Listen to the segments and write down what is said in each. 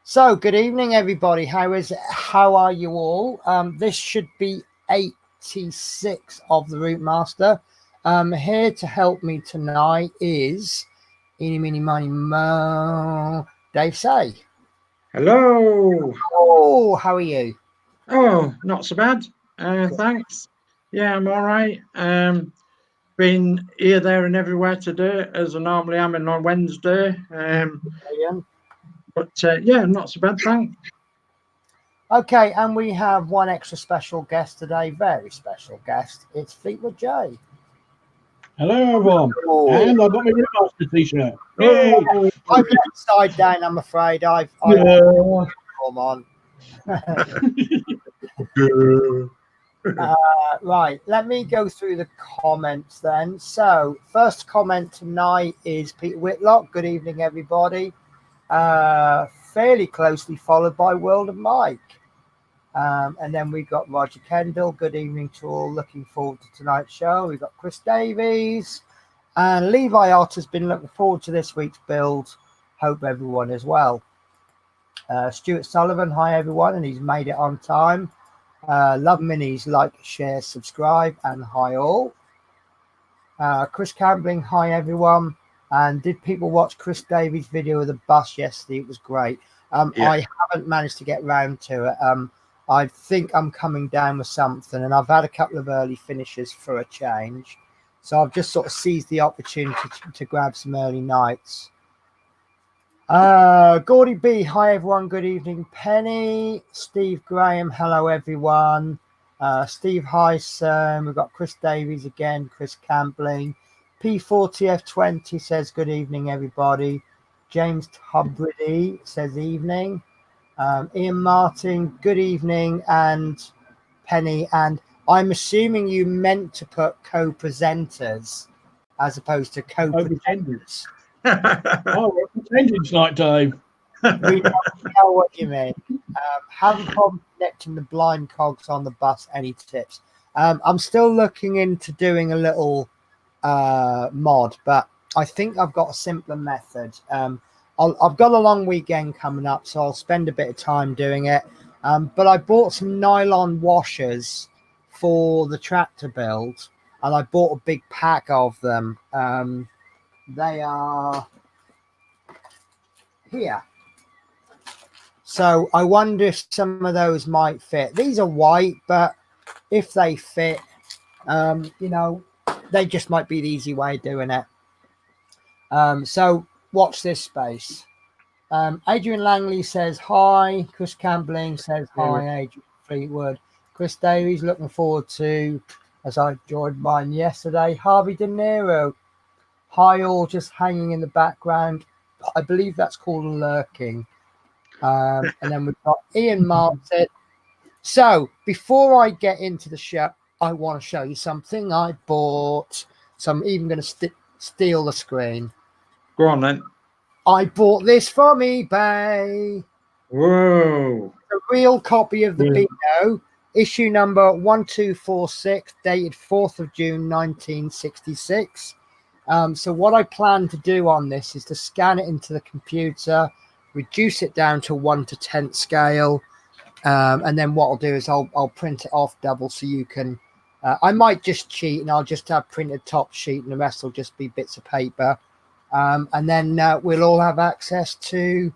So, good evening, everybody. How are you all? This should be 86 of the Routemaster. Here to help me tonight is Eeny, Meeny, Miny, Mo, Dave Say. Hello. Oh, how are you? Oh, not so bad. Thanks. Yeah, I'm all right. Been here, there, and everywhere today, as I normally am on Wednesday. Yeah, not so bad. Thanks. Okay, and we have one extra special guest today, very special guest. It's Fleetwood J. Hello, everyone. Oh. And I've got my Routemaster t-shirt. Oh, I'm left side down, I'm afraid. I've Yeah. come on. Right, let me go through the comments then. So, first comment tonight is Peter Whitlock. Good evening, everybody. Fairly closely followed by World of Mike. And then we've got Roger Kendall. Good evening to all. Looking forward to tonight's show. We've got Chris Davies. And Levi Ott has been looking forward to this week's build. Hope everyone is well. Stuart Sullivan, hi everyone. And he's made it on time. Love minis, like, share, subscribe, and hi all. Chris Campbell, hi everyone. And did people watch Chris Davies' video of the bus yesterday? It was great. Yeah. I haven't managed to get round to it. I think I'm coming down with something, and I've had a couple of early finishes for a change. So I've just sort of seized the opportunity to grab some early nights. Gordy B, hi everyone, good evening. Penny, Steve Graham, hello everyone. Steve Hyson, we've got Chris Davies again, Chris Campbell. P40F20 says good evening everybody. James Tubridy says evening. Ian Martin, good evening, and Penny, and I'm assuming you meant to put co-presenters as opposed to co-pretenders. Oh, we're pretending tonight, Dave. We know what you mean. Have a problem connecting the blind cogs on the bus. Any tips? I'm still looking into doing a little mod, but I think I've got a simpler method. I've got a long weekend coming up, so I'll spend a bit of time doing it. But I bought some nylon washers for the tractor build, and I bought a big pack of them. They are here. So I wonder if some of those might fit. These are white, but if they fit, you know, they just might be the easy way of doing it. So watch this space. Adrian Langley says hi. Chris Campbell says hi. Adrian Fleetwood. Chris Davies, looking forward to, as I joined mine yesterday. Harvey De Niro. Hi all, just hanging in the background. I believe that's called lurking. And then we've got Ian Martin. So before I get into the show, I want to show you something I bought. So I'm even going to steal the screen. Go on then. I bought this from eBay. Whoa. A real copy of the Beano, issue number 1246, dated 4th of June 1966. So what I plan to do on this is to scan it into the computer, reduce it down to 1:10 scale, and then what I'll do is I'll print it off double so you can. I might just cheat and I'll just have printed top sheet and the rest will just be bits of paper, and then we'll all have access to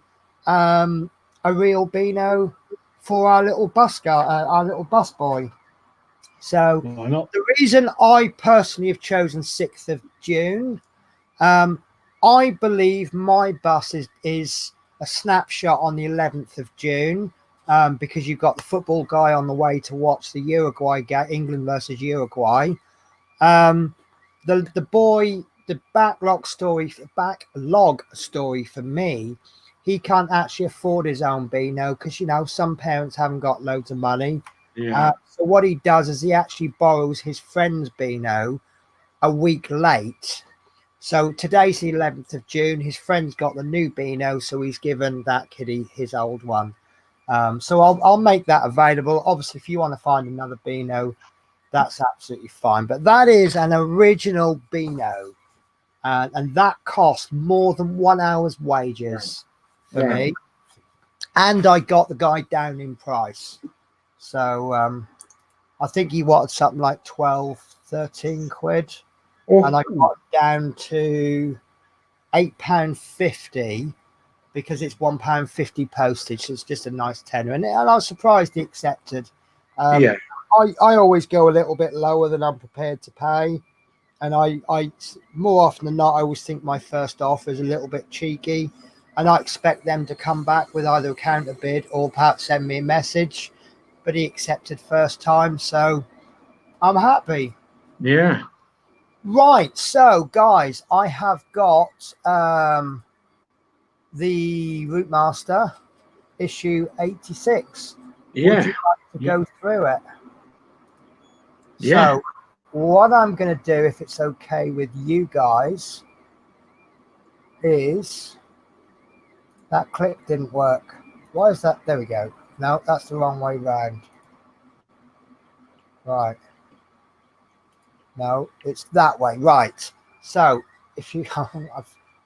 a real Beano for our little bus guy, our little bus boy. So the reason I personally have chosen 6th of June, I believe my bus is a snapshot on the 11th of June, because you've got the football guy on the way to watch the Uruguay game, England versus Uruguay. The backlog story for me, he can't actually afford his own Beano because, you know, some parents haven't got loads of money. Yeah. So what he does is he actually borrows his friend's Beano a week late. So today's the 11th of June. His friend's got the new Beano, so he's given that kiddie his old one. So I'll make that available. Obviously, if you want to find another Beano, that's absolutely fine. But that is an original Beano, and that cost more than 1 hour's wages for me. and I got the guy down in price. So I think he wanted something like 12, 13 quid. Oh, And I got it down to £8.50 because it's £1.50 postage. So it's just a nice tenner. And I was surprised he accepted. yeah. I always go a little bit lower than I'm prepared to pay. And I more often than not, I always think my first offer is a little bit cheeky. And I expect them to come back with either a counter bid or perhaps send me a message. But he accepted first time. So I'm happy. Yeah. Right, so guys, I have got the Routemaster issue 86. Yeah. Would you like to go through it? Yeah. So, what I'm going to do, if it's okay with you guys, is that clip didn't work. Why is that? There we go. No, that's the wrong way round. Right. No, it's that way. Right. So, if you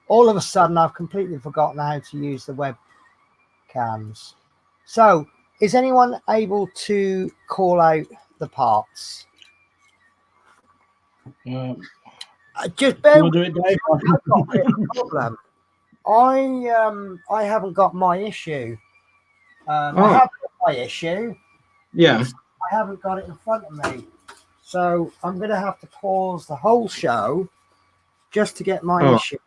all of a sudden I've completely forgotten how to use the webcams. So, is anyone able to call out the parts? Just bear Want to do it, Dave? I've got a bit of a problem. I haven't got my issue. I have got my issue. Yeah. I haven't got it in front of me. So I'm going to have to pause the whole show just to get my issue.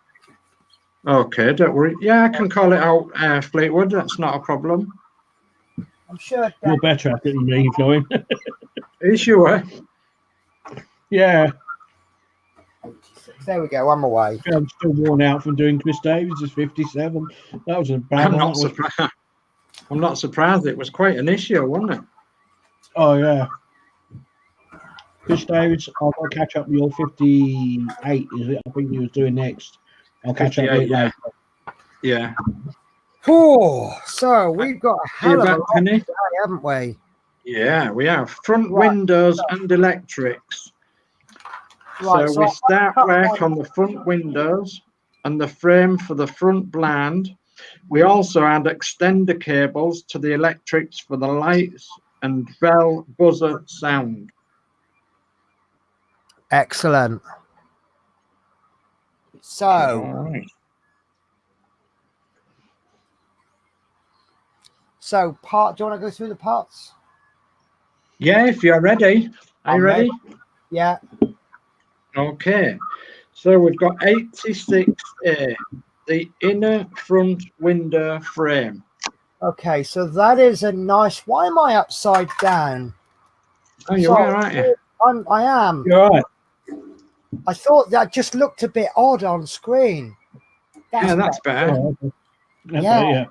Okay, don't worry. Yeah, I can call it out, Fleetwood. That's not a problem. I'm sure. You're better at it than me, Floyd. Are you sure? Yeah. There we go. I'm away. I'm still worn out from doing Chris Davies' 57. That was a bad I'm one. not surprised. I'm not surprised. It was quite an issue, wasn't it? Oh, yeah. Chris Davies, I'll go catch up with your 58, is it? I think he was doing next. I'll catch up with it later. Yeah. Oh, so we've got a hell of a lot Penny? today, haven't we? Yeah, we have front windows and electrics. Right, so we start work on the front windows and the frame for the front blind. We also add extender cables to the electrics for the lights and bell buzzer sound. Excellent. So, All right. So, do you want to go through the parts? Yeah, if you're ready. Are you ready? Yeah. Okay. So we've got 86A, the inner front window frame. Okay, so that is a nice. Why am I upside down? Oh, you are, aren't you? I am. You're right. I thought that just looked a bit odd on screen. That's better. Oh, okay. Yeah.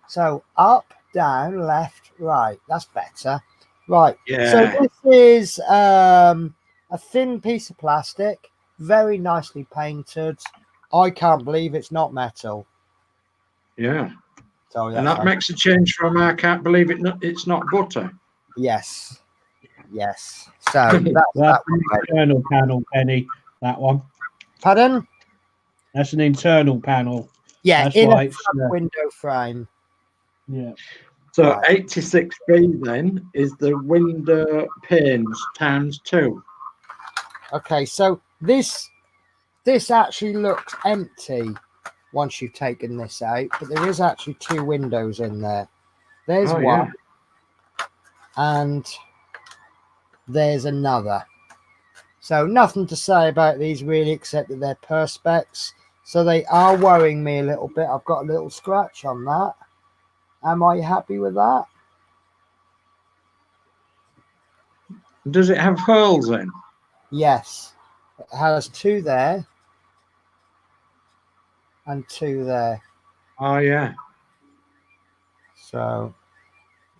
So up, down, left, right. That's better. Right. Yeah. So this is a thin piece of plastic, very nicely painted. I can't believe it's not metal. Yeah. So and that makes a change from I can't believe it's not butter. Yes. Yes. So that's an internal panel, Penny. That one. Pardon? That's an internal panel. Yeah, that's in why a front window frame. Yeah. So 86B then is the window panes times 2. Okay, so this actually looks empty once you've taken this out, but there is actually 2 windows in there. There's one, and there's another. So nothing to say about these really, except that they're perspex. So they are worrying me a little bit. I've got a little scratch on that. Am I happy with that? Does it have holes in? Yes. It has 2 there and 2 there. Oh, yeah. So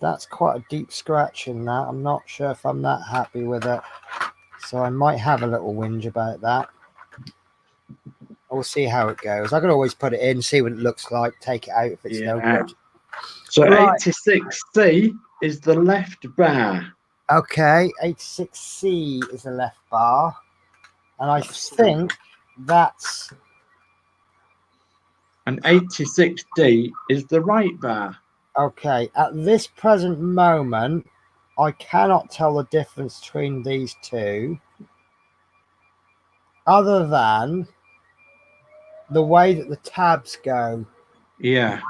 that's quite a deep scratch in that. I'm not sure if I'm that happy with it. So I might have a little whinge about that. We'll see how it goes. I can always put it in, see what it looks like, take it out if it's no good. So 86C is the left bar. Okay, 86C is the left bar. And I think that's... And 86D is the right bar. Okay, at this present moment, I cannot tell the difference between these two, other than the way that the tabs go. Yeah.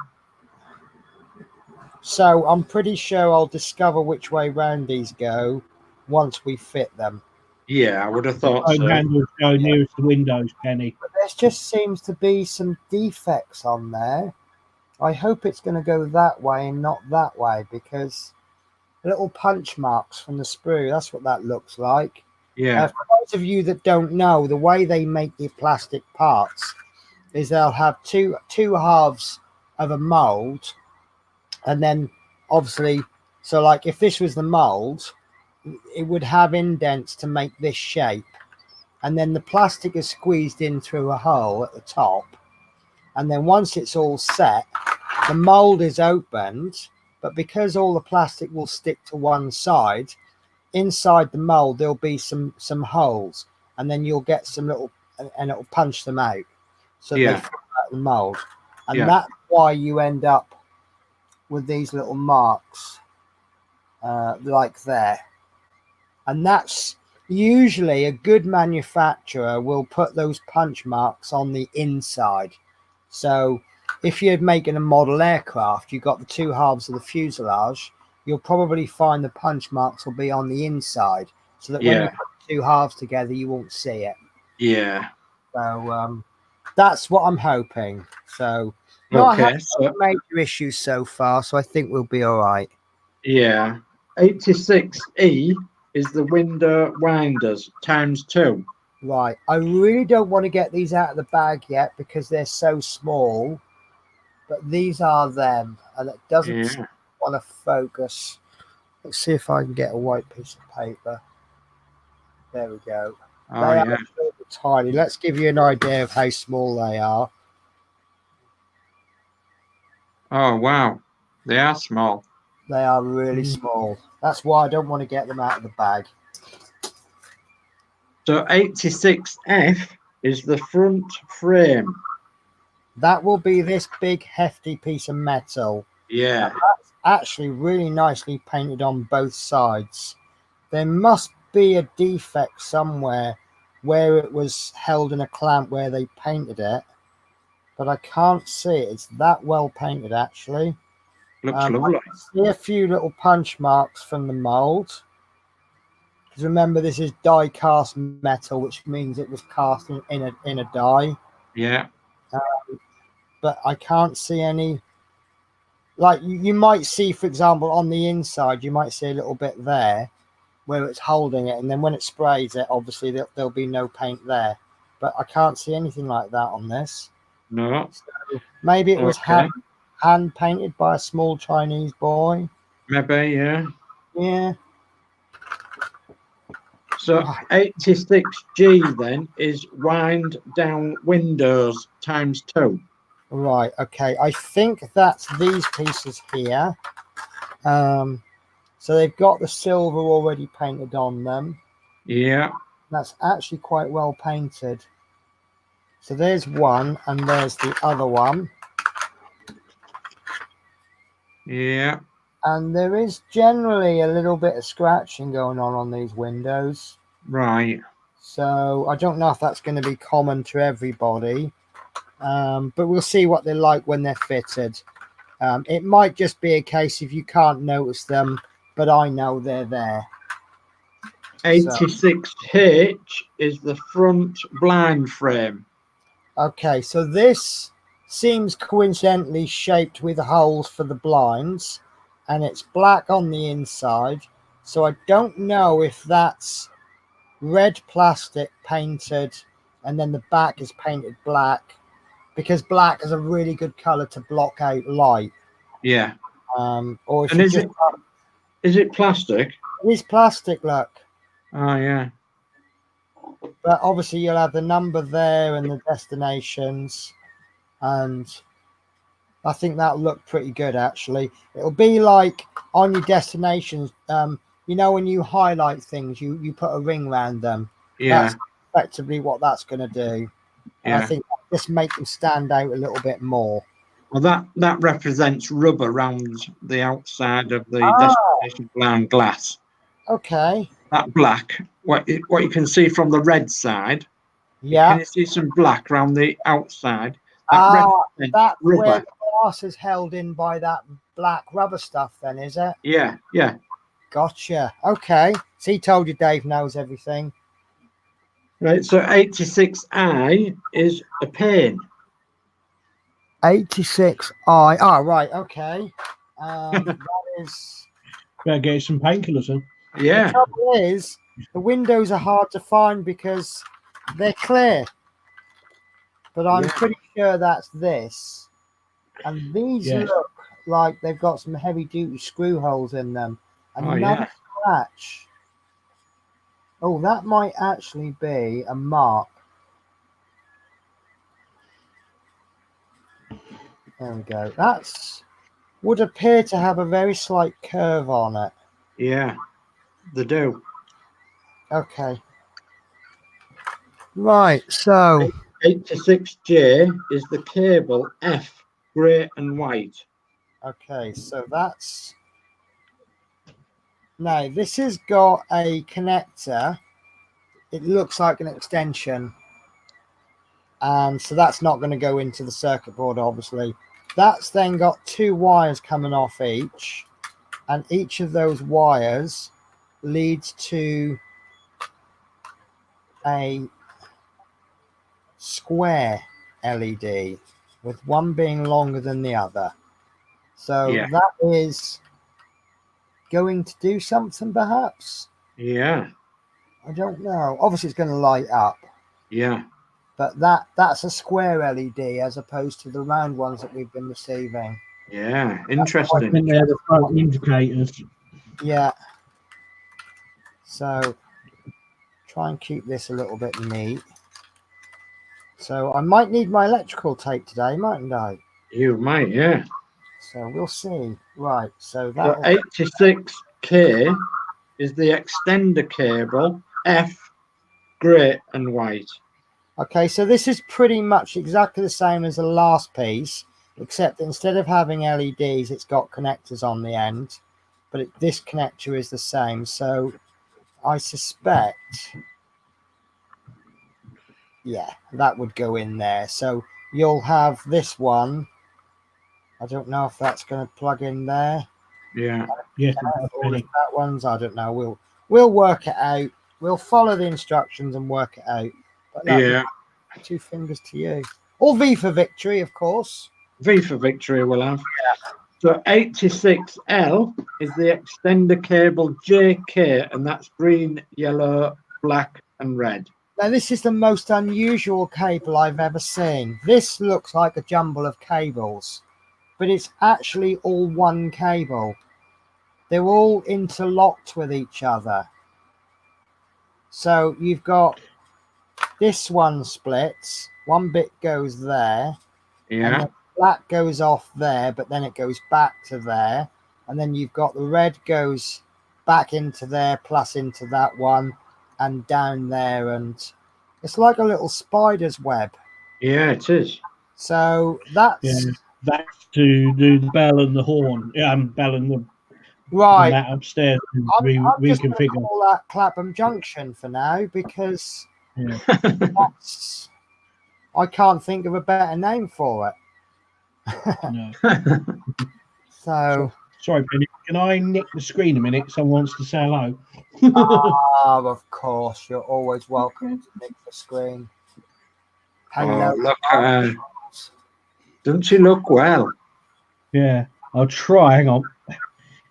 So I'm pretty sure I'll discover which way round these go once we fit them. Yeah, I would have thought Phone so. handles go nearest the windows, Kenny. But there just seems to be some defects on there. I hope it's going to go that way and not that way, because little punch marks from the sprue, that's what that looks like. Yeah. For those of you that don't know, the way they make the plastic parts is they'll have two halves of a mold, and then obviously, so like if this was the mold, it would have indents to make this shape, and then the plastic is squeezed in through a hole at the top, and then once it's all set, the mold is opened, but because all the plastic will stick to one side, inside the mold there'll be some holes, and then you'll get some little, and it'll punch them out, so they Yeah. fall out the mold, and Yeah. that's why you end up with these little marks like there. And that's usually a good manufacturer will put those punch marks on the inside. So if you're making a model aircraft, you've got the two halves of the fuselage, you'll probably find the punch marks will be on the inside, so that when you Yeah. put the two halves together, you won't see it. Yeah. So that's what I'm hoping. So not Okay. having So major issues so far, so I think we'll be all right. yeah. 86E is the window winders ×2. Right, I really don't want to get these out of the bag yet because they're so small, but these are them, and it doesn't Yeah. want to focus. Let's see if I can get a white piece of paper. There we go. Oh They are yeah. a little bit tiny. Let's give you an idea of how small they are. Oh wow. They are small. They are really small. That's why I don't want to get them out of the bag. So 86F is the front frame. That will be this big hefty piece of metal. Yeah. That's actually really nicely painted on both sides. There must be a defect somewhere where it was held in a clamp where they painted it, but I can't see it. It's that well painted, actually. Looks I lovely. can see a few little punch marks from the mold. Because remember, this is die cast metal, which means it was cast in a die. Yeah. But I can't see any. Like you might see, for example, on the inside, you might see a little bit there where it's holding it, and then when it sprays it, obviously there'll be no paint there. But I can't see anything like that on this. No. So maybe it was Okay. hand painted by a small Chinese boy. Maybe, yeah. Yeah. So Right. 86G then is wind down windows ×2. Right. Okay. I think that's these pieces here. So they've got the silver already painted on them. Yeah. That's actually quite well painted. So there's one, and there's the other one. Yeah. And there is generally a little bit of scratching going on these windows. Right. So I don't know if that's going to be common to everybody, but we'll see what they're like when they're fitted. It might just be a case if you can't notice them, but I know they're there. 86H is the front blind frame. Okay, so this seems coincidentally shaped with holes for the blinds, and it's black on the inside. So I don't know if that's red plastic painted and then the back is painted black, because black is a really good color to block out light. Yeah. Or if And you is just it plastic? it is plastic, look. Oh yeah. But obviously you'll have the number there and the destinations, and I think that'll look pretty good actually. It'll be like on your destinations, you know, when you highlight things, you put a ring around them. Yeah. That's effectively what that's going to do. And I Yeah. think just make them stand out a little bit more. Well, that represents rubber around the outside of the Ah, destination blind glass. okay. That black, what you can see from the red side, Yeah. can you see some black around the outside? That Ah, represents that's where rubber. the glass is held in by that black rubber stuff then, is it? Yeah, yeah. Gotcha. Okay. So he told you Dave knows everything. Right, so 86I is a pain. 86i. Oh, right. Okay. That is. Better get some painkillers then. The Yeah, trouble is, the windows are hard to find because they're clear. But I'm Yeah. pretty sure that's this. And these Yes. look like they've got some heavy duty screw holes in them. And Oh, another yeah. scratch. Oh, that might actually be a mark. There we go. That's would appear to have a very slight curve on it. Yeah, they do. Okay. Right, so 86J is the cable F, grey and white. okay, so that's now this has got a connector. It looks like an extension. And so that's not going to go into the circuit board, obviously. That's then got two wires coming off each, and each of those wires leads to a square LED with one being longer than the other. So Yeah. that is going to do something, perhaps. Yeah, I don't know. Obviously, it's going to light up, yeah. but that's a square LED as opposed to the round ones that we've been receiving. Yeah, I interesting. think they're the front indicators. Yeah. So try and keep this a little bit neat. So I might need my electrical tape today, mightn't I? You might, yeah. So we'll see. Right. So So that 86K is the extender cable F, grey and white. okay. So this is pretty much exactly the same as the last piece, except that instead of having LEDs, it's got connectors on the end. But this connector is the same. So I suspect, yeah, that would go in there. So you'll have this one. I don't know if that's going to plug in there. Yeah, Yes, Or if that one's, I don't know. We'll work it out. We'll follow the instructions and work it out. But that'd yeah. be 2 fingers to you. All V for victory, of course. V for victory we'll have. So 86L is the extender cable JK, and that's green, yellow, black, and red. Now, this is the most unusual cable I've ever seen. This looks like a jumble of cables, but it's actually all one cable. They're all interlocked with each other. So you've got this one splits, one bit goes there, and Yeah, the black goes off there, but then it goes back to there, and then you've got the red goes back into there, plus into that one, and down there, and it's like a little spider's web. yeah, it is. So that's that's to do the bell and the horn. Bell and the right. that upstairs. I'm just going to Reconfigure. call that Clapham Junction for now because Yeah. that's, I can't think of a better name for it. No. So, Sorry, Penny. Can I nick the screen a minute? Someone wants to say hello. of course, you're always welcome to nick the screen. Hello. Oh, look at her. Doesn't she look well? Yeah, I'll try. Hang on.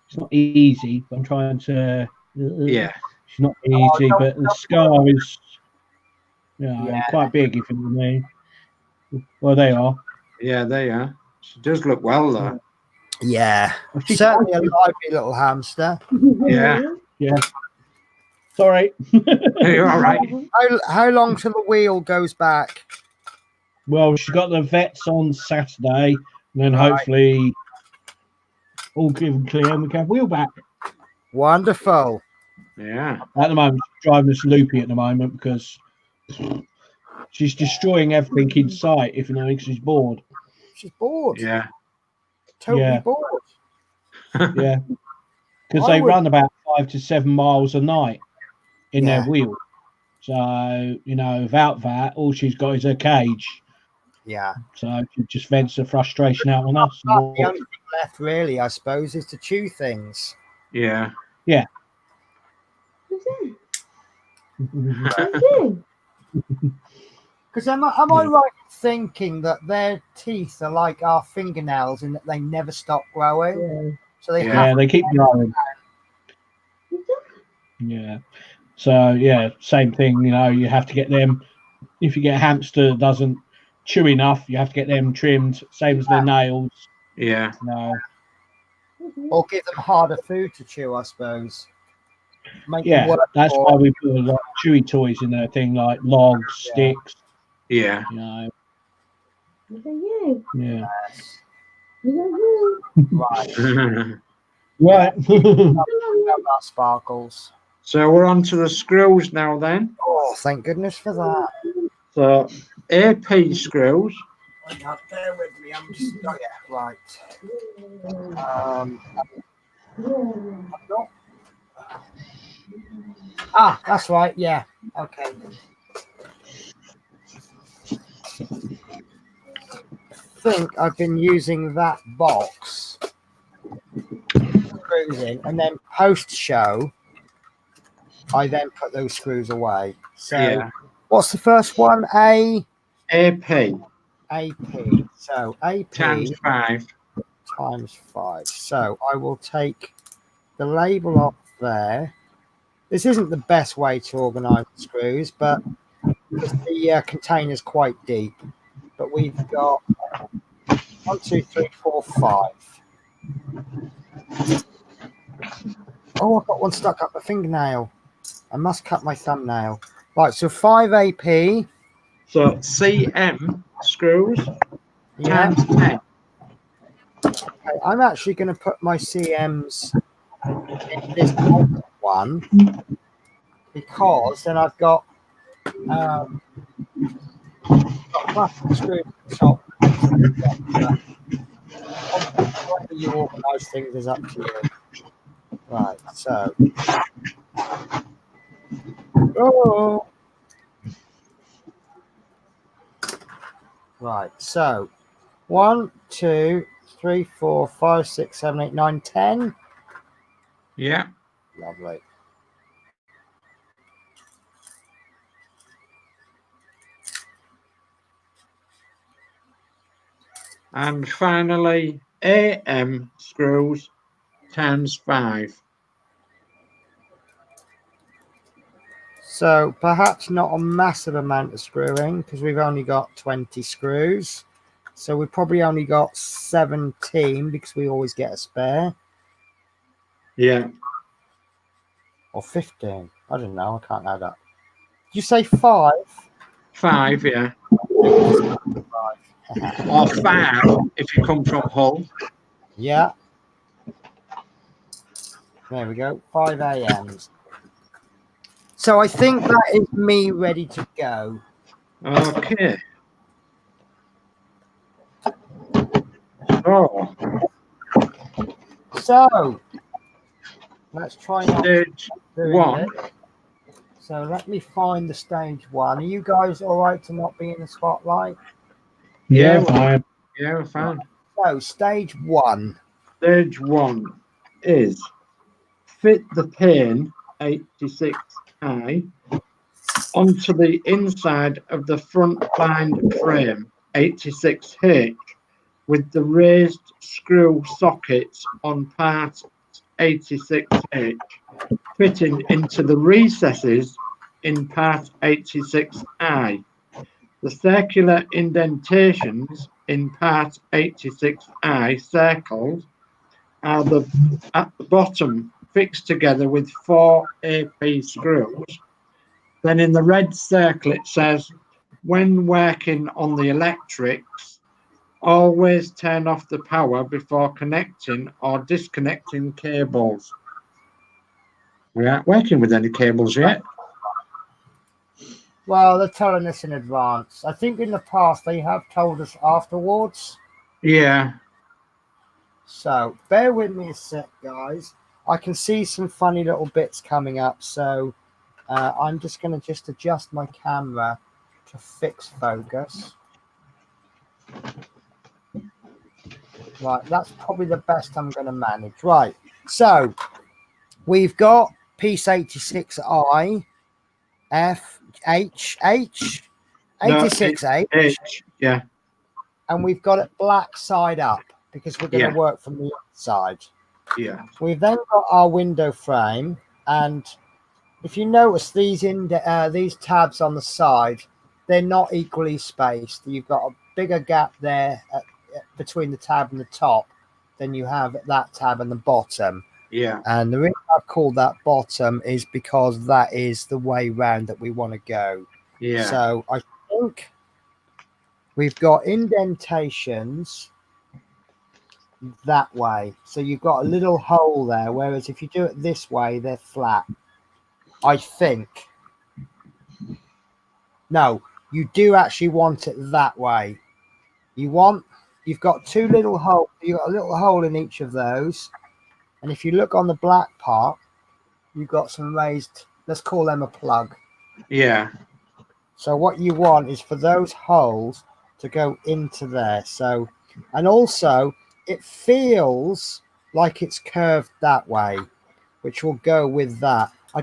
It's not easy. But I'm trying to. Yeah. It's not easy, don't- but the don't scar is Yeah. quite big, if you know what I mean. Well, they are. Yeah, they are. She does look well, though. Yeah. She's Certainly a lively little hamster. Yeah. Yeah. Sorry. You're all right. How long till the wheel goes back? Well, she got the vets on Saturday, and then Right. hopefully all given clear, and we can have wheel back. Wonderful. Yeah. At the moment, she's driving us loopy at the moment because she's destroying everything in sight, if you know, because she's bored. She's bored. Yeah. Totally bored. Yeah. Because I they would- run about 5 to 7 miles a night in their Yeah. wheel. So, you know, without that, all she's got is her cage. Yeah. So she just vents the frustration out on us. The only thing left, really, I suppose, is to chew things. Yeah. Yeah. Because am I right in thinking that their teeth are like our fingernails in that they never stop growing? So they Yeah. have They keep growing. Yeah. So, yeah, same thing. You know, you have to get them. If you get a hamster that doesn't chew enough, you have to get them trimmed, same as their nails. Yeah. No. or give them harder food to chew, I suppose. Make them Yeah, work that's more. why we put a lot of chewy toys in there, thing like logs, sticks, Yeah. you know. Yeah. Right. Right. About sparkles. So we're on to the screws now then. Oh, thank goodness for that. So AP screws. Oh, God, bear with me. I'm just. Oh, yeah, right. I'm not. Ah, that's right. Yeah. Okay. I think I've been using that box screws in, and then post show, I then put those screws away. So, Yeah. what's the first one? AP AP. So AP times 5. times 5. So I will take the label off there. This isn't the best way to organize the screws, but because the container is quite deep. But we've got 1, 2, 3, 4, 5. Oh, I've got one stuck up my fingernail. I must cut my thumbnail. Right, so 5 AP. So CM screws Yeah. times 10. Okay, I'm actually going to put my CMs in this one because then I've got plastic screws at the top. However you organise things is up to you. Right, so. Oh. Right, so 1, 2, 3, 4, 5, 6, 7, 8, 9, 10. Yeah. Lovely. And finally, AM screws times 5. So perhaps not a massive amount of screwing because we've only got 20 screws. So we've probably only got 17 because we always get a spare. Yeah. Or 15. I don't know. I can't add up. Did you say 5? 5, yeah. 5. Or 5 if you come from Hull. Yeah. There we go. 5 AMs. So I think that is me ready to go. Okay. Oh, So let's try not stage doing 1. it. So let me find the stage 1. Are you guys all right to not be in the spotlight? Yeah, Yeah, fine. Yeah, we're fine. So stage 1. Stage 1 is fit the pin 86i onto the inside of the front blind frame 86H with the raised screw sockets on part 86H fitting into the recesses in part 86I. The circular indentations in part 86I circled are at the bottom fixed together with 4 AP screws. Then in the red circle it says, when working on the electrics, always turn off the power before connecting or disconnecting cables. We aren't working with any cables yet. Well, they're telling us in advance. I think in the past they have told us afterwards. Yeah. So bear with me a sec, guys. I can see some funny little bits coming up, so I'm just going to just adjust my camera to fix focus. Right, that's probably the best I'm going to manage. Right, so we've got piece 86I, F, H, 86H, H. Yeah. and we've got it black side up because we're going to Yeah. work from the inside. Yeah. We've then got our window frame, and if you notice these tabs on the side, they're not equally spaced. You've got a bigger gap there between the tab and the top than you have at that tab and the bottom. Yeah. And the reason I've called that bottom is because that is the way round that we want to go. Yeah. So I think we've got indentations that way. So you've got a little hole there, whereas if you do it this way, they're flat. I think. No, you do actually want it that way. You've got two little holes. You've got a little hole in each of those. And if you look on the black part, you've got some raised, let's call them a plug. Yeah. So what you want is for those holes to go into there. So, and also it feels like it's curved that way, which will go with that. I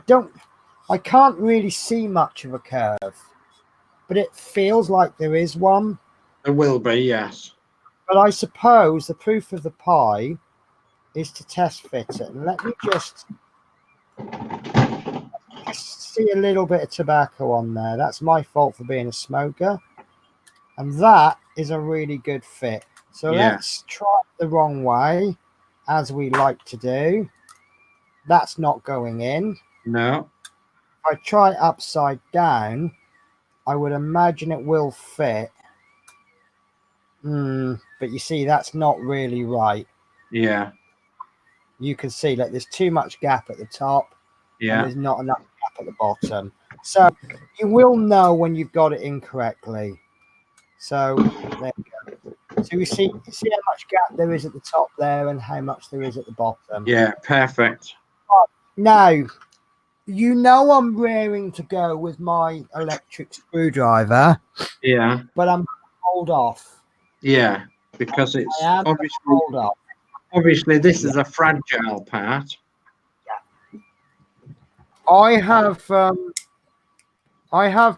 can't really see much of a curve, but it feels like there is one. There will be, yes. But I suppose the proof of the pie is to test fit it. And let me just see a little bit of tobacco on there. That's my fault for being a smoker. And that is a really good fit. So Yeah. let's try it the wrong way, as we like to do. That's not going in. No. If I try it upside down, I would imagine it will fit. But you see, that's not really right. Yeah. You can see that there's too much gap at the top. Yeah. And there's not enough gap at the bottom. So you will know when you've got it incorrectly. So there you go. So you see how much gap there is at the top there and how much there is at the bottom. Yeah, perfect. Now, you know I'm raring to go with my electric screwdriver. Yeah. But I'm hold off. Yeah, because it's obviously obviously this is a fragile part. I have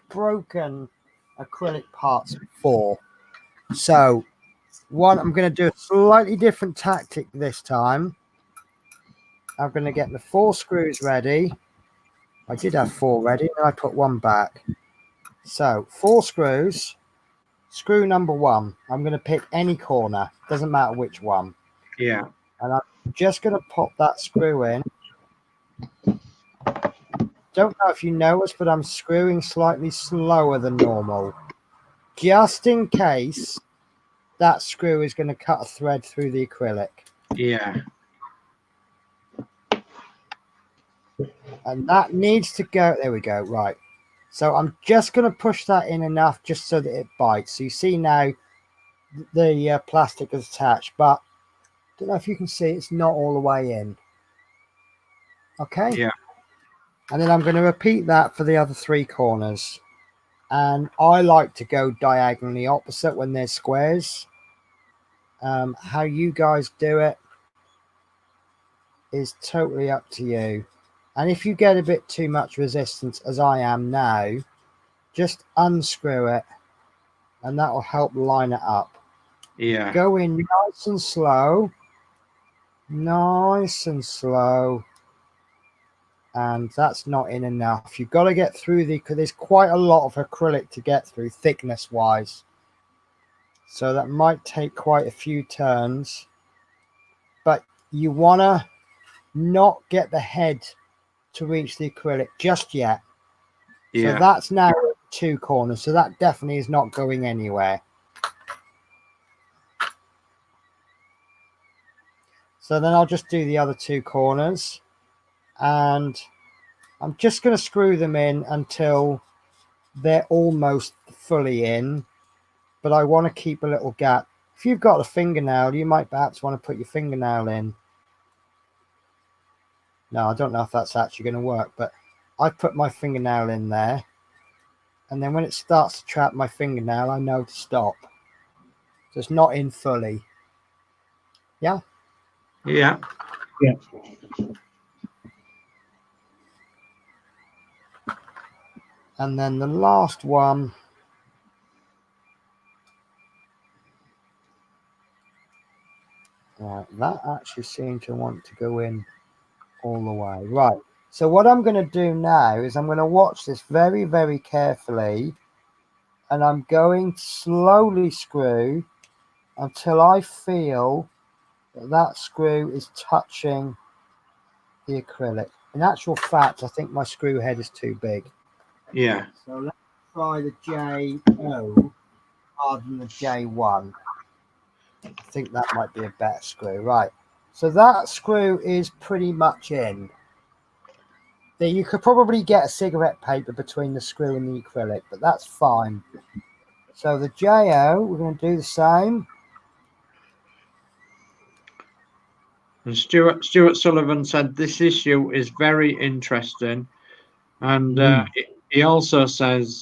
broken acrylic parts before, so I'm going to do a slightly different tactic this time. I'm going to get the 4 screws ready. I did have 4 ready, and I put 1 back. So 4 screws. Screw number 1. I'm going to pick any corner. Doesn't matter which one. Yeah. And I'm just going to pop that screw in. Don't know if you noticed, but I'm screwing slightly slower than normal, just in case that screw is going to cut a thread through the acrylic. Yeah. And that needs to go. There we go. Right. So I'm just going to push that in enough just so that it bites. So you see now the plastic is attached, but I don't know if you can see it's not all the way in. Okay. Yeah. And then I'm going to repeat that for the other 3 corners. And I like to go diagonally opposite when there's squares. How you guys do it is totally up to you. And if you get a bit too much resistance, as I am now, just unscrew it and that will help line it up. Yeah. Go in nice and slow. Nice and slow. And that's not in enough. You've got to get through because there's quite a lot of acrylic to get through thickness wise. So that might take quite a few turns. But you want to not get the head to reach the acrylic just yet. Yeah. So that's now 2 corners. So that definitely is not going anywhere. So then I'll just do the other 2 corners. And I'm just going to screw them in until they're almost fully in. But I want to keep a little gap if you've got a fingernail, you might perhaps want to put your fingernail in. No, I don't know if that's actually going to work, but I put my fingernail in there, and then when it starts to trap my fingernail, I know to stop. So it's not in fully. Yeah? Yeah. Yeah. And then the last one, right, that actually seemed to want to go in all the way. Right. So what I'm going to do now is I'm going to watch this very, very carefully, and I'm going to slowly screw until I feel that that screw is touching the acrylic. In actual fact, I think my screw head is too big. Yeah. So let's try the J0 rather than the J1. I think that might be a better screw. Right. So that screw is pretty much in. There, you could probably get a cigarette paper between the screw and the acrylic, but that's fine. So the JO, we're going to do the same. And Stuart Sullivan said this issue is very interesting, and he also says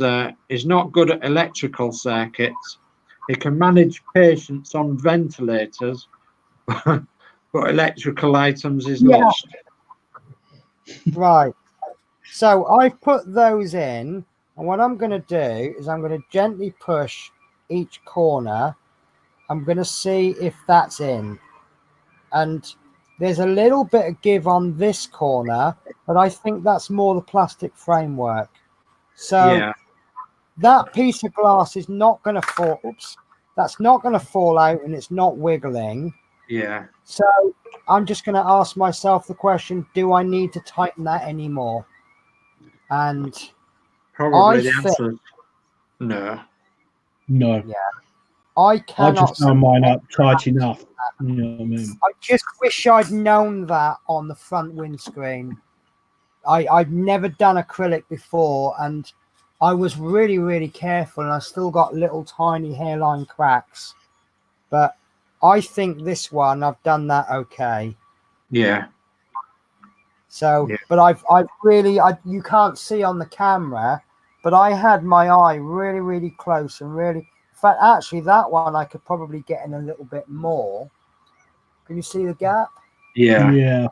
he's not good at electrical circuits. He can manage patients on ventilators, but electrical items is lost. Right. So I've put those in, and what I'm going to do is I'm going to gently push each corner. I'm going to see if that's in. And there's a little bit of give on this corner, but I think that's more the plastic framework. So Yeah. that piece of glass is not going to fall. Oops. That's not going to fall out, and it's not wiggling. Yeah. So I'm just going to ask myself the question, do I need to tighten that anymore? And Probably I the think, answer is no. No. yeah, I I've cannot. just done mine up tight enough. You know what I mean? I just wish I'd known that on the front windscreen. I've never done acrylic before, and I was really, really careful, and I still got little tiny hairline cracks. But I think this one, I've done that okay. Yeah. So, Yeah. but I've really, you can't see on the camera, but I had my eye really, really close and really, in fact, actually that one I could probably get in a little bit more. Can you see the gap? Yeah. Yeah.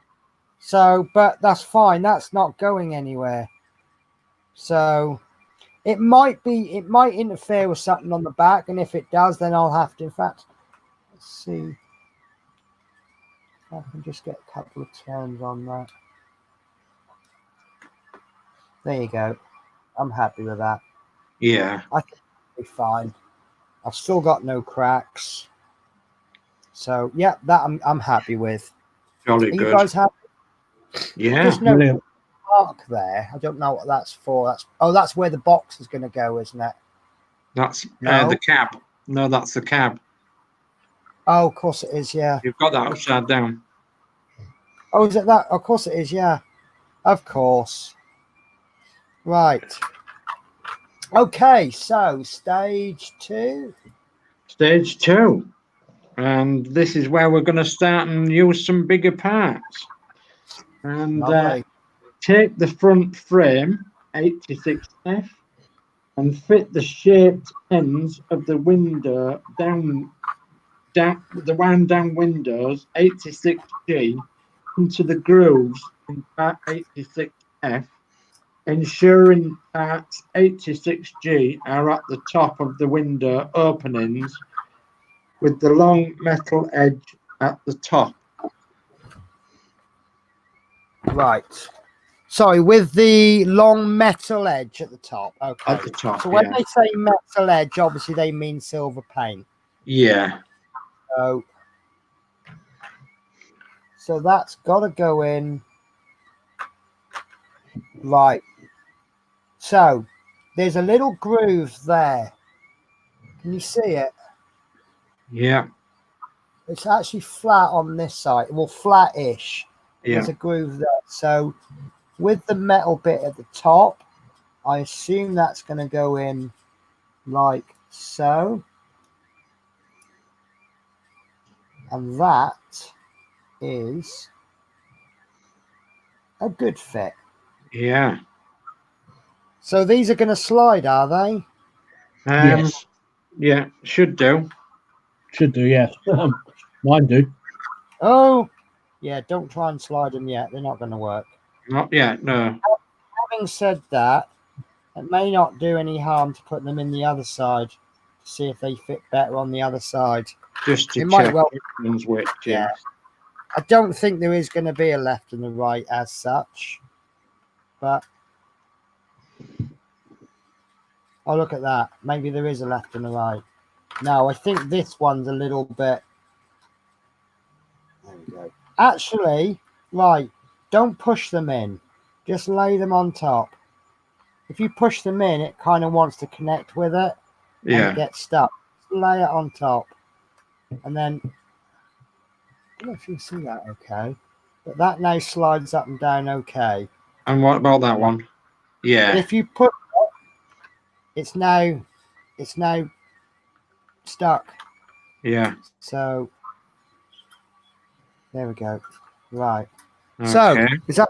So, but that's fine. That's not going anywhere. So it might interfere with something on the back. And if it does, then I'll have to, in fact, let's see if I can just get a couple of turns on that. There you go. I'm happy with that. Yeah. I think it'll be fine. I've still got no cracks. So yeah, that I'm happy with. Jolly Are you good. guys happy? Yeah. There's no Brilliant. mark there. I don't know what that's for. That's where the box is going to go, isn't it? That's No. the cab. No, that's the cab. Oh, of course it is. Yeah. You've got that upside down. Oh, is it that? Of course it is. Yeah. Of course. Right. Okay. So stage 2. Stage 2. And this is where we're going to start and use some bigger parts. And take the front frame, 86F, and fit the shaped ends of the window down the wound down windows, 86G, into the grooves in part 86F, ensuring parts 86G are at the top of the window openings with the long metal edge at the top. Right. Sorry, with the long metal edge at the top. Okay. At the top, So when yeah. they say metal edge, obviously they mean silver paint. Yeah. So that's got to go in. Right. So there's a little groove there. Can you see it? Yeah. It's actually flat on this side. Well, flat-ish. Yeah. There's a groove there. So with the metal bit at the top, I assume that's going to go in like so. And that is a good fit. Yeah. So these are going to slide, are they? Yes. Yeah, should do. Should do, yes. Mine do. Oh, yeah, don't try and slide them yet. They're not going to work. Not yet, no. Having said that, it may not do any harm to put them in the other side to see if they fit better on the other side. Just to It check might well. which one's which, Yeah. yeah. I don't think there is going to be a left and a right as such, but oh, look at that. Maybe there is a left and a right. No, I think this one's a little bit. There we go. Actually, right, don't push them in. Just lay them on top. If you push them in, it kind of wants to connect with it and Yeah. it gets stuck. Just lay it on top. And then, I don't know if you can see that okay. But that now slides up and down okay. And what about that one? But Yeah. if you put it, it's now stuck. Yeah. So there we go. Right. Okay. So is that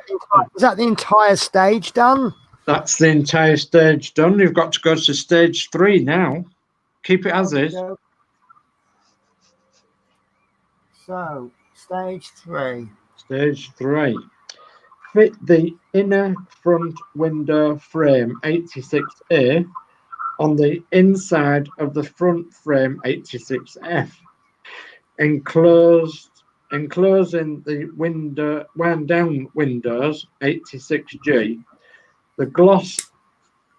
the entire stage done? That's the entire stage done. You've got to go to stage 3 now. Keep it as is. So stage 3. Stage 3. Fit the inner front window frame 86A on the inside of the front frame 86F. Enclosing the window wound down windows 86G. The gloss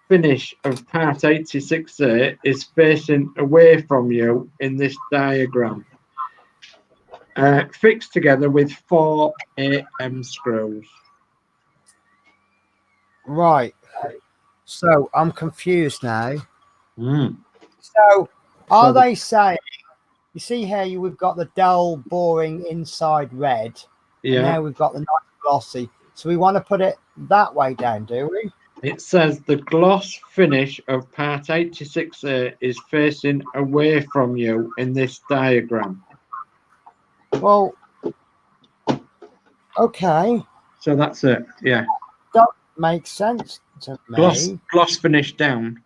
finish of part 86A is facing away from you in this diagram. Fixed together with 4 AM screws. Right. So I'm confused now. Mm. So are they saying, you see here we've got the dull, boring inside red, and Yeah. now we've got the nice glossy. So we want to put it that way down, do we? It says the gloss finish of part 86A is facing away from you in this diagram. Well, okay. So that's it. Yeah. That makes sense to me. Gloss finish down.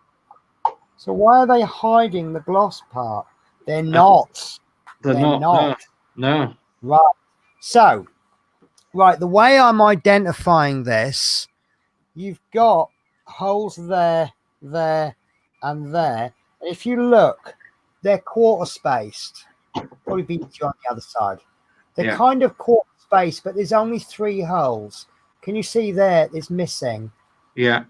So why are they hiding the gloss part? They're not. They're not. No. Right. So, right, the way I'm identifying this, you've got holes there, there, and there. If you look, they're quarter spaced. Probably beat you on the other side. They're kind of quarter spaced, but there's only 3 holes. Can you see there? It's missing. Yeah.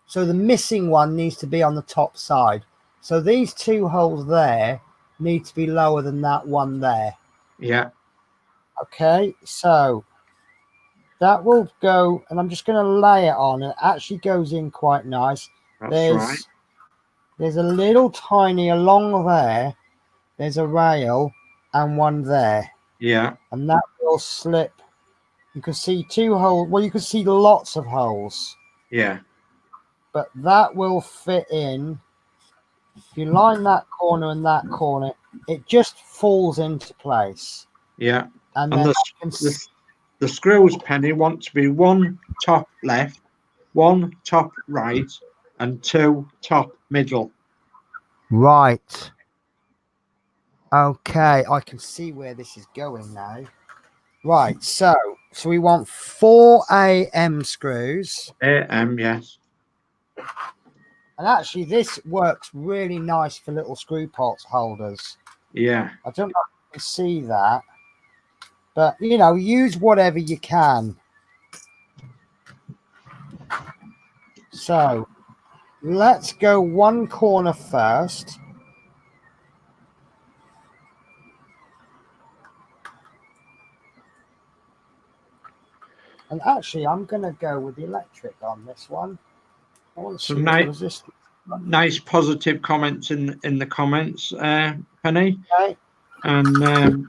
So the missing one needs to be on the top side. So these 2 holes there need to be lower than that one there. Yeah. Okay, so that will go, and I'm just going to lay it on. It actually goes in quite nice. That's right. There's a little tiny along there. There's a rail and one there. Yeah. And that will slip. You can see 2 holes. Well, you can see lots of holes. Yeah. But that will fit in. If you line that corner and that corner, it just falls into place. Yeah. And then the screws, Penny, want to be 1 top left, 1 top right, and 2 top middle. Right. Okay, I can see where this is going now. Right, so we want 4 AM screws. AM, yes. And actually, this works really nice for little screw pots holders. Yeah. I don't know if you can see that, but you know, use whatever you can. So let's go 1 corner first. And actually, I'm going to go with the electric on this one. I want to see what resistance. Nice positive comments in the comments, Penny. Okay. And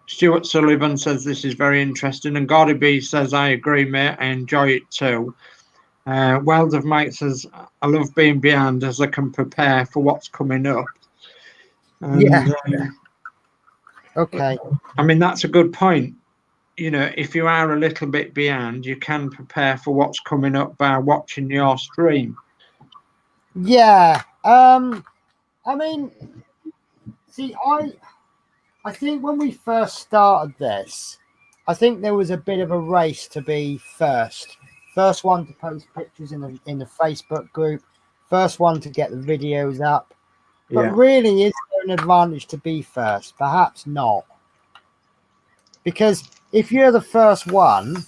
Stuart Sullivan says this is very interesting, and Gordy B says I agree, mate. I enjoy it too. Weld of Mike says I love being behind as I can prepare for what's coming up. And, Okay. I mean, that's a good point. You know, if you are a little bit behind, you can prepare for what's coming up by watching your stream. Yeah. I mean, see, I think when we first started this, I think there was a bit of a race to be first one to post pictures in the Facebook group, first one to get the videos up. But Yeah. really, is there an advantage to be first? Perhaps not. Because if you're the first one,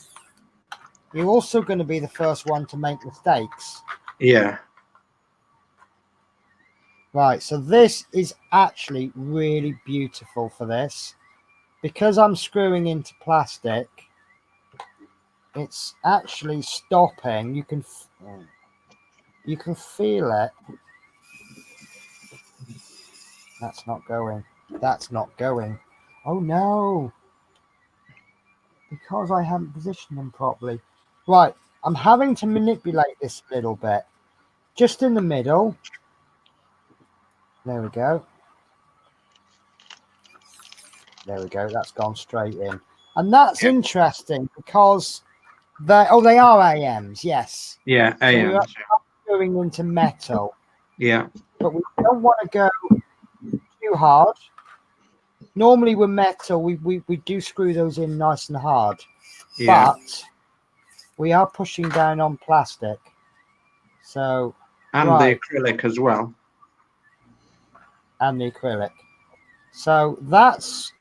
you're also going to be the first one to make mistakes. Yeah. Right, so this is actually really beautiful for this. Because I'm screwing into plastic, it's actually stopping. You can feel it. That's not going. That's not going. Oh no. Because I haven't positioned them properly. Right, I'm having to manipulate this a little bit. Just in the middle. There we go. There we go. That's gone straight in. And that's interesting because they are AMs, yes. Yeah, So we are AMs. going into metal. Yeah. But we don't want to go too hard. Normally with metal, we do screw those in nice and hard. Yeah. But we are pushing down on plastic. So And the acrylic as well. And the acrylic. So that's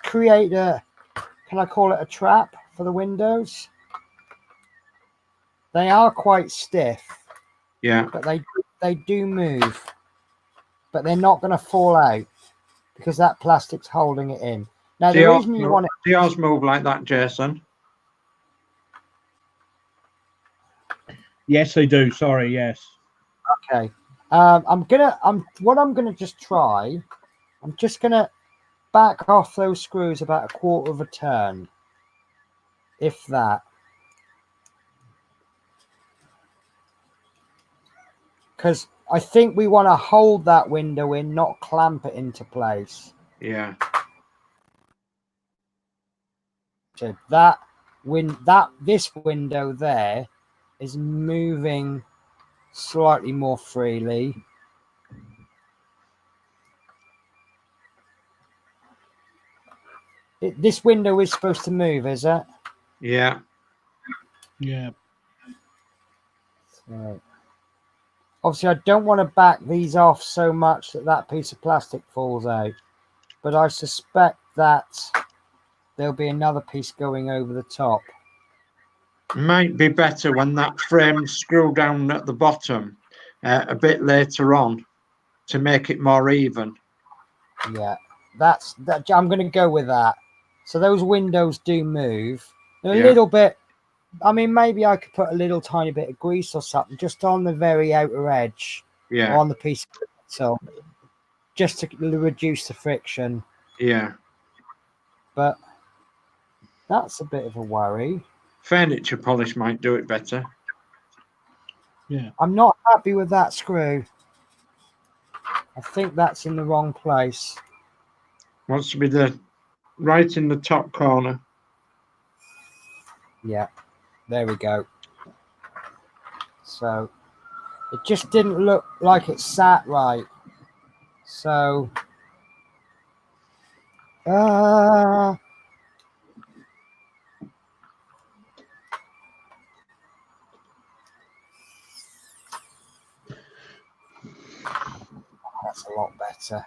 create a, can I call it a trap for the windows? They are quite stiff. Yeah. But they do move. But they're not going to fall out because that plastic's holding it in. Now the reason you want it. Do yours move like that, Jason? Yes, they do. Sorry, yes. Okay. I'm gonna just try. I'm just gonna back off those screws about a quarter of a turn, if that. Because I think we want to hold that window in, not clamp it into place. Yeah. So this window there is moving slightly more freely. This window is supposed to move, is it? Yeah. Yeah. So, obviously, I don't want to back these off so much that piece of plastic falls out. But I suspect that there'll be another piece going over the top. Might be better when that frame's screwed down at the bottom a bit later on to make it more even. Yeah, that. I'm going to go with that. So those windows do move a little bit. I mean, maybe I could put a little tiny bit of grease or something just on the very outer edge, or on the piece of metal, just to reduce the friction. Yeah. But that's a bit of a worry. Furniture polish might do it better. Yeah. I'm not happy with that screw. I think that's in the wrong place. Wants to be right in the top corner. Yeah, there we go. So it just didn't look like it sat right. So that's a lot better.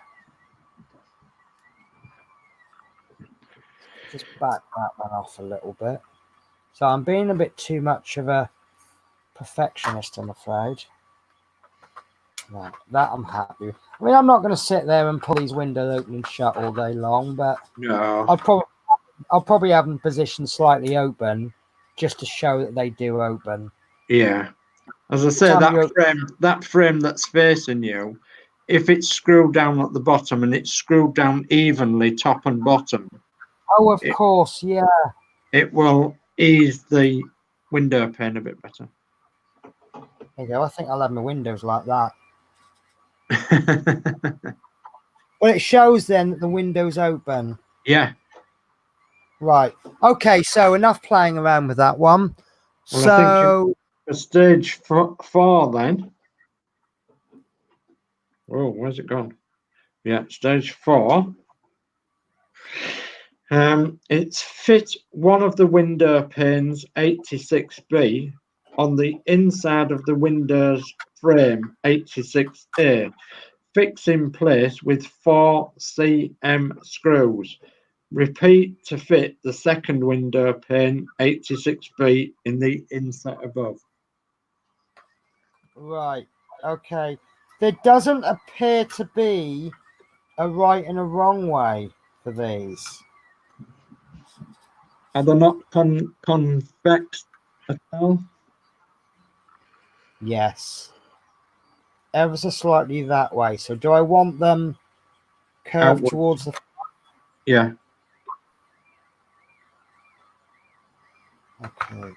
Just back that one off a little bit. So I'm being a bit too much of a perfectionist, I'm afraid. Right, that I'm happy with. I mean, I'm not going to sit there and pull these windows open and shut all day long, but No. I'll probably have them positioned slightly open just to show that they do open. Yeah. As I say, that frame that's facing you, if it's screwed down at the bottom and it's screwed down evenly top and bottom. Oh, of course, yeah. It will ease the window pane a bit better. There you go. I think I'll have my windows like that. Well, it shows then that the window's open. Yeah. Right. Okay, so enough playing around with that one. Well, So I think for stage 4 then. Oh, where's it gone? Yeah, stage 4. It's fit one of the window panes 86B on the inside of the Windows frame 86A. Fix in place with 4 cm screws. Repeat to fit the second window pane 86B in the inset above. right. Okay. There doesn't appear to be a right and a wrong way for these. Are they not convex at all? Yes. Ever so slightly that way. So do I want them curved Outwards. towards the... Yeah. Okay.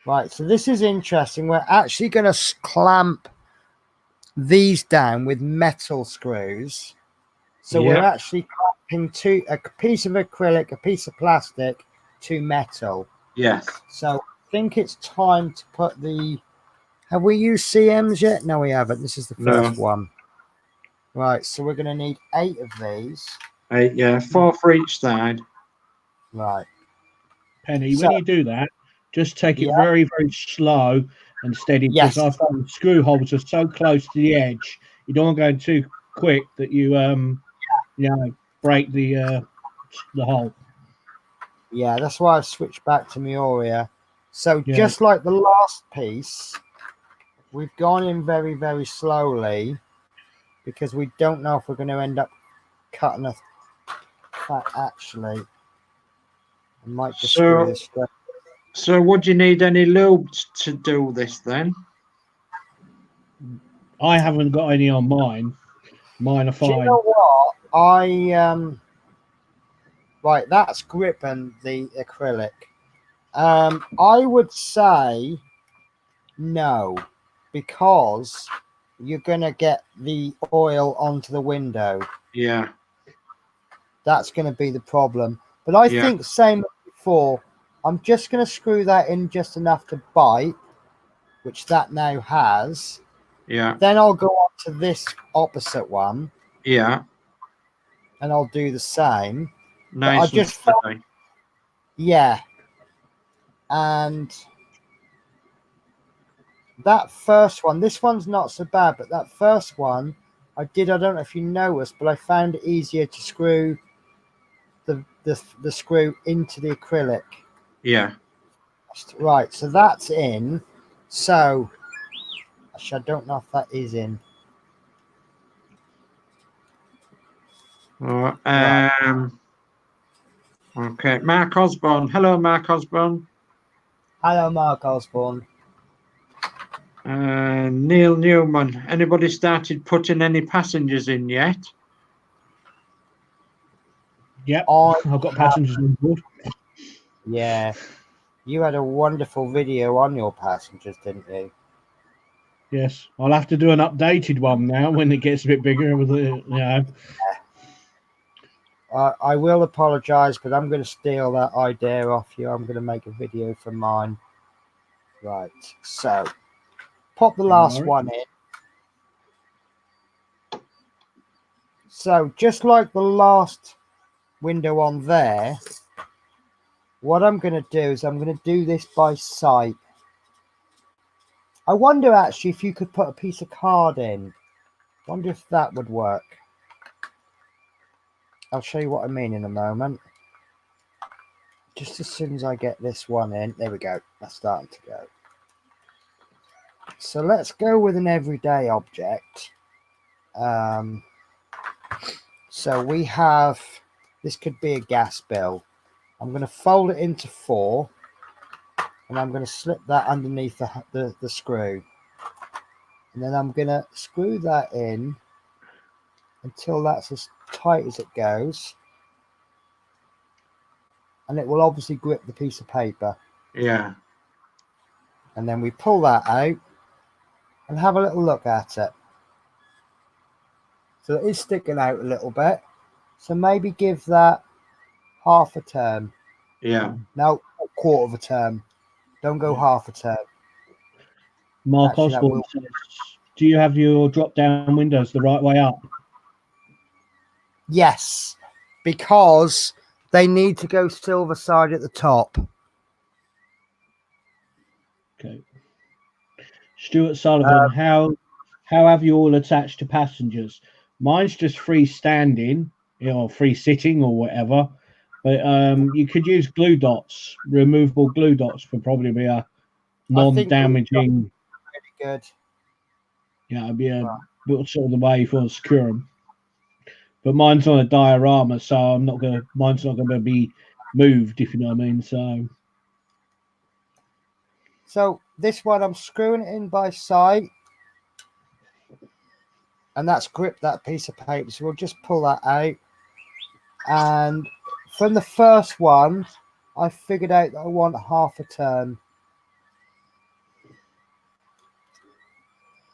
Right, so this is interesting. We're actually going to clamp these down with metal screws. So we're Yeah. actually clamping a piece of acrylic, a piece of plastic to metal. Yes. So I think it's time to put the... Have we used CMs yet? No, we haven't. This is the first one. Right, so we're going to need 8 of these. 8, yeah, 4 for each side. Right. Penny, when you do that, just take it very, very slow and steady, because I find screw holes are so close to the edge. You don't want to go too quick that you break the hole. Yeah, that's why I've switched back to Miura. So just like the last piece, we've gone in very, very slowly because we don't know if we're going to end up cutting a fat. Actually, I might just screw this straight. So would you need any lubes to do this then? I haven't got any on mine. Mine are fine. Do you know what? Right, that's gripping the acrylic. I would say no, because you're going to get the oil onto the window. Yeah. That's going to be the problem. But I think, same as before, I'm just going to screw that in just enough to bite, which that now has. Yeah. Then I'll go on to this opposite one. Yeah. And I'll do the same. Nice. I just found, yeah. And that first one, this one's not so bad, but that first one, I don't know if you noticed, but I found it easier to screw the screw into the acrylic. Yeah. Right, so that's in. So, actually, I don't know if that is in. Okay, Mark Osborne. Hello, Mark Osborne. Hello, Mark Osborne. Neil Newman. Anybody started putting any passengers in yet? Yep, I've got passengers on board. Yeah, you had a wonderful video on your passengers, didn't you? Yes, I'll have to do an updated one now when it gets a bit bigger. With the, I will apologise, but I'm going to steal that idea off you. I'm going to make a video for mine. Right, so pop the last one in. So just like the last window on there, what I'm going to do is I'm going to do this by sight. I wonder actually if you could put a piece of card in. I wonder if that would work. I'll show you what I mean in a moment. Just as soon as I get this one in. There we go. That's starting to go. So let's go with an everyday object. So we have, this could be a gas bill. I'm going to fold it into 4. And I'm going to slip that underneath the screw. And then I'm going to screw that in until that's as tight as it goes. And it will obviously grip the piece of paper. Yeah. And then we pull that out and have a little look at it. So it is sticking out a little bit. So maybe give that half a turn. Yeah. No, a quarter of a turn. Don't go half a turn. Mark Actually, Osborne says, do you have your drop-down windows the right way up? Yes, because they need to go silver side at the top. Okay. Stuart Sullivan, how have you all attached to passengers? Mine's just freestanding, free sitting or whatever. But you could use glue dots, removable glue dots would probably be a non-damaging. Really good. Yeah, it'd be a little sort of the way for secure them. But mine's on a diorama, so mine's not gonna be moved, if you know what I mean. So this one, I'm screwing it in by side, and that's gripped that piece of paper. So we'll just pull that out. And from the first one, I figured out that I want half a turn.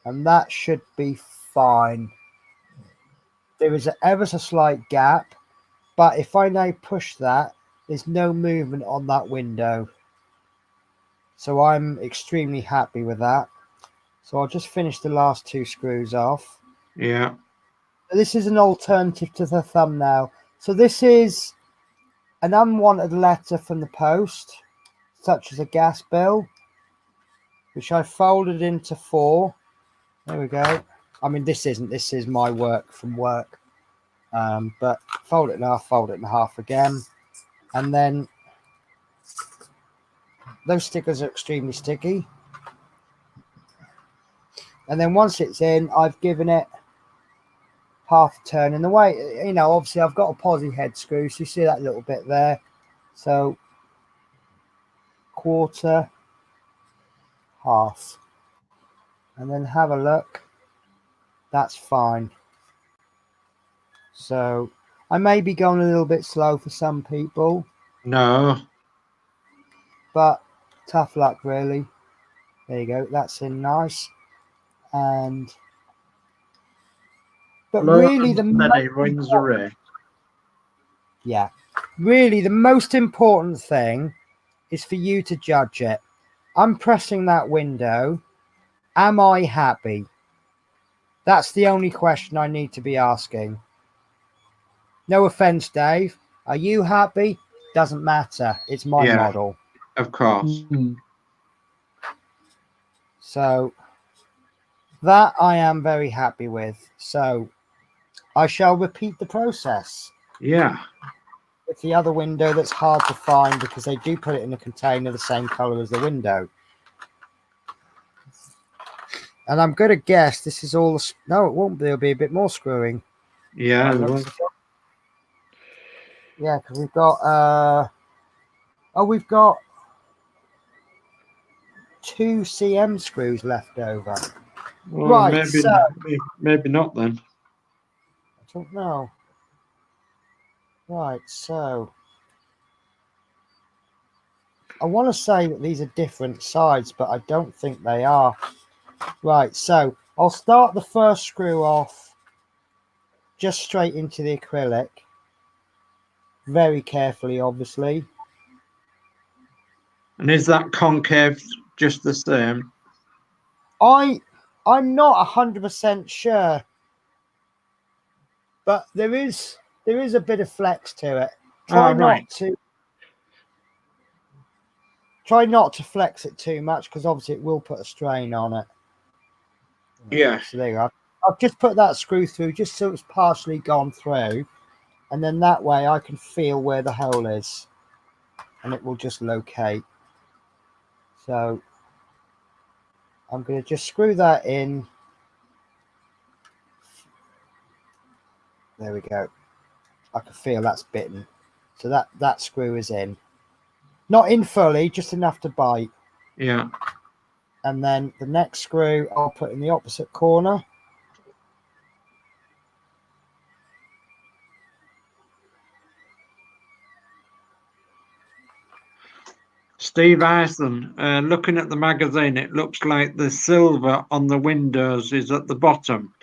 And that should be fine. There is an ever so slight gap, but if I now push that, there's no movement on that window. So I'm extremely happy with that. So I'll just finish the last two screws off. Yeah. This is an alternative to the thumbnail. So this is an unwanted letter from the post, such as a gas bill, which I folded into 4. There we go. I mean, this is my work from work. But fold it in half again. And then those stickers are extremely sticky. And then once it's in, I've given it half a turn. And the way, obviously I've got a posi head screw, so you see that little bit there. So quarter, half. And then have a look. That's fine. So I may be going a little bit slow for some people. No. But tough luck, really. There you go. That's in nice. But really, the wins the race. Yeah, really, the most important thing is for you to judge it. I'm pressing that window. Am I happy? That's the only question I need to be asking. No offense, Dave. Are you happy? Doesn't matter. It's my model. Of course. So that I am very happy with. So I shall repeat the process. Yeah. With the other window that's hard to find because they do put it in a container the same color as the window. And I'm going to guess this is all. No, it won't be. There'll be a bit more screwing. Yeah. Yeah, because we've got. We've got 2 CM screws left over. Well, right. Maybe not then. I don't know. Right. So I want to say that these are different sides, but I don't think they are. Right. So I'll start the first screw off just straight into the acrylic. Very carefully, obviously. And is that concave just the same? I'm not 100% sure, but there is a bit of flex to it. Try not to flex it too much because obviously it will put a strain on it. Yeah. So there you go. I've just put that screw through just so it's partially gone through, and then that way I can feel where the hole is, and it will just locate. So I'm going to just screw that in. There we go. I can feel that's bitten. So that screw is in. Not in fully, just enough to bite. Yeah. And then the next screw I'll put in the opposite corner. Steve Iceland, looking at the magazine, it looks like the silver on the windows is at the bottom.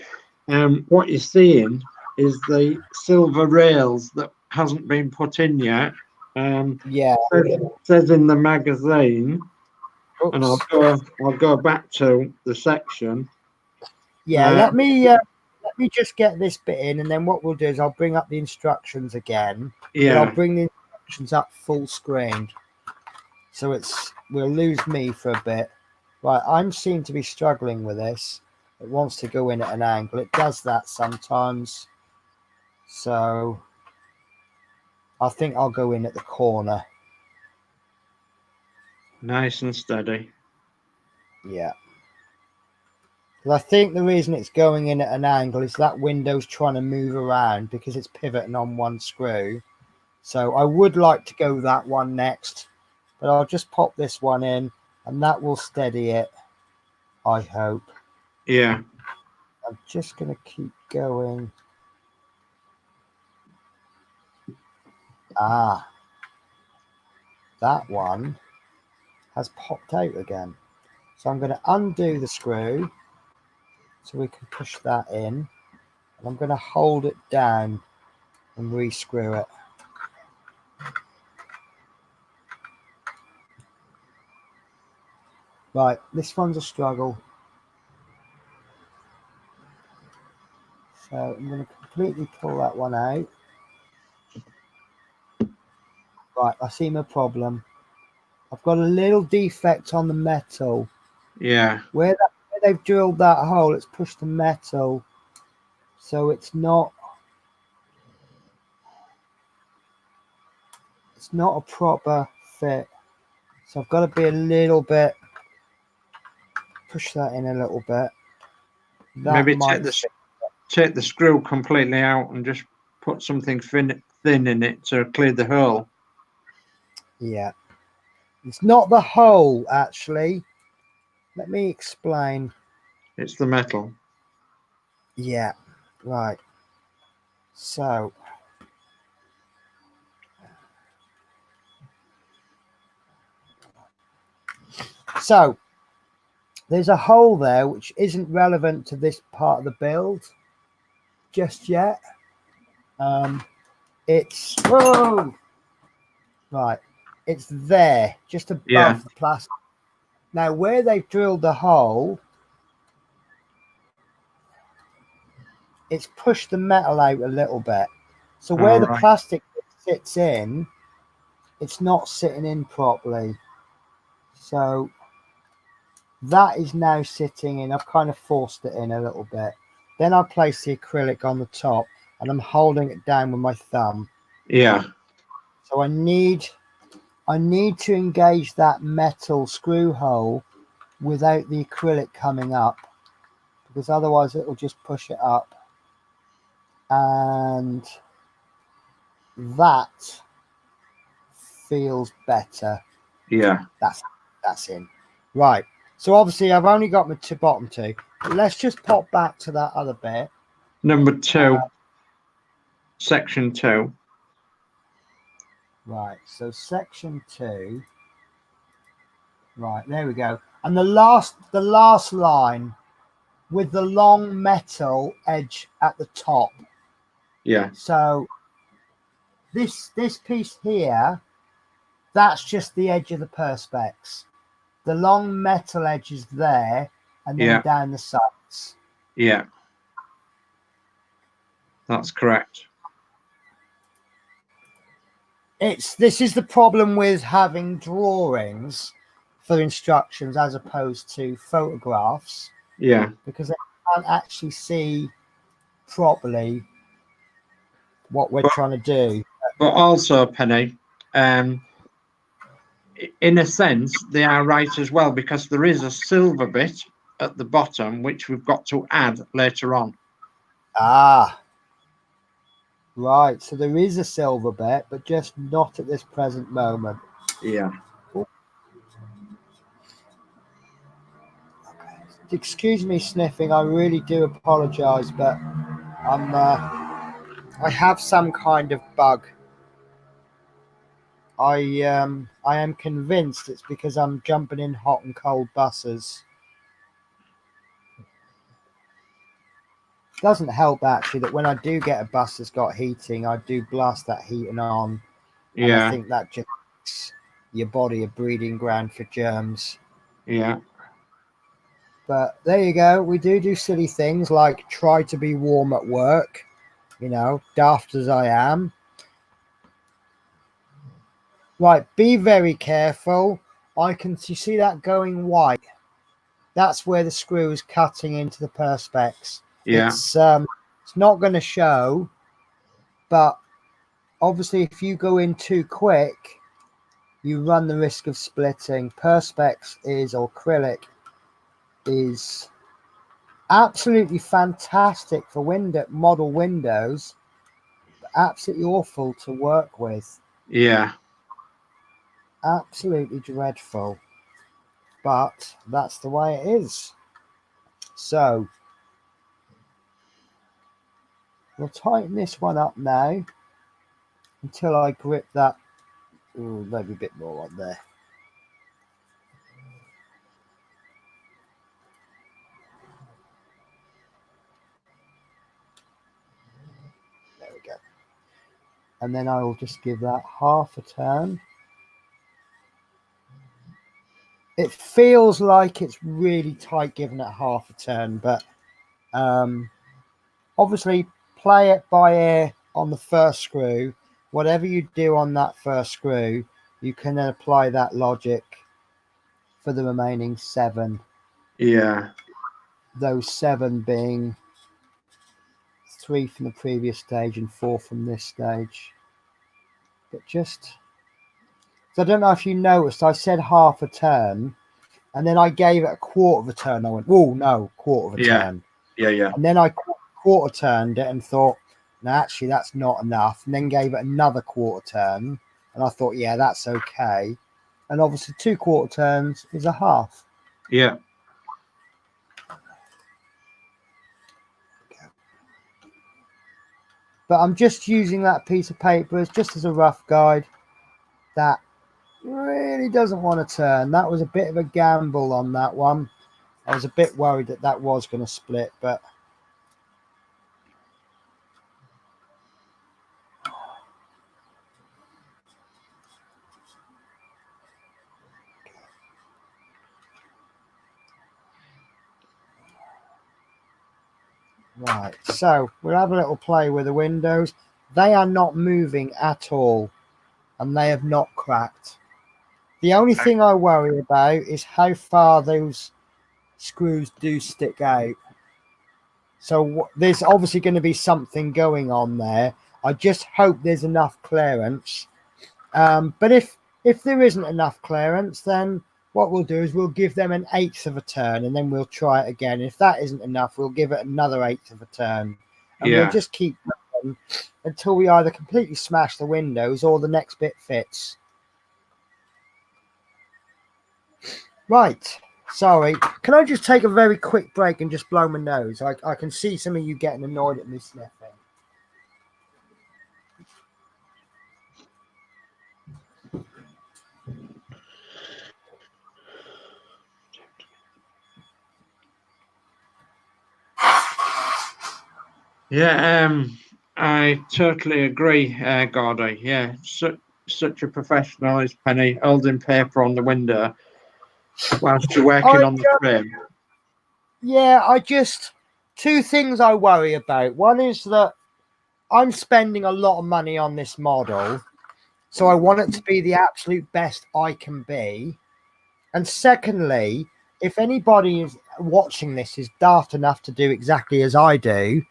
what you're seeing is the silver rails that hasn't been put in yet. Yeah. Says in the magazine, Oops. and I'll go back to the section. Yeah, let me just get this bit in, and then what we'll do is I'll bring up the instructions again. Yeah. But I'll bring the instructions up full screen, so we'll lose me for a bit. Right, I seem to be struggling with this. It wants to go in at an angle. It does that sometimes. So I think I'll go in at the corner. Nice and steady. Yeah. I think the reason it's going in at an angle is that window's trying to move around because it's pivoting on one screw. So I would like to go that one next, but I'll just pop this one in and that will steady it, I hope. Yeah. I'm just going to keep going. Ah, that one has popped out again. So I'm going to undo the screw so we can push that in. And I'm going to hold it down and re-screw it. Right, this one's a struggle. So I'm going to completely pull that one out. Right, I see my problem. I've got a little defect on the metal. Yeah. Where they've drilled that hole, it's pushed the metal. So it's not a proper fit. So I've got to be a little bit, push that in a little bit. That Maybe might take the screw completely out and just put something thin in it to clear the hole. Yeah. It's not the hole, actually. Let me explain. It's the metal. Yeah. Right. So there's a hole there which isn't relevant to this part of the build just yet. It's right. It's there, just above the plastic. Now, where they've drilled the hole, it's pushed the metal out a little bit. So where the plastic sits in, it's not sitting in properly. So that is now sitting in. I've kind of forced it in a little bit. Then I place the acrylic on the top and I'm holding it down with my thumb. Yeah. So I need to engage that metal screw hole without the acrylic coming up, because otherwise it will just push it up. And that feels better. Yeah. That's in. Right. So obviously I've only got my bottom two. But let's just pop back to that other bit. Number 2. Section 2. Right. So section 2. Right. There we go. And the last line with the long metal edge at the top. Yeah. So this piece here, that's just the edge of the perspex. The long metal edge is there, and then down the sides. Yeah. That's correct. This is the problem with having drawings for instructions as opposed to photographs. Yeah. Because I can't actually see properly what we're trying to do. But also, Penny, in a sense, they are right as well, because there is a silver bit at the bottom which we've got to add later on. Ah, right. So there is a silver bit, but just not at this present moment. Yeah. Excuse me sniffing. I really do apologize, but I have some kind of bug. I am convinced it's because I'm jumping in hot and cold buses. Doesn't help actually that when I do get a bus that's got heating, I do blast that heating on, and I think that just makes your body a breeding ground for germs. Yeah. But there you go. We do silly things like try to be warm at work, you know, daft as I am. Right, be very careful. You see that going white. That's where the screw is cutting into the perspex. Yeah. It's not going to show, but obviously if you go in too quick, you run the risk of splitting. Perspex or acrylic is absolutely fantastic for model windows, but absolutely awful to work with. Yeah. Absolutely dreadful. But that's the way it is. So we'll tighten this one up now until I grip that. Ooh, maybe a bit more on there. There we go. And then I will just give that half a turn. It feels like it's really tight giving it half a turn, but obviously play it by ear on the first screw. Whatever you do on that first screw, you can then apply that logic for the remaining 7. Yeah. Those 7 being 3 from the previous stage and 4 from this stage. But just, so I don't know if you noticed, I said half a turn, and then I gave it a quarter of a turn. I went, oh no, quarter of a turn. Yeah. And then I quarter turned it and thought, no, actually that's not enough. And then gave it another quarter turn, and I thought, yeah, that's okay. And obviously 2 quarter turns is a half. Yeah. But I'm just using that piece of paper just as a rough guide. That really doesn't want to turn. That was a bit of a gamble on that one. I was a bit worried that was going to split, but right. So we'll have a little play with the windows. They are not moving at all, and they have not cracked. The only thing I worry about is how far those screws do stick out. So there's obviously going to be something going on there. I just hope there's enough clearance. But if there isn't enough clearance, then what we'll do is we'll give them an 1/8 of a turn, and then we'll try it again. If that isn't enough, we'll give it another 1/8 of a turn, and we'll just keep going until we either completely smash the windows or the next bit fits. Right. Sorry. Can I just take a very quick break and just blow my nose? I can see some of you getting annoyed at me sniffing. Yeah, I totally agree, Gordy. Yeah, such a professional is Penny, holding paper on the window whilst you're working on the frame. Yeah, 2 things I worry about. One is that I'm spending a lot of money on this model, so I want it to be the absolute best I can be. And secondly, if anybody is watching this is daft enough to do exactly as I do,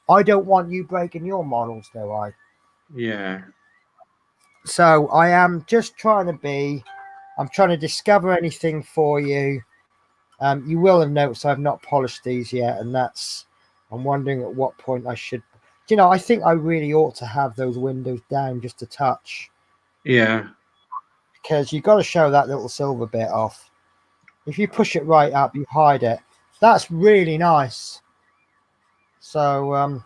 I don't want you breaking your models, do I? Yeah. So I am just trying to discover anything for you. You will have noticed I've not polished these yet, and I'm wondering at what point I should. You know, I think I really ought to have those windows down just a touch. Yeah. Because you've got to show that little silver bit off. If you push it right up, you hide it. That's really nice. So,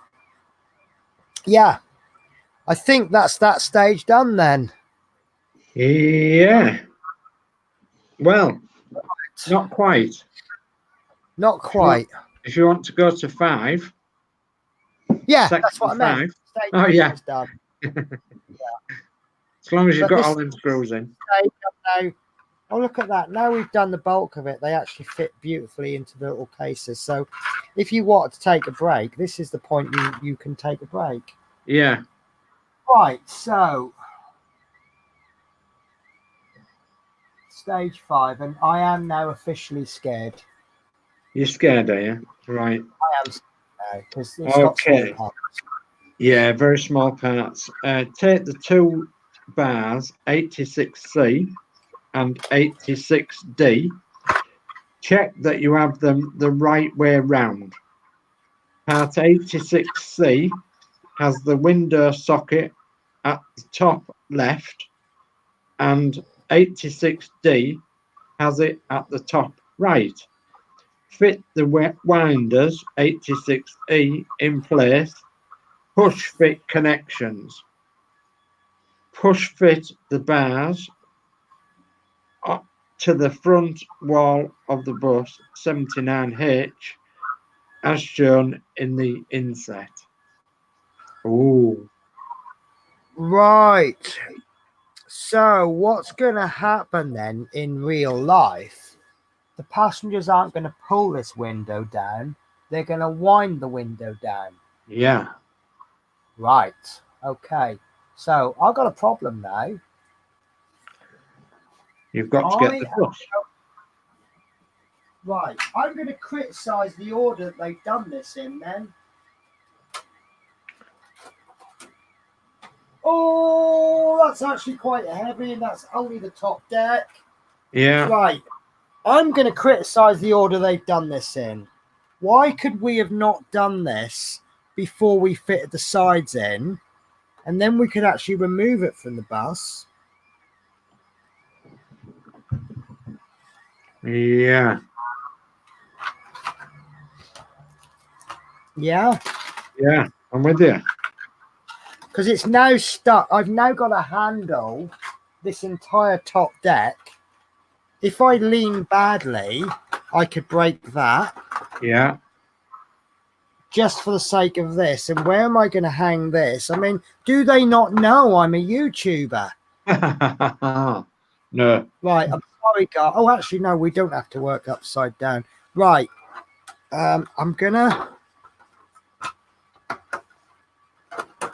yeah, I think that's that stage done then. Yeah. Well, not quite. Not quite. If you want to go to 5. Yeah, Section that's what I meant. 5. Stage Oh, yeah. is done. As long as you've got all them screws in. Now, oh, look at that. Now we've done the bulk of it. They actually fit beautifully into the little cases. So if you want to take a break, this is the point you can take a break. Yeah. Right, so stage 5, and I am now officially scared. You're scared, are you? Right. I am scared because it's got small parts. Yeah, very small parts. Take the 2 bars, 86C and 86D. Check that you have them the right way round. Part 86C has the window socket at the top left, and 86D has it at the top right. Fit the winders 86E in place. Push fit connections. Push fit the bars up to the front wall of the bus 79H as shown in the inset. Oh. Right. So what's going to happen then in real life? The passengers aren't going to pull this window down. They're going to wind the window down. Yeah. Right. Okay. So I've got a problem now. You've got to get the bus. Right. I'm going to criticize the order that they've done this in then. Oh, that's actually quite heavy, and that's only the top deck. Yeah. Right. I'm going to criticize the order they've done this in. Why could we have not done this before we fitted the sides in? And then we could actually remove it from the bus. Yeah. Yeah. Yeah. I'm with you. Because it's now stuck. I've now got to handle this entire top deck. If I lean badly, I could break that. Yeah. Just for the sake of this. And where am I going to hang this? I mean, do they not know I'm a YouTuber? No. Right, I'm sorry, guys. Oh, actually, no, we don't have to work upside down. Right. I'm gonna...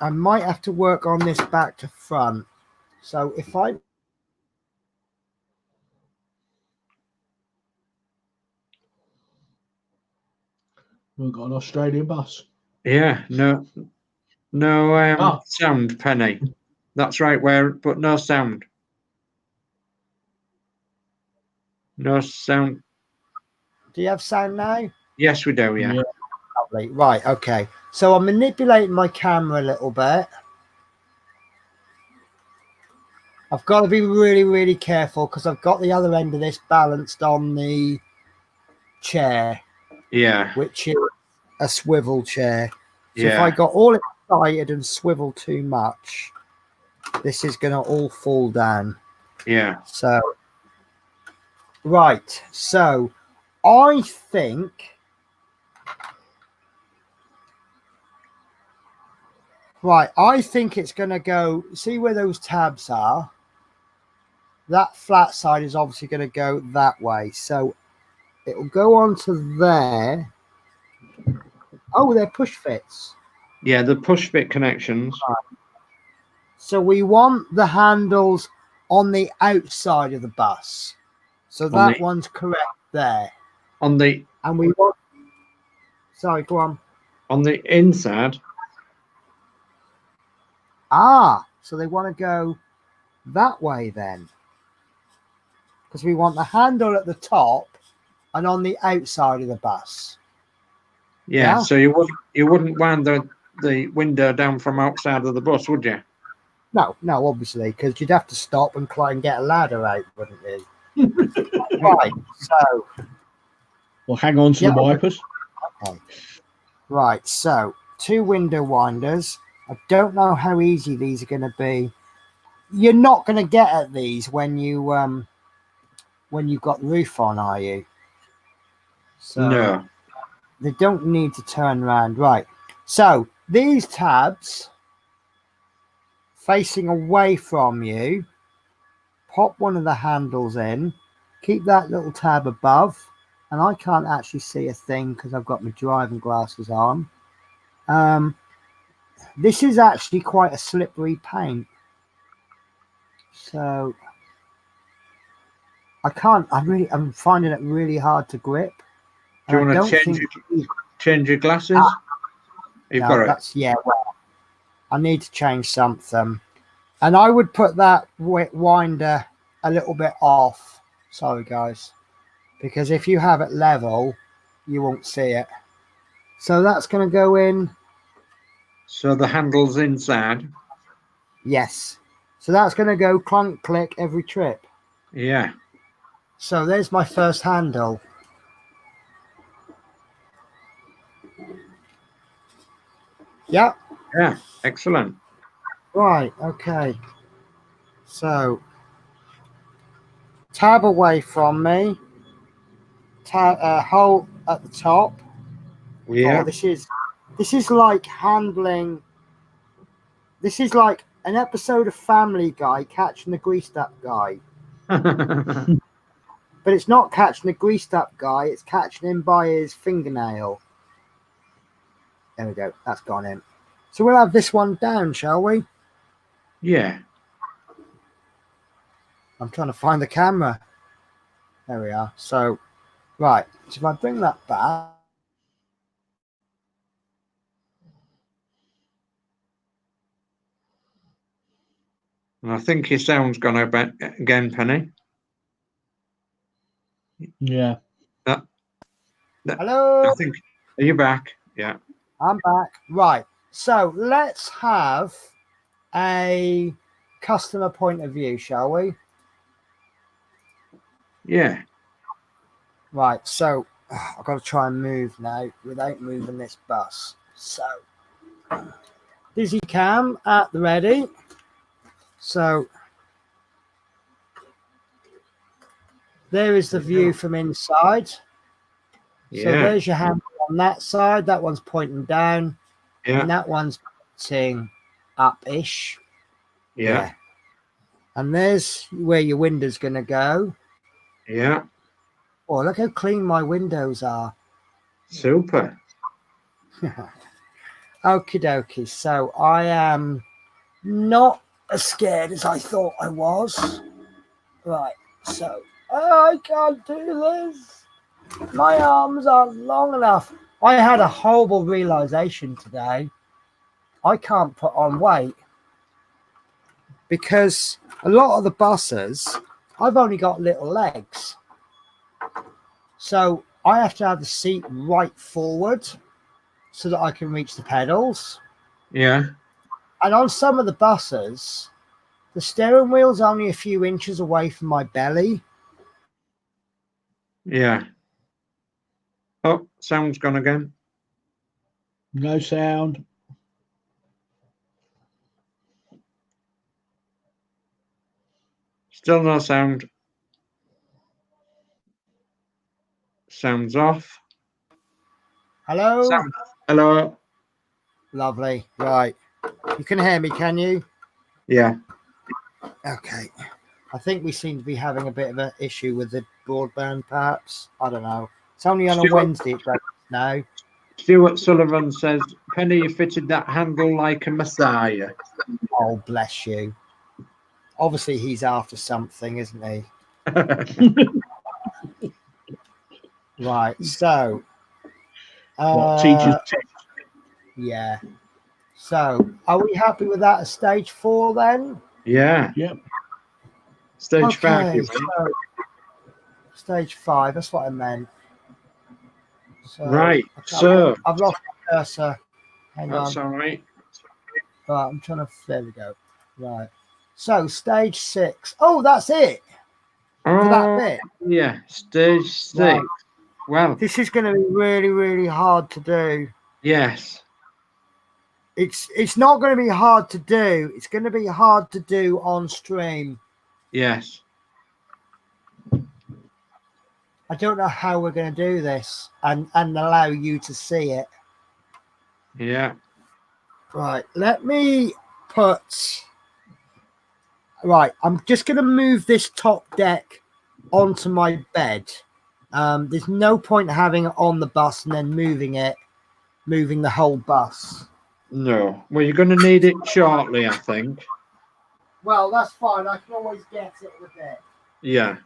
I might have to work on this back to front. So if I... We've got an Australian bus. Yeah, no sound, Penny. That's right, but no sound. No sound. Do you have sound now? Yes, we do, yeah. Lovely. Right, okay. So I'm manipulating my camera a little bit. I've got to be really, really careful because I've got the other end of this balanced on the chair. Yeah. Which is a swivel chair. So yeah. if I got all excited and swivel too much, this is going to all fall down. Yeah. So, right. So, I think it's going to go, see where those tabs are? That flat side is obviously going to go that way. So, it will go onto there. Oh, they're push fits. Yeah, the push fit connections. Right. So we want the handles on the outside of the bus. So that one's correct there. And we want... Sorry, go on. On the inside. Ah, so they want to go that way then. Because we want the handle at the top and on the outside of the bus. Yeah, so you wouldn't wind the window down from outside of the bus, would you? No, obviously, because you'd have to stop and try and get a ladder out, wouldn't you? Right, so... Well, hang on to the wipers. Okay. Right, so 2 window winders. I don't know how easy these are going to be. You're not going to get at these when you've got the roof on, are you? So no. They don't need to turn around. Right. So these tabs facing away from you, pop one of the handles in, keep that little tab above, and I can't actually see a thing because I've got my driving glasses on. This is actually quite a slippery paint, so I'm finding it really hard to grip. Do you want to change your glasses? No, that's well, I need to change something, and I would put that winder a little bit off. Sorry, guys, because if you have it level, you won't see it. So that's going to go in. So the handle's inside. Yes. So that's going to go clunk click every trip. Yeah. So there's my first handle. Yeah. Yeah. Excellent. Right. Okay. So tab away from me. Tab hole at the top. Yeah. Oh, this is like handling. This is like an episode of Family Guy catching the greased up guy. But it's not catching the greased up guy. It's catching him by his fingernail. There we go. That's gone in. So we'll have this one down, shall we? Yeah. I'm trying to find the camera. There we are. So, right. So if I bring that back. And I think your sound's gone again, Penny. Yeah. Hello? I think. Are you back? Yeah. I'm back. Right. So let's have a customer point of view, shall we? Yeah. Right. So I've got to try and move now without moving this bus. So Dizzy cam at the ready. So there is the view from inside. Yeah. So there's your handle on that side. That one's pointing down. Yeah. And that one's pointing up-ish. Yeah. And there's where your window's going to go. Yeah. Oh, look how clean my windows are. Super. Okie dokie. So I am not as scared as I thought I was. Right. So I can't do this. My arms aren't long enough. I had a horrible realization today. I can't put on weight because a lot of the buses, I've only got little legs. So I have to have the seat right forward so that I can reach the pedals. Yeah. And on some of the buses, the steering wheel's only a few inches away from my belly. Yeah. Oh, sound's gone again. No sound. Still no sound. Sounds off. Hello? Hello. Lovely. Right. You can hear me, can you? Yeah. Okay. I think we seem to be having a bit of an issue with the broadband, perhaps. I don't know. It's only on a Wednesday now. Stuart Sullivan says, Penny, you fitted that handle like a messiah. Oh, bless you. Obviously, he's after something, isn't he? Right. So, teachers. Yeah. So, are we happy with that at stage 4 then? Yeah. Yep. Stage 5. So, stage 5. That's what I meant. So, Right. So I've lost my cursor. Hang on. That's all right. Right. I'm trying to. There we go. Right. So, stage 6. Oh, that's it. For that bit. Yeah. Stage 6. Right. Well, This is going to be really, really hard to do. Yes. It's not going to be hard to do. It's going to be hard to do on stream. Yes. I don't know how we're going to do this and allow you to see it. Yeah. Right, let me put... Right, I'm just going to move this top deck onto my bed. There's no point having it on the bus and then moving the whole bus. No. Well, you're going to need it shortly, I think. Well, that's fine. I can always get it with it. Yeah.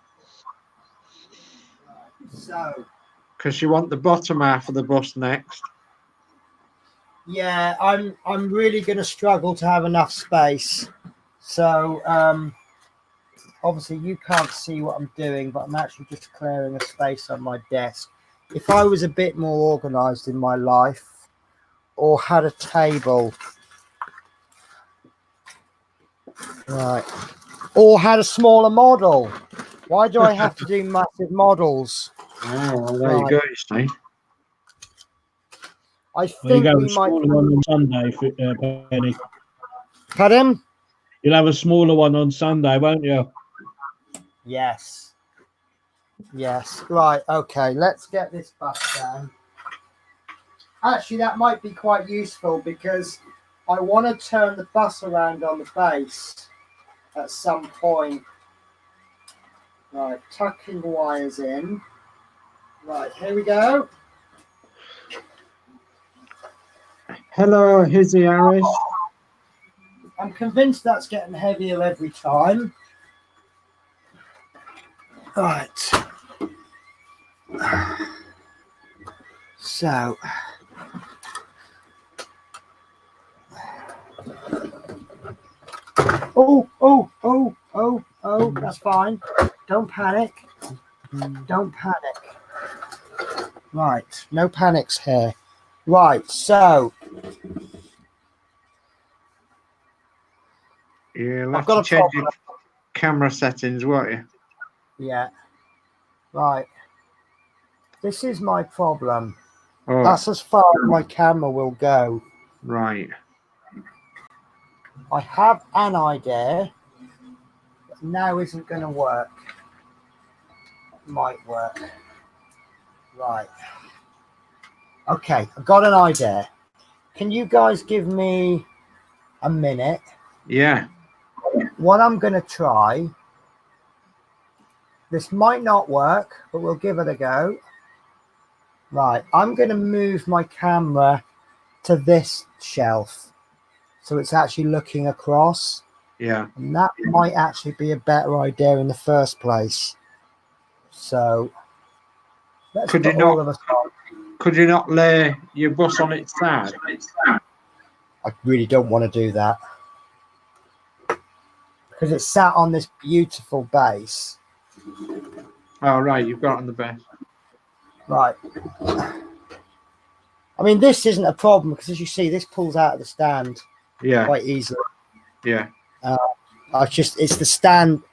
Right, so... Because you want the bottom half of the bus next. Yeah, I'm really going to struggle to have enough space. So, obviously you can't see what I'm doing, but I'm actually just clearing a space on my desk. If I was a bit more organized in my life or had a table, right, or had a smaller model. Why do I have to do massive models? Oh, there you go, you see. I think you we might... smaller one on Sunday, Benny. Pardon? You'll have a smaller one on Sunday, won't you? Yes. Yes. Right. Okay. Let's get this bus down. Actually, that might be quite useful because I want to turn the bus around on the base at some point. Right. Tucking the wires in. Right. Here we go. Hello, Hizzy Harris. I'm convinced that's getting heavier every time. Right. So. Oh, that's fine. Don't panic. Don't panic. Right. No panics here. Right. So. You'll have to change your camera settings, won't you? Yeah. Right. This is my problem. Oh. That's as far as my camera will go. Right. I have an idea, but now isn't going to work. Might work. Right. Okay, I've got an idea. Can you guys give me a minute? Yeah. What I'm going to try, this might not work, but we'll give it a go. Right, I'm going to move my camera to this shelf so it's actually looking across. Yeah. And that might actually be a better idea in the first place. So let's Could you put all of us on. Could you not lay your bus on its side? I really don't want to do that because it's sat on this beautiful base. Oh, right, you've got it on the base. Right. I mean, this isn't a problem because, as you see, this pulls out of the stand quite easily. Yeah. It's the stand.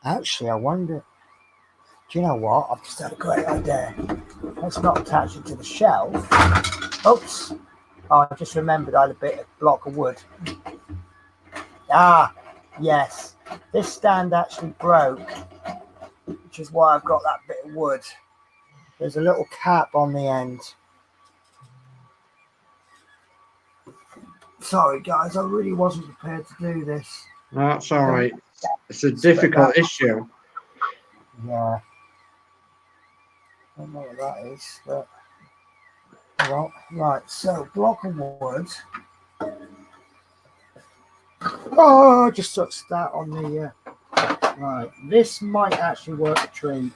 Actually, I wonder. Do you know what? I've just had a great idea. Let's not attach it to the shelf. Oops. Oh, I just remembered I had a block of wood. Ah, yes. This stand actually broke, which is why I've got that bit of wood. There's a little cap on the end. Sorry, guys. I really wasn't prepared to do this. No, that's all right. It's a difficult issue. Yeah. I don't know what that is, but well, right. So, block of wood. Oh, I just touched that on the. Right. This might actually work a treat.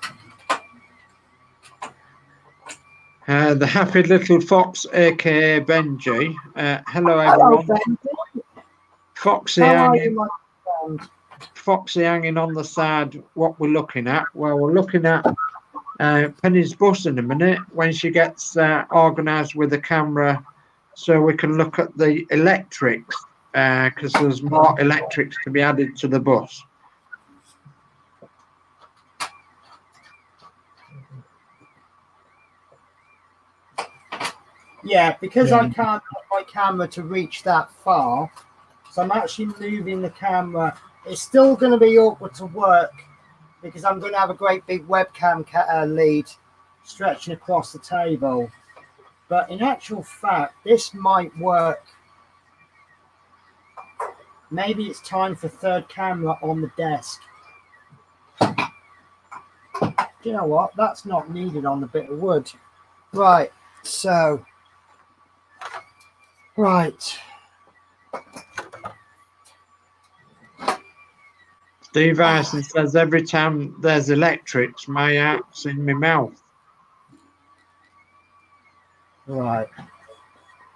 The happy little fox, aka Benji. Hello, Hello, everyone. Benji. Foxy How hanging. are you, my friend? Foxy hanging on the side. What we're looking at? Well, we're looking at Penny's bus in a minute when she gets organised with the camera, so we can look at the electrics because there's more electrics to be added to the bus. Yeah, because I can't get my camera to reach that far, so I'm actually moving the camera. It's still going to be awkward to work because I'm going to have a great big webcam lead stretching across the table. But in actual fact, this might work Maybe it's time for third camera on the desk. Do you know what? That's not needed on the bit of wood. Right, so, right. Steve Harrison says, every time there's electrics, my heart's in my mouth. Right.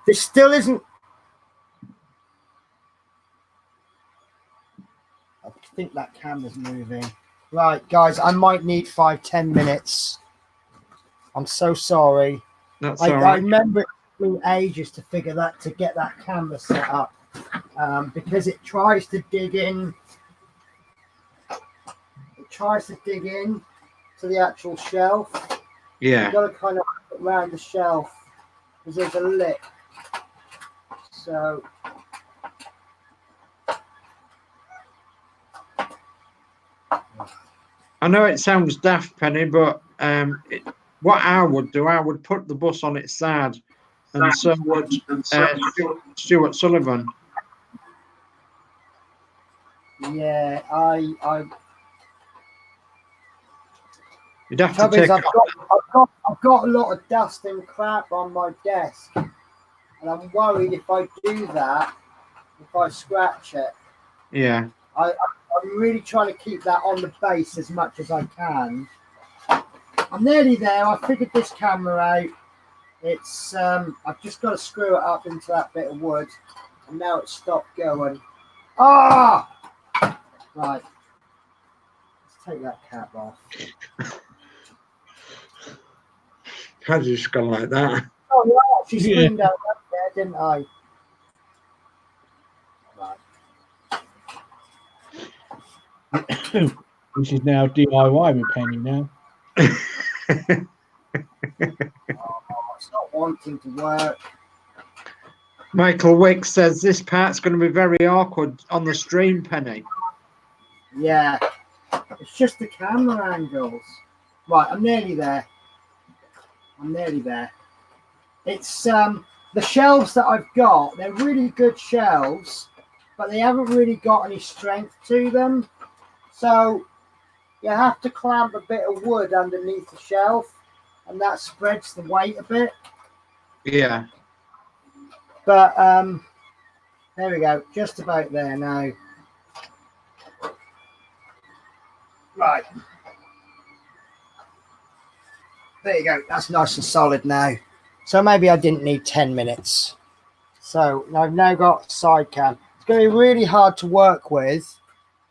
This still isn't. I think that camera's moving. Right, guys, I might need 5-10 minutes. I'm so sorry. That's all right. I remember it took ages to figure that, to get that camera set up, because it tries to dig in. It tries to dig in to the actual shelf. Yeah. You've got to kind of put around the shelf because there's a lip. So. I know it sounds daft, Penny, but what I would do, I would put the bus on its side, and so would Stuart Sullivan. Yeah, You'd have to take. I've got a lot of dust and crap on my desk, and I'm worried if I do that, if I scratch it. Yeah. I'm really trying to keep that on the base as much as I can. I'm nearly there. I figured this camera out. It's I've just got to screw it up into that bit of wood, and now it's stopped going. Ah! Right. Let's take that cap off. How did you just go like that? Oh, yeah, she screamed out right there, didn't I? Right. Which is now DIY with Penny now. It's not wanting to work. Michael Wick says this part's going to be very awkward on the stream, Penny. Yeah, it's just the camera angles. Right, I'm nearly there. It's the shelves that I've got, they're really good shelves, but they haven't really got any strength to them. So you have to clamp a bit of wood underneath the shelf, and that spreads the weight a bit. Yeah. But there we go, just about there now. Right. There you go. That's nice and solid now. So maybe I didn't need 10 minutes. So I've now got side cam. It's going to be really hard to work with.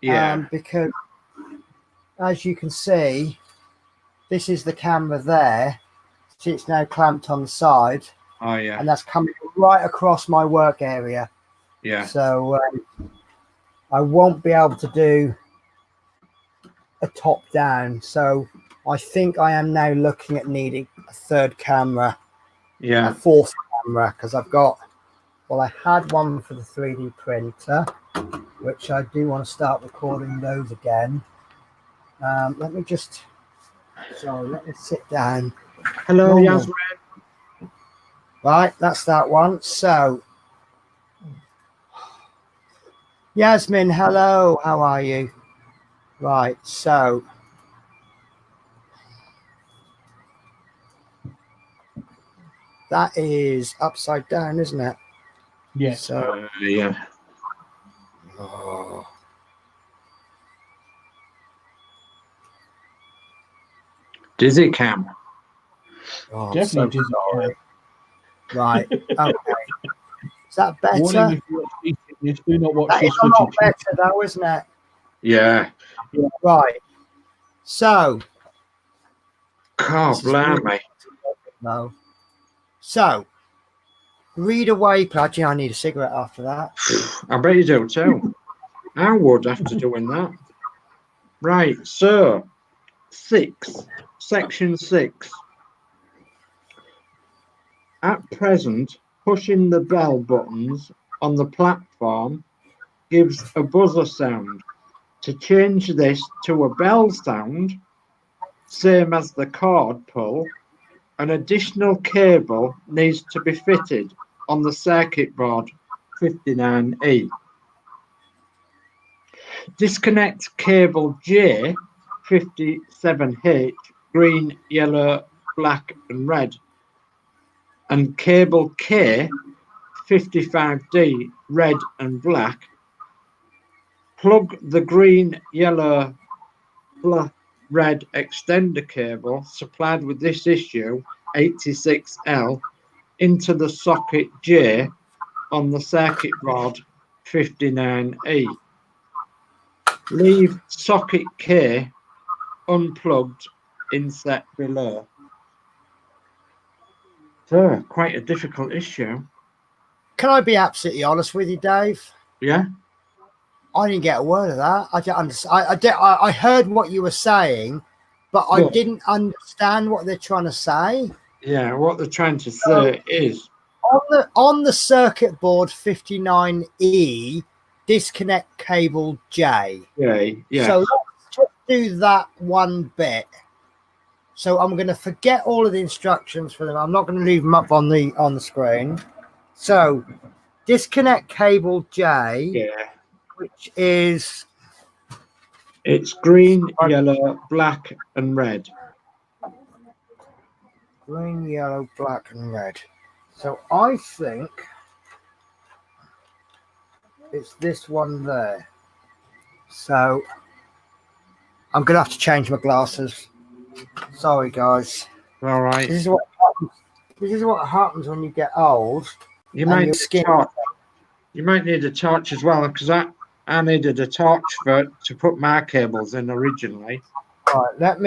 Yeah. Because as you can see, this is the camera there. See, it's now clamped on the side. Oh, yeah. And that's coming right across my work area. Yeah. So I won't be able to do a top down. So I think I am now looking at needing a third camera. Yeah. A fourth camera, because I've got, well, I had one for the 3D printer, which I do want to start recording those again. Let me just, sorry, let me sit down. Hello, Yasmin. Right, that's that one. So, Yasmin, hello, how are you? Right, so that is upside down, isn't it? Yes. So, Yeah. Oh. Dizzy cam. Oh, Definitely so dizzy cam. Right, okay. Is that better? Warning, if you watch this, do not watch That this is a lot footage. better though, isn't it? Yeah. Right. So. God, blimey. No. So. Read away, Pladgy. I need a cigarette after that. I bet you do too. I would after doing that. Right, so 6, section 6. At present, pushing the bell buttons on the platform gives a buzzer sound. To change this to a bell sound, same as the cord pull, an additional cable needs to be fitted on the circuit board 59E. Disconnect cable J 57H, green, yellow, black, and red, and cable K 55D, red and black. Plug the green, yellow, black, red extender cable supplied with this issue 86L into the socket J on the circuit board 59E. Leave socket K unplugged inset below. So, quite a difficult issue. Can I be absolutely honest with you, Dave? Yeah. I didn't get a word of that. I didn't understand. I heard what you were saying, but I didn't understand what they're trying to say. Yeah, what they're trying to say is on the circuit board 59E, disconnect cable J. Yeah. So let's just do that one bit. So I'm going to forget all of the instructions for them. I'm not going to leave them up on the screen. So disconnect cable J, which is it's green, yellow, black, and red. Green, yellow, black, and red. So I think it's this one there. So I'm going to have to change my glasses. Sorry, guys. All right. This is what happens when you get old. You might need a torch. You might need a torch as well, because I needed a torch to put my cables in originally. Right,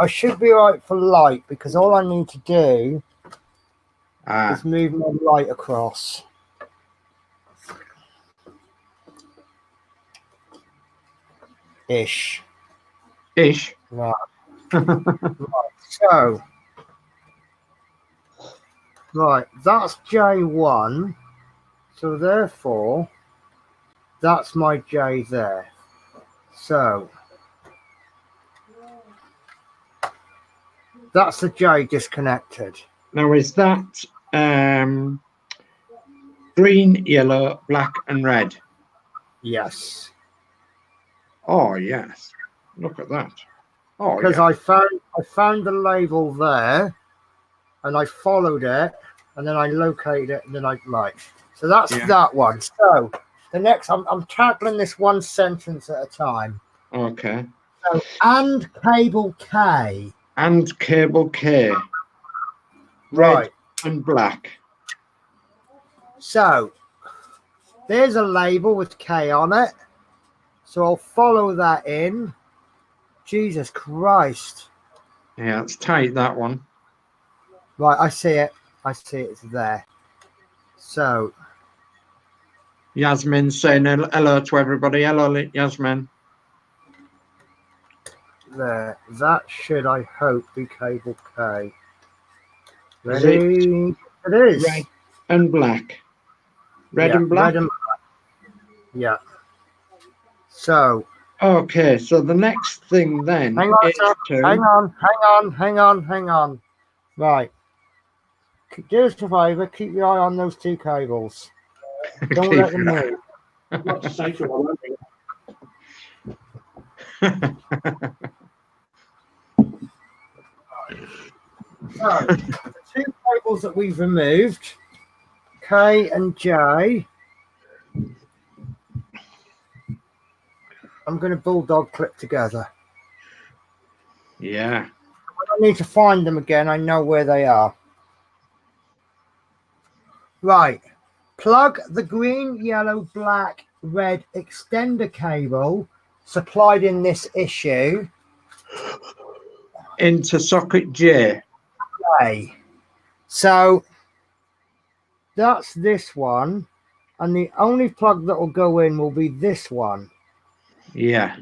I should be all right for light, because all I need to do is move my light across. Ish. Right. So, that's J1. So therefore, that's my J there. So that's the J disconnected. Now, is that green, yellow, black, and red? Yes. Oh, yes. Look at that. Oh, because I found the label there, and I followed it, and then I located it, and then So that's that one. So the next, I'm tackling this one sentence at a time. Okay. So and cable K. And cable K. Red and black. So there's a label with K on it. So I'll follow that in. Jesus Christ. Yeah, it's tight, that one. Right, I see it. It's there. So Yasmin saying hello to everybody. Hello, Yasmin. There. That should, I hope, be cable K. Ready? It is. Red and black. Red and black? Red and black. Yeah. So. Okay, so the next thing then Hang on, is hang on. Right. Do us a favour, keep your eye on those two cables. Don't let them move. Not to say to So, the two cables that we've removed, K and J, I'm going to bulldog clip together. Yeah. I need to find them again. I know where they are. Right. Plug the green, yellow, black, red extender cable supplied in this issue into socket J. Okay. So that's this one, and the only plug that will go in will be this one. Yeah.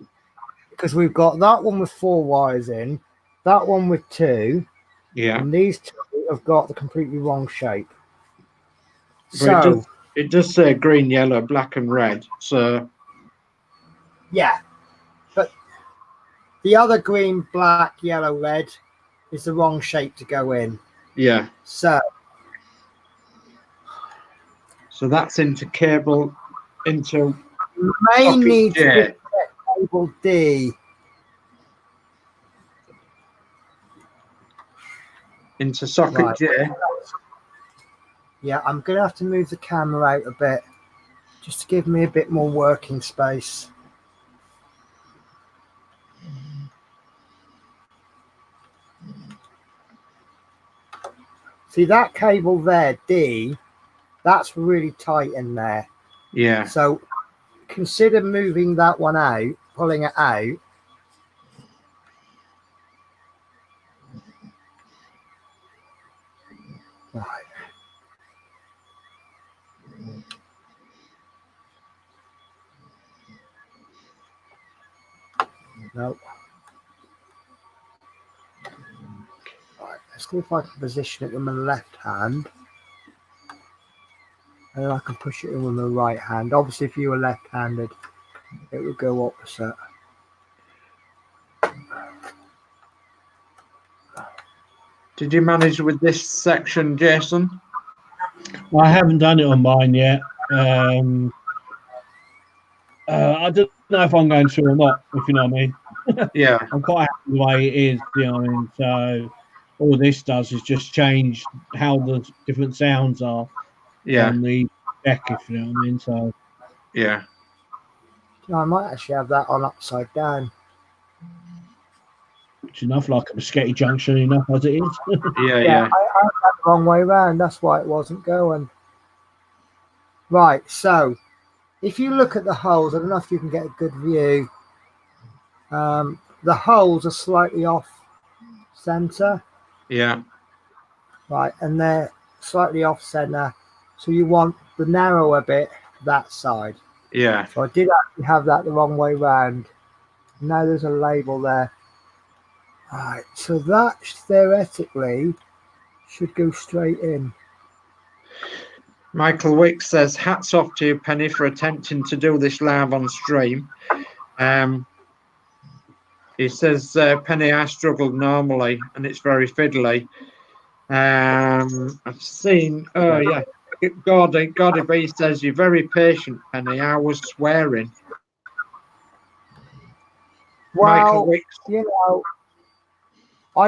Because we've got that one with 4 wires in, that one with 2. Yeah. And these 2 have got the completely wrong shape. But So it does say green, yellow, black, and red. So yeah. But the other green, black, yellow, red is the wrong shape to go in. Yeah. So that's into cable into may need to cable D. Into socket J. Yeah, I'm going to have to move the camera out a bit just to give me a bit more working space. See that cable there, D, that's really tight in there. Yeah. So consider moving that one out, pulling it out. Right. Nope. Right, let's see if I can position it with my left hand. And then I can push it in with my right hand. Obviously, if you were left-handed, it would go opposite. Did you manage with this section, Jason? I haven't done it on mine yet. I don't know if I'm going to or not, if you know what I mean. Yeah. I'm quite happy the way it is, you know what I mean? So all this does is just change how the different sounds are on the deck, if you know what I mean. So yeah. I might actually have that on upside down. It's enough like a Biscotti junction, enough as it is. Yeah. I had that the wrong way around. That's why it wasn't going. Right, so if you look at the holes, I don't know if you can get a good view. The holes are slightly off center. Yeah. Right, and they're slightly off center. So you want the narrower bit that side. Yeah. So I did actually have that the wrong way round. Now there's a label there. Right, so that theoretically should go straight in. Michael Wick says, hats off to you, Penny, for attempting to do this live on stream. He says, Penny, I struggled normally and it's very fiddly. I've seen, Gordy B says, you're very patient, Penny. I was swearing. Well, you know,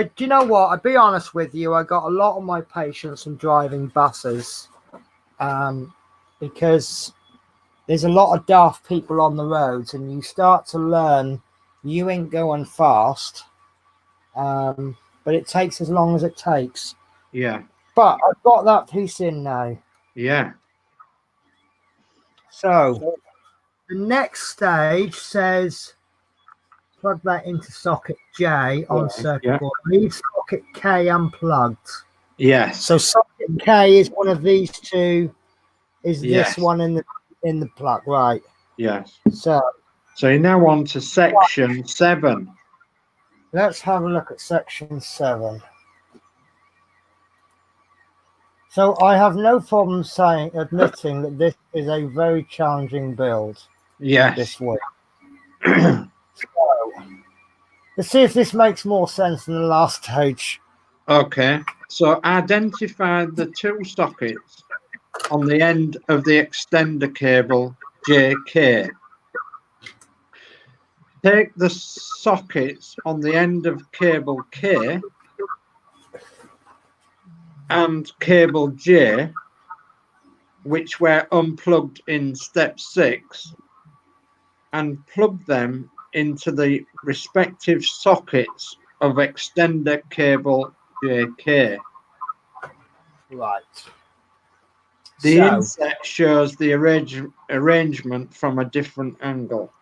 do you know what? I'll be honest with you. I got a lot of my patience from driving buses because there's a lot of daft people on the roads and you start to learn you ain't going fast, but it takes as long as it takes. Yeah. But I've got that piece in now. Yeah. So the next stage says plug that into socket J on circuit board. Leave socket K unplugged. Yes. So socket K is one of these two. Is this one in the plug, right? Yes. So you're now on to section 7. Let's have a look at section 7. So I have no problem admitting that this is a very challenging build. Yes. This week. So, let's see if this makes more sense than the last stage. Okay. So identify the 2 sockets on the end of the extender cable JK. Take the sockets on the end of cable K and cable J, which were unplugged in step 6, and plug them into the respective sockets of extender cable JK. Right. The inset shows the arrangement from a different angle.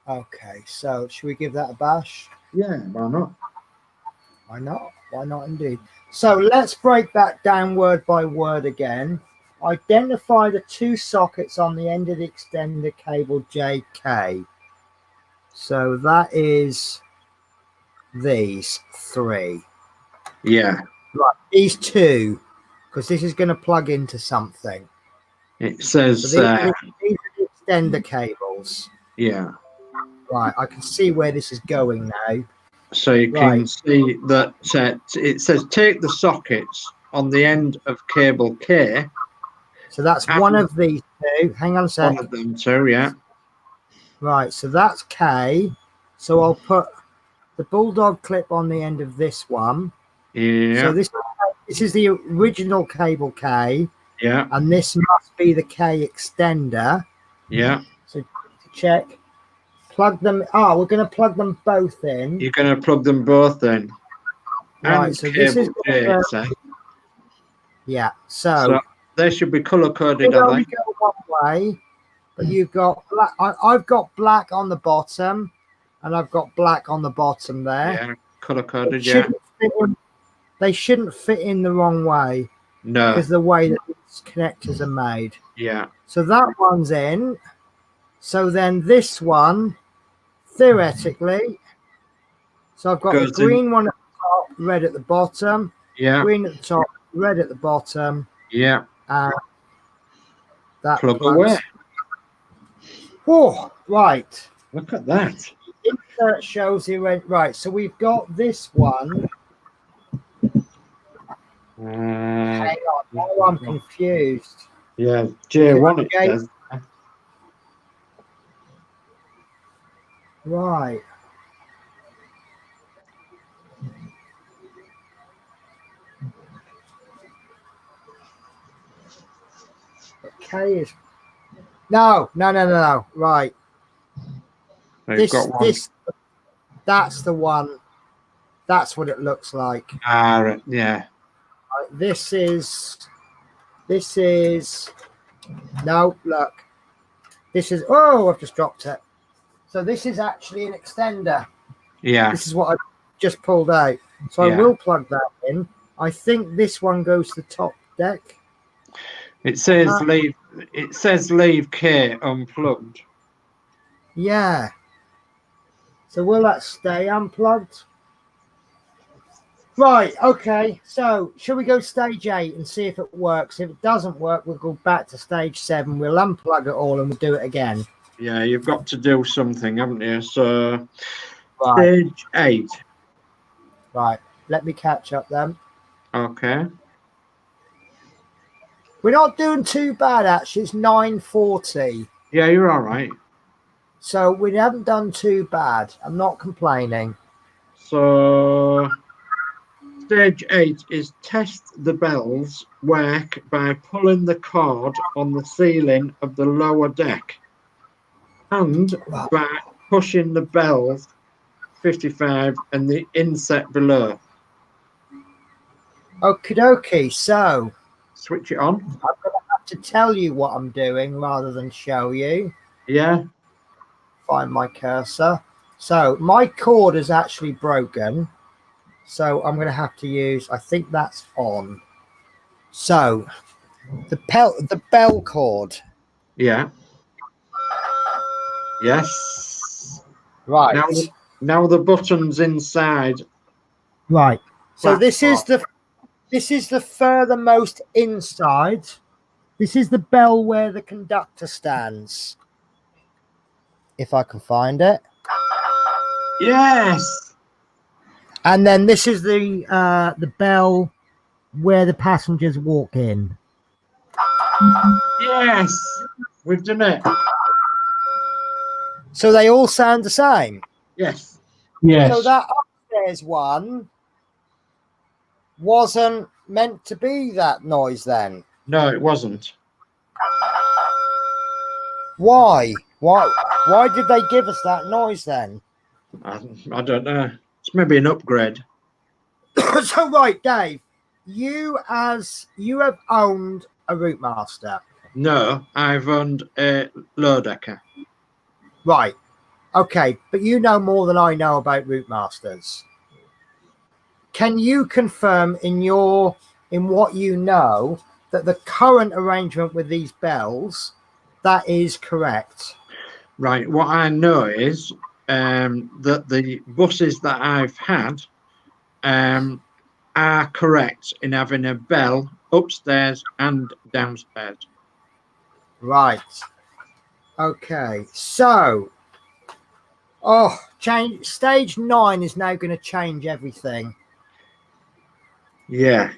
Okay, so should we give that a bash? Yeah, why not? Why not? Why not indeed? So let's break that down word by word again. Identify the 2 sockets on the end of the extender cable JK. So that is these 3. Yeah. Right, these 2, because this is going to plug into something. It says so these are the extender cables. Yeah. Right, I can see where this is going now. So you can see that it says take the sockets on the end of cable K. So that's one of these 2. Hang on a sec. One of them 2, yeah. Right, so that's K. So I'll put the bulldog clip on the end of this one. Yeah. So this is the original cable K. Yeah. And this must be the K extender. Yeah. So to check, plug them. Oh, we're going to plug them both in. You're going to plug them both in. Right, And so cable this is J, yeah. So they should be color coded, they I only think. go one way, but you've got black. I've got black on the bottom, and I've got black on the bottom there. Yeah, color coded. Yeah. They shouldn't fit in the wrong way. No. Because the way that these connectors are made. Yeah. So that one's in. So then this one, theoretically, so I've got the green one at the top, red at the bottom. Yeah. Green at the top, red at the bottom. Yeah. That plug plugs. away. Oh, right. Look at that. Insert shows the red. Right. So we've got this one. Hang on. Now I'm confused. Yeah, J1 it says. Right. K is no. Right. They've got one. That's the one. That's what it looks like. Yeah. Right, this is no, look. This is I've just dropped it. So this is actually an extender. Yeah. This is what I just pulled out. So I will plug that in. I think this one goes to the top deck. It says leave. It says leave K unplugged. Yeah. So will that stay unplugged? Right. Okay. So shall we go stage 8 and see if it works? If it doesn't work, we'll go back to stage 7. We'll unplug it all and we'll do it again. Yeah, you've got to do something, haven't you? So stage 8. Right. Let me catch up then. Okay. We're not doing too bad, actually. It's 9:40. Yeah, you're all right. So we haven't done too bad. I'm not complaining. So stage 8 is test the bells work by pulling the cord on the ceiling of the lower deck and by pushing the bells 55 and the inset below. Okie dokie. So switch it on. I'm going to have to tell you what I'm doing rather than show you. Yeah. Find my cursor. So my cord is actually broken. So I'm going to have to use, I think that's on. So the bell cord. Yeah. Yes. Right. Now the button's inside. Right. So this is the furthermost inside. This is the bell where the conductor stands. If I can find it. Yes. And then this is the bell where the passengers walk in. Yes. We've done it. So they all sound the same. Yes. Yes. So that upstairs one wasn't meant to be that noise then. No, it wasn't. Why? Why did they give us that noise then? I don't know. It's maybe an upgrade. So right, Dave, you have owned a Routemaster. No, I've owned a low decker. Right. Okay, but you know more than I know about Routemasters. Can you confirm in what you know that the current arrangement with these bells, that is correct? Right. What I know is that the buses that I've had are correct in having a bell upstairs and downstairs. Right. Okay. So, change stage 9 is now going to change everything. Yeah.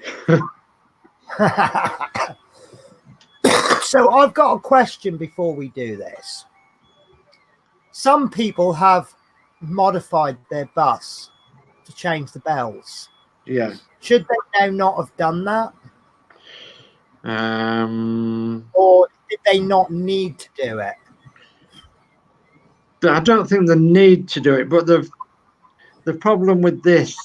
So I've got a question before we do this. some people have modified their bus to change the bells. Yeah. Should they now not have done that? Um, Or did they not need to do it? I don't think they need to do it, but the problem with this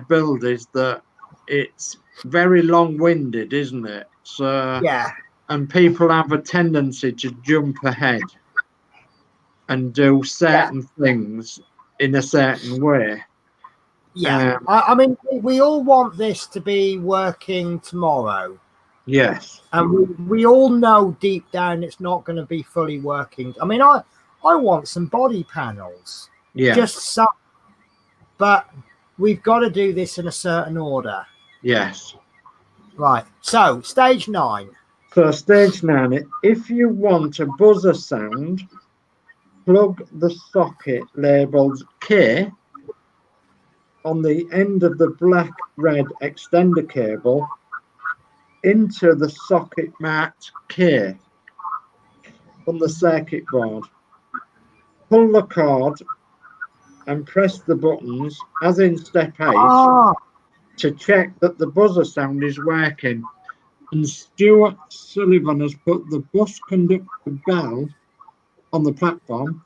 build is that it's very long-winded, isn't it? So Yeah. and people have a tendency to jump ahead and do certain things in a certain way. Yeah. I mean, we all want this to be working tomorrow. Yes. And we all know deep down it's not going to be fully working. I mean, I want some body panels. Yeah. Just some. But we've got to do this in a certain order. Yes. Right. So, stage 9. So stage 9, if you want a buzzer sound, plug the socket labelled K on the end of the black-red extender cable into the socket marked K on the circuit board. Pull the cord and press the buttons, as in step 8, to check that the buzzer sound is working. And Stuart Sullivan has put the bus conductor bell on the platform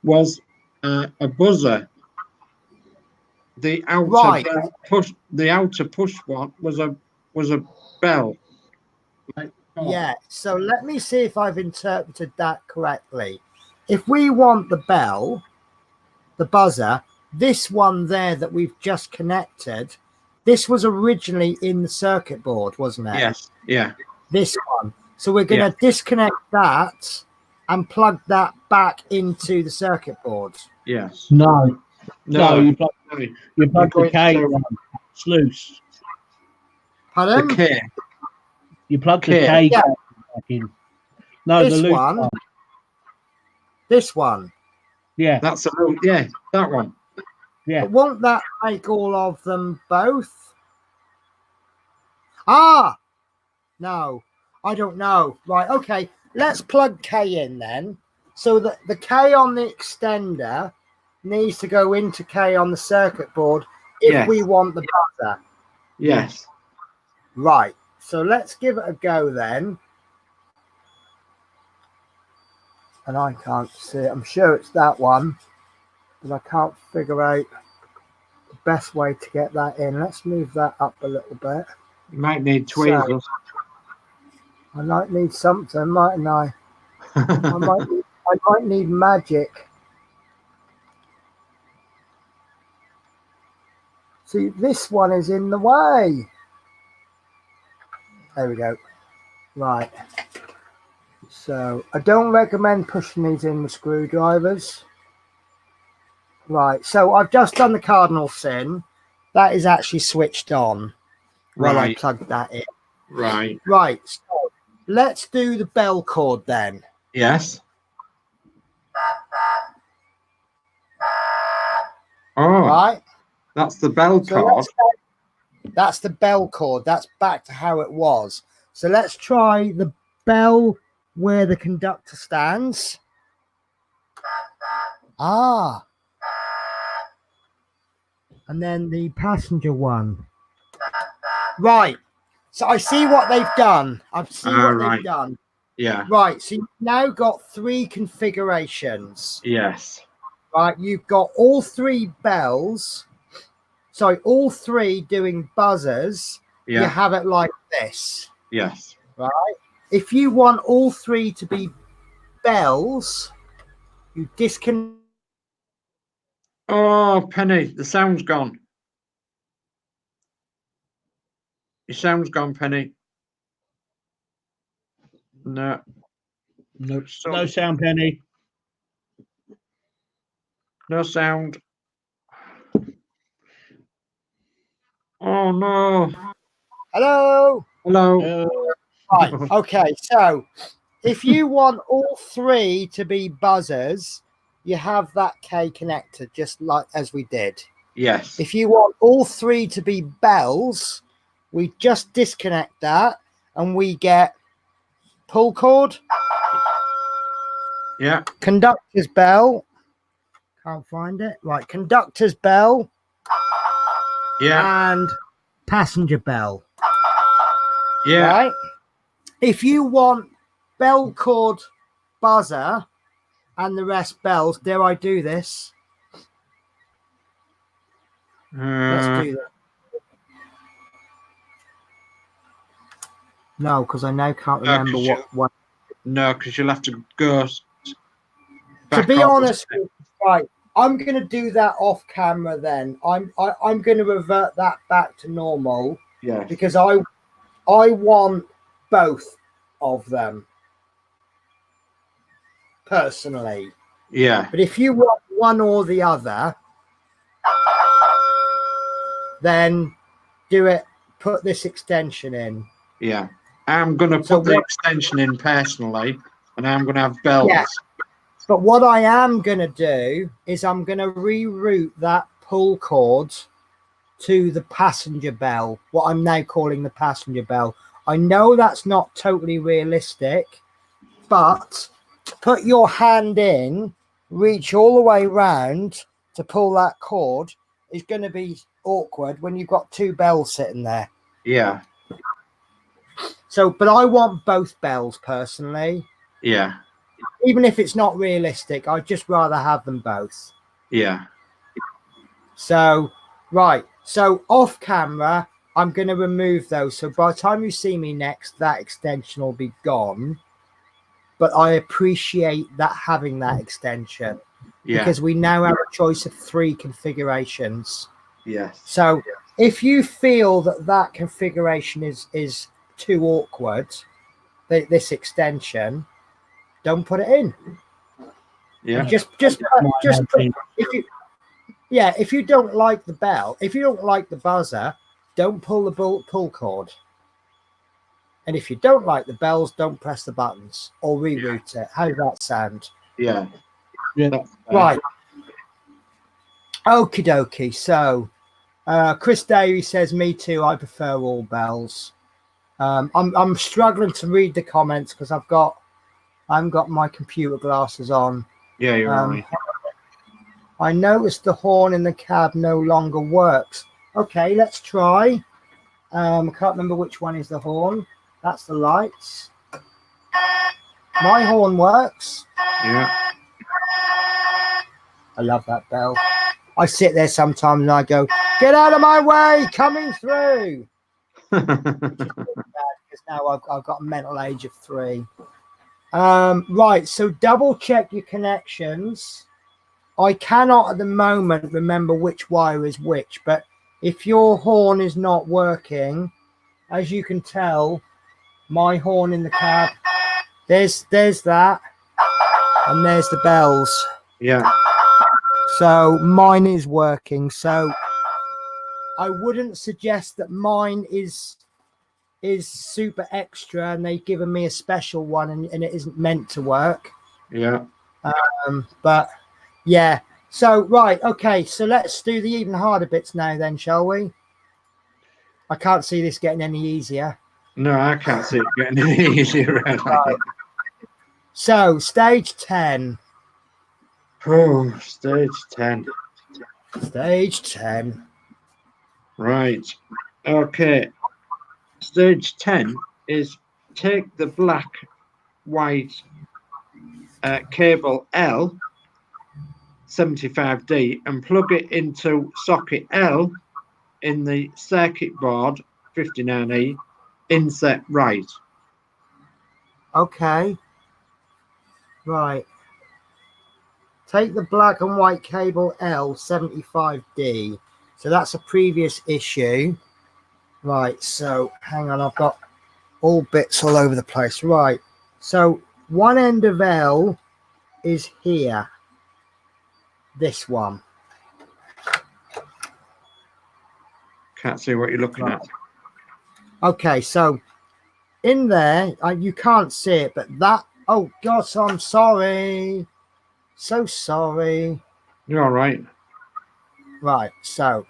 was a buzzer. The outer push one was a bell. Yeah. So let me see if I've interpreted that correctly. If we want the bell, the buzzer, this one there that we've just connected, this was originally in the circuit board, wasn't it? Yes. Yeah. This one. So we're going to disconnect that and plug that back into the circuit board. Yes. No, you plug the K sluice. Pardon? The K. You plug the K back in. No, this the loop one. This one. Yeah. That's that one. Yeah. But won't that make all of them both? No, I don't know. Right, okay. Let's plug K in then. So that the K on the extender needs to go into K on the circuit board if we want the buzzer. Yes. Right. So let's give it a go then. And I can't see it. I'm sure it's that one. But I can't figure out the best way to get that in. Let's move that up a little bit. You might need tweezers. I might need something, mightn't I? I might need magic. See, this one is in the way. There we go. Right. So I don't recommend pushing these in with screwdrivers. Right. So I've just done the cardinal sin. That is actually switched on while I plugged that in. Right. Right. So let's do the bell cord then. Yes. Oh. Right. That's the bell cord. That's the bell cord. That's back to how it was. So let's try the bell where the conductor stands. And then the passenger one. Right. So I see what they've done. I've seen what they've done. Yeah. Right. So you've now got 3 configurations. Yes. Right. You've got all 3 bells. Sorry, all 3 doing buzzers. Yeah. You have it like this. Yes. Right. If you want all 3 to be bells, you disconnect. Oh, Penny, the sound's gone. Your sound's gone, Penny. No. No sound, Penny. No sound. Oh no. Hello. Hello. Right. Okay. So if you want all 3 to be buzzers, you have that K connector just like as we did. Yes. If you want all 3 to be bells, we just disconnect that and we get pull cord. Yeah. Conductor's bell. Can't find it. Right, conductor's bell. Yeah. And passenger bell. Yeah. Right. If you want bell cord, buzzer, and the rest bells, dare I do this? Let's do this. No, because I now can't remember what. No, because you'll have to go. To be honest, right, I'm going to do that off camera. Then I'm going to revert that back to normal. Yeah. Because I want both of them personally. Yeah. But if you want one or the other, then do it. Put this extension in. Yeah. I'm going to put the extension in personally, and I'm going to have bells. Yeah. But what I am going to do is I'm going to reroute that pull cord to the passenger bell, what I'm now calling the passenger bell. I know that's not totally realistic, but to put your hand in, reach all the way round to pull that cord is going to be awkward when you've got two bells sitting there. Yeah. So, but I want both bells personally. Yeah. Even if it's not realistic, I'd just rather have them both. Yeah. So, right. So off camera, I'm going to remove those. So by the time you see me next, that extension will be gone. But I appreciate that having that extension because we now have a choice of 3 configurations. Yes. So if you feel that that configuration is too awkward, this extension, don't put it in. Yeah. Just if you don't like the bell, if you don't like the buzzer, don't pull the pull cord. And if you don't like the bells, don't press the buttons or reroute it. How does that sound? Yeah. Right. Okie dokie. So Chris Davey says, me too. I prefer all bells. I'm struggling to read the comments because I haven't got my computer glasses on. Yeah, you're right. I noticed the horn in the cab no longer works. Okay, let's try. I can't remember which one is the horn. That's the lights. My horn works. Yeah. I love that bell. I sit there sometimes and I go, get out of my way, coming through. Because now I've got a mental age of 3. Right, so double check your connections. I cannot at the moment remember which wire is which, but if your horn is not working, as you can tell, my horn in the cab, there's that, and there's the bells. Yeah. So mine is working. So I wouldn't suggest that mine is super extra and they've given me a special one and it isn't meant to work. Yeah. But yeah. So right, okay. So let's do the even harder bits now then, shall we? I can't see this getting any easier. No, I can't see it getting any easier. Right. So stage 10. Oh, stage 10. Stage 10. Right. Okay. Stage 10 is take the black white cable L 75D and plug it into socket L in the circuit board 59E inset right. Okay. Right. Take the black and white cable L 75D. So that's a previous issue. Right. So hang on. I've got all bits all over the place. Right. So one end of L is here. This one. Can't see what you're looking at. Okay. So in there, you can't see it, but that, oh gosh, I'm sorry. So sorry. You're all right. Right. So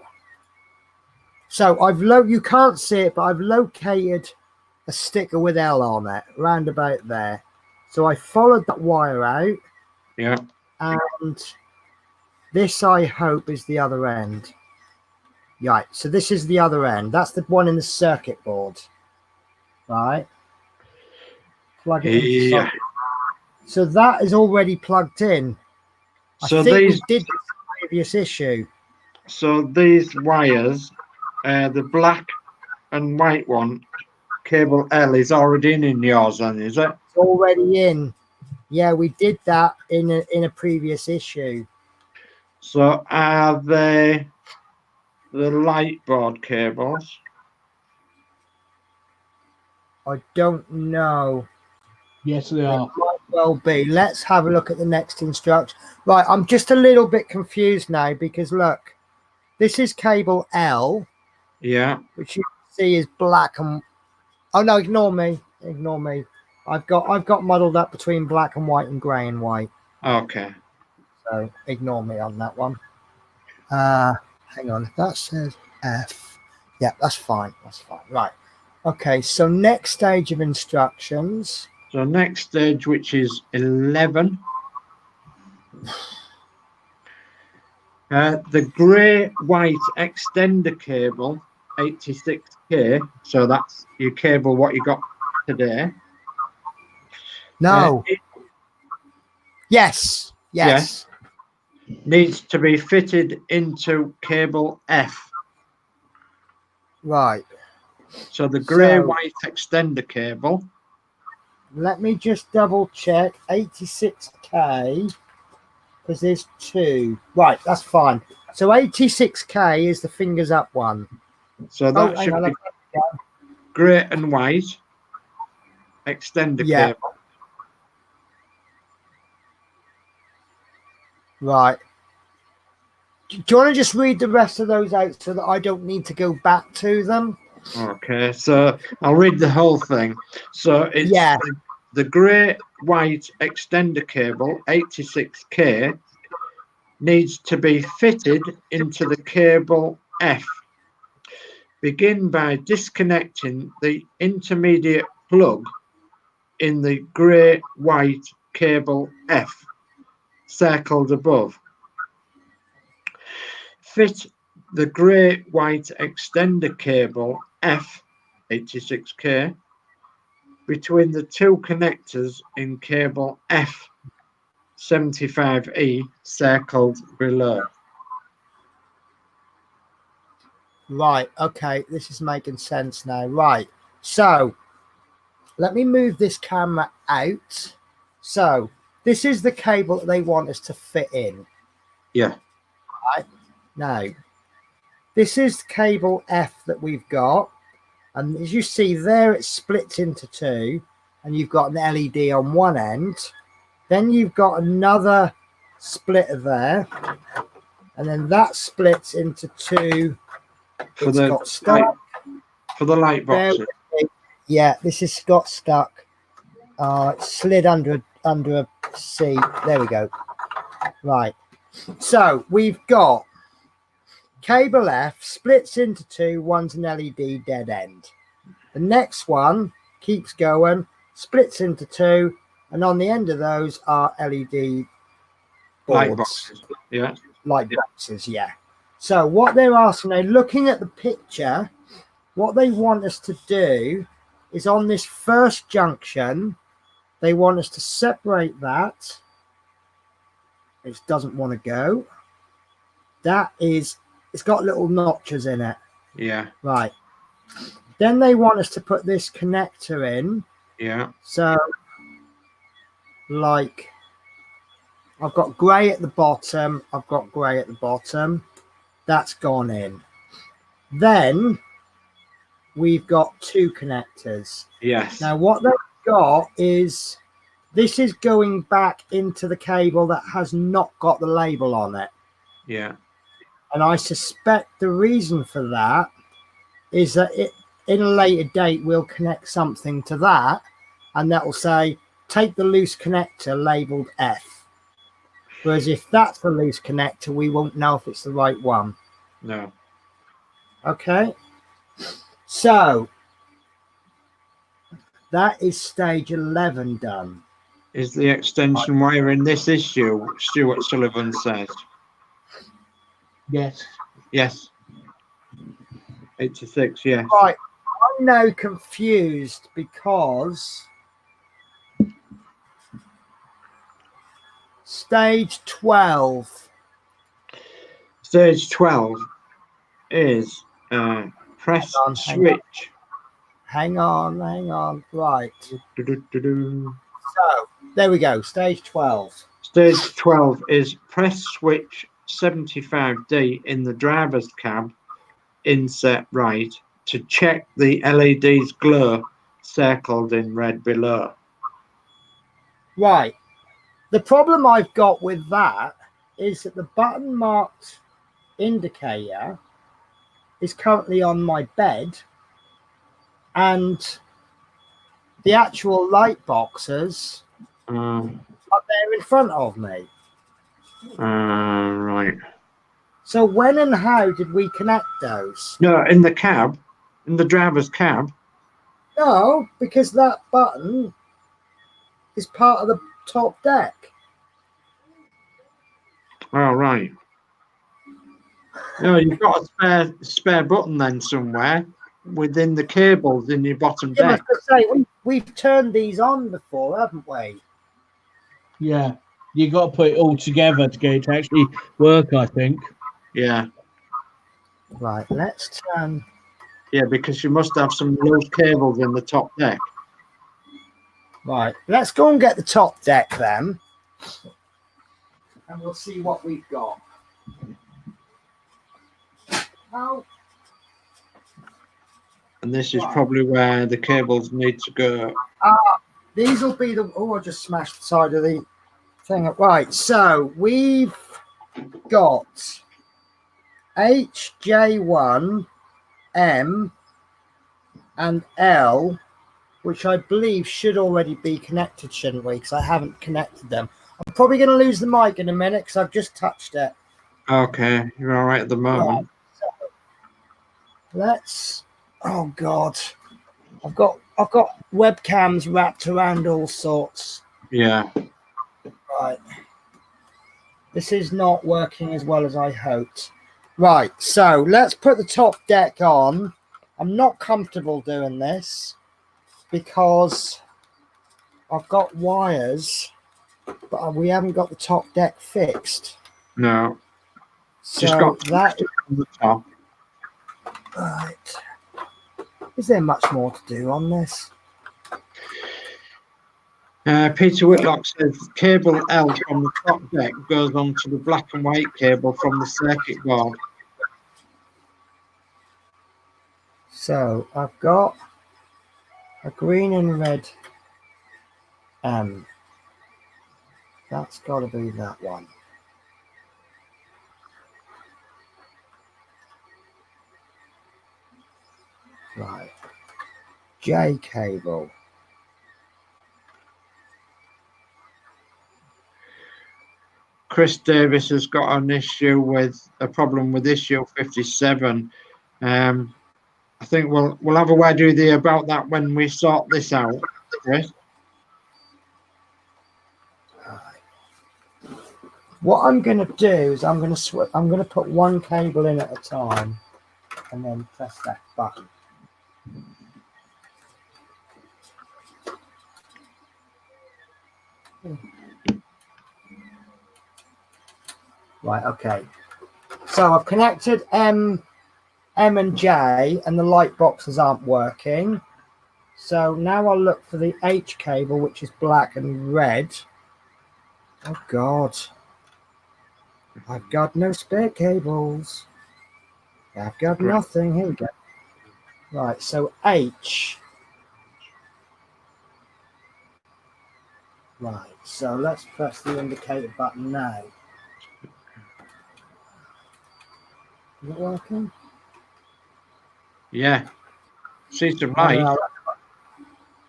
you can't see it, but I've located a sticker with L on it, round about there. So I followed that wire out. Yeah. And This, I hope, is the other end. Right, so this is the other end. That's the one in the circuit board. Right. Plug it into socket. So that is already plugged in. So I think we did this previous issue. So these wires, the black and white one, cable L, is already in yours then, is it? It's already in. Yeah, we did that in a previous issue. So are they the light board cables? I don't know. Yes, they are. Might well be. Let's have a look at the next instruction. Right, I'm just a little bit confused now because look, this is cable L. Yeah. Which you can see is black and oh no, ignore me. Ignore me. I've got muddled up between black and white and grey and white. Okay. So ignore me on that one. Hang on. That says F. Yeah, that's fine. That's fine. Right. Okay, so next stage of instructions. So next stage, which is 11. The grey-white extender cable, 86K. So that's your cable, what you got today. No. Yes. Needs to be fitted into cable F. Right. So the grey-white extender cable. Let me just double check. 86K. Because there's two. Right, that's fine. So 86K is the fingers up one. So that should be grey and white extender cable. Right. Do you want to just read the rest of those out so that I don't need to go back to them? Okay, so I'll read the whole thing. So it's the grey-white extender cable, 86K, needs to be fitted into the cable F. Begin by disconnecting the intermediate plug in the grey-white cable F, circled above. Fit the grey-white extender cable F, 86K, between the two connectors in cable F, 75E, circled below. Right, okay, this is making sense now. Right, so let me move this camera out. So this is the cable that they want us to fit in. Yeah. Right, now this is cable F that we've got. And as you see there, it splits into two. And you've got an LED on one end. Then you've got another splitter there. And then that splits into two. For the light boxes. Yeah, this has got stuck. It slid under a seat. There we go. Right. So we've got cable F splits into two. One's an LED dead end. The next one keeps going, splits into two, and on the end of those are LED boards. Light boxes. Yeah. Light boxes, yeah. So what they're asking, they're looking at the picture. What they want us to do is on this first junction, they want us to separate that. It doesn't want to go. That is, it's got little notches in it. Yeah. Right. Then they want us to put this connector in. Yeah. So, like, I've got grey at the bottom. I've got grey at the bottom. That's gone in. Then we've got two connectors. Yes. Now, what they've got is this is going back into the cable that has not got the label on it. Yeah. And I suspect the reason for that is that it, in a later date, we'll connect something to that, and that will say, take the loose connector labeled F. Whereas if that's the loose connector, we won't know if it's the right one. No. Okay. So that is stage 11 done. Is the extension wire in this issue, Stuart Sullivan says? Yes. Yes. 8 to 6, yes. Right. I'm now confused because stage 12. Stage 12 is press Hang on, switch. Hang on. Right. Do-do-do-do. So there we go. Stage 12. Stage 12 is press switch 75D in the driver's cab inset right to check the LED's glow circled in red below. Right. The problem I've got with that is that the button marked indicator is currently on my bed, and the actual light boxes are there in front of me. Right. So when and how did we connect those? No, in the cab, in the driver's cab. No, because that button is part of the top deck. Oh, right. No, you've got a spare button then somewhere within the cables in your bottom I deck. must say, we've turned these on before, haven't we? Yeah. You got to put it all together to get it to actually work, I think. Yeah. Right, let's turn. Yeah, because you must have some loose cables in the top deck. Right, let's go and get the top deck then, and we'll see what we've got. Oh. And this is probably where the cables need to go. These will be the. Oh, I just smashed the side of the thing up. Right, so we've got HJ1, M, and L, which I believe should already be connected, shouldn't we? Because I haven't connected them. I'm probably going to lose the mic in a minute because I've just touched it. Okay, you're all right at the moment. Right, so let's. Oh God, I've got webcams wrapped around all sorts. Yeah. Right. This is not working as well as I hoped. Right, so let's put the top deck on. I'm not comfortable doing this because I've got wires, but we haven't got the top deck fixed. No. So Just got that is on the top. right. Is there much more to do on this? Peter Whitlock says cable L from the top deck goes onto the black and white cable from the circuit board. So I've got a green and red M. That's got to be that one. Right. J cable. Chris Davis has got a problem with issue 57. I think we'll have a word with you about that when we sort this out, Chris. What I'm going to do is I'm going to put one cable in at a time and then press that button. Right, okay. So I've connected M and J, and the light boxes aren't working. So now I'll look for the H cable, which is black and red. Oh God. I've got no spare cables. I've got nothing. Here we go. Right, so H. Right, so let's press the indicator button now. Is it working? Yeah. See some light. No,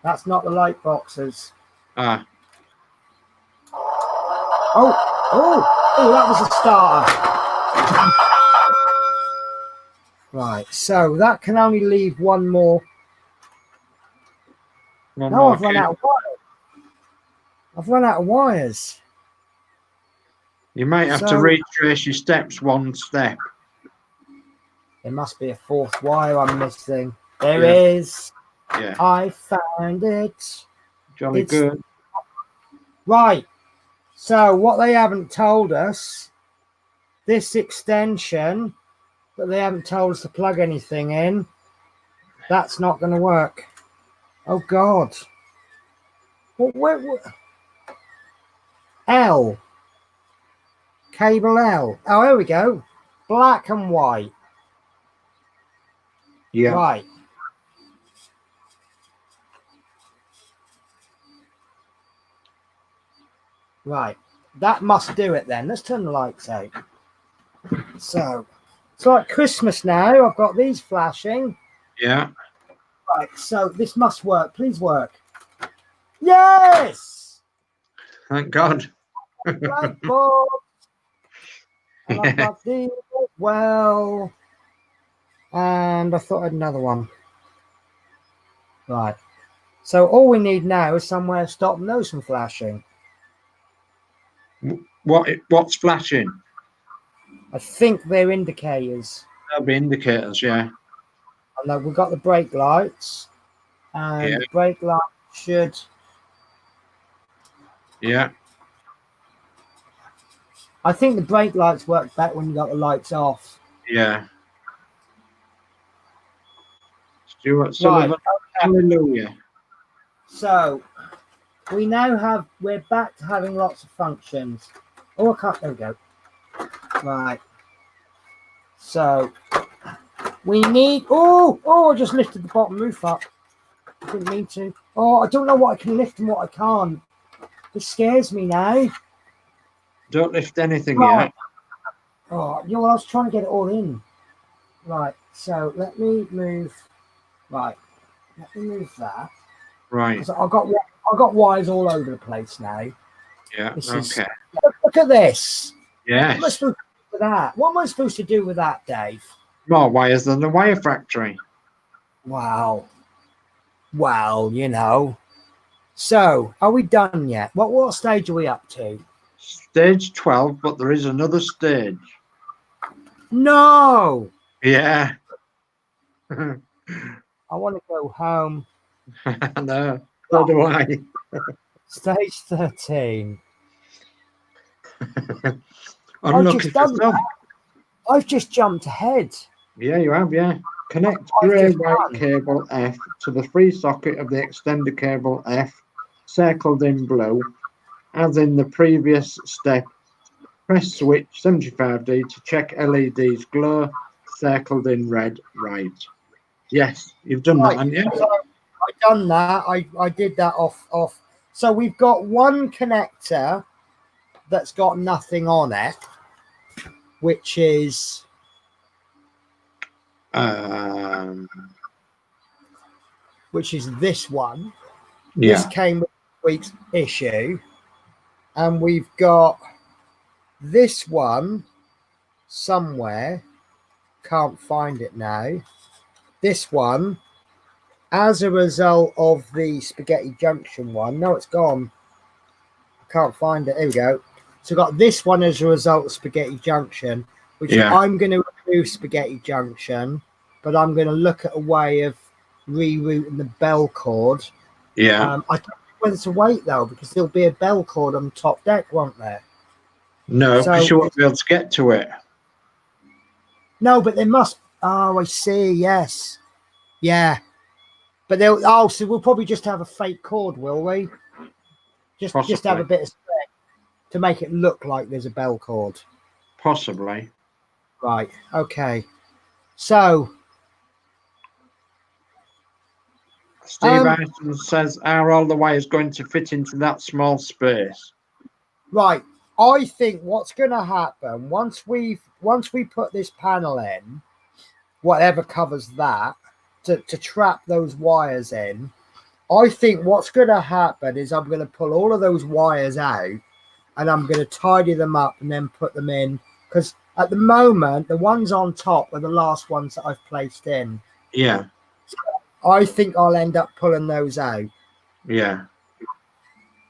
that's not the light boxes. Ah. Oh, that was a starter. Right, so that can only leave one more. I've run out of wires. I've run out of wires. You might have to retrace your steps one step. There must be a fourth wire I'm missing. There is. Yeah. I found it. Jolly good. Right. So what they haven't told us, this extension that they haven't told us to plug anything in, that's not going to work. Oh God. What? L. Cable L. Oh, here we go. Black and white. Yeah. Right. Right. That must do it then. Let's turn the lights out. So, it's like Christmas now. I've got these flashing. Yeah. Right. So, this must work. Please work. Yes! Thank God. Light bulb. And I've Yeah. got these as well. And I thought I had another one. Right. So, all we need now is somewhere to stop those from flashing. What's flashing? I think they're indicators. There'll be indicators, yeah. And we've got the brake lights. And the brake light should... Yeah. I think the brake lights work better when you got the lights off. Yeah. Stuart Sullivan. Right. Hallelujah. So we're back to having lots of functions. Oh, I can't, there we go. Right. So we need, I just lifted the bottom roof up. I didn't mean to. Oh, I don't know what I can lift and what I can't. This scares me now. Don't lift anything Right. yet. Oh, I was trying to get it all in. Right. So let me move. Right. Let me move that. Right. I've got wires all over the place now. Yeah. Okay. Look at this. Yes. What am I supposed to do with that? What am I supposed to do with that, Dave? More wires than the wire factory. Wow. Well, So, are we done yet? What stage are we up to? Stage 12, but there is another stage. No. Yeah. I want to go home. No, so do I. Stage 13. Unlucky for some. I've just jumped ahead. Yeah, you have, yeah. Connect grey-white cable F to the free socket of the extender cable F, circled in blue, as in the previous step. Press switch 75D to check LEDs glow, circled in red, right. Yes, you've done that, haven't you? So I've done that. I did that off. So we've got one connector that's got nothing on it, which is this one. Yeah. This came with this week's issue, and we've got this one somewhere. Can't find it now. This one, as a result of the Spaghetti Junction one. No, it's gone. I can't find it. Here we go. So got this one as a result of Spaghetti Junction, which I'm going to remove Spaghetti Junction, but I'm going to look at a way of rerouting the bell cord. Yeah. I don't know whether to wait though, because there'll be a bell cord on the top deck, won't there? No, because you won't be able to get to it. No, but there must. Oh, I see. Yes. Yeah. But so we'll probably just have a fake cord, will we? Just have a bit of string to make it look like there's a bell cord. Possibly. Right. Okay. So Steve Ashton says, are all the wires going to fit into that small space? Right. I think what's going to happen once we put this panel in, whatever covers that, to trap those wires in, I think what's going to happen is I'm going to pull all of those wires out and I'm going to tidy them up and then put them in, because at the moment the ones on top are the last ones that I've placed in. Yeah. So I think I'll end up pulling those out. Yeah.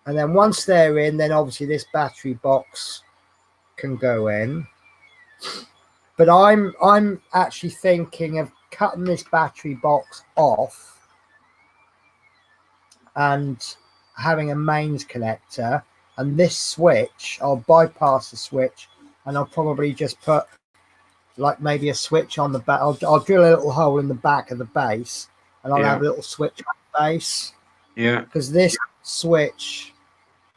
And then once they're in, then obviously this battery box can go in. But I'm actually thinking of cutting this battery box off and having a mains connector, and this switch, I'll bypass the switch, and I'll probably just put like maybe a switch on the back. I'll drill a little hole in the back of the base, and I'll have a little switch on the base. Yeah. Because this switch,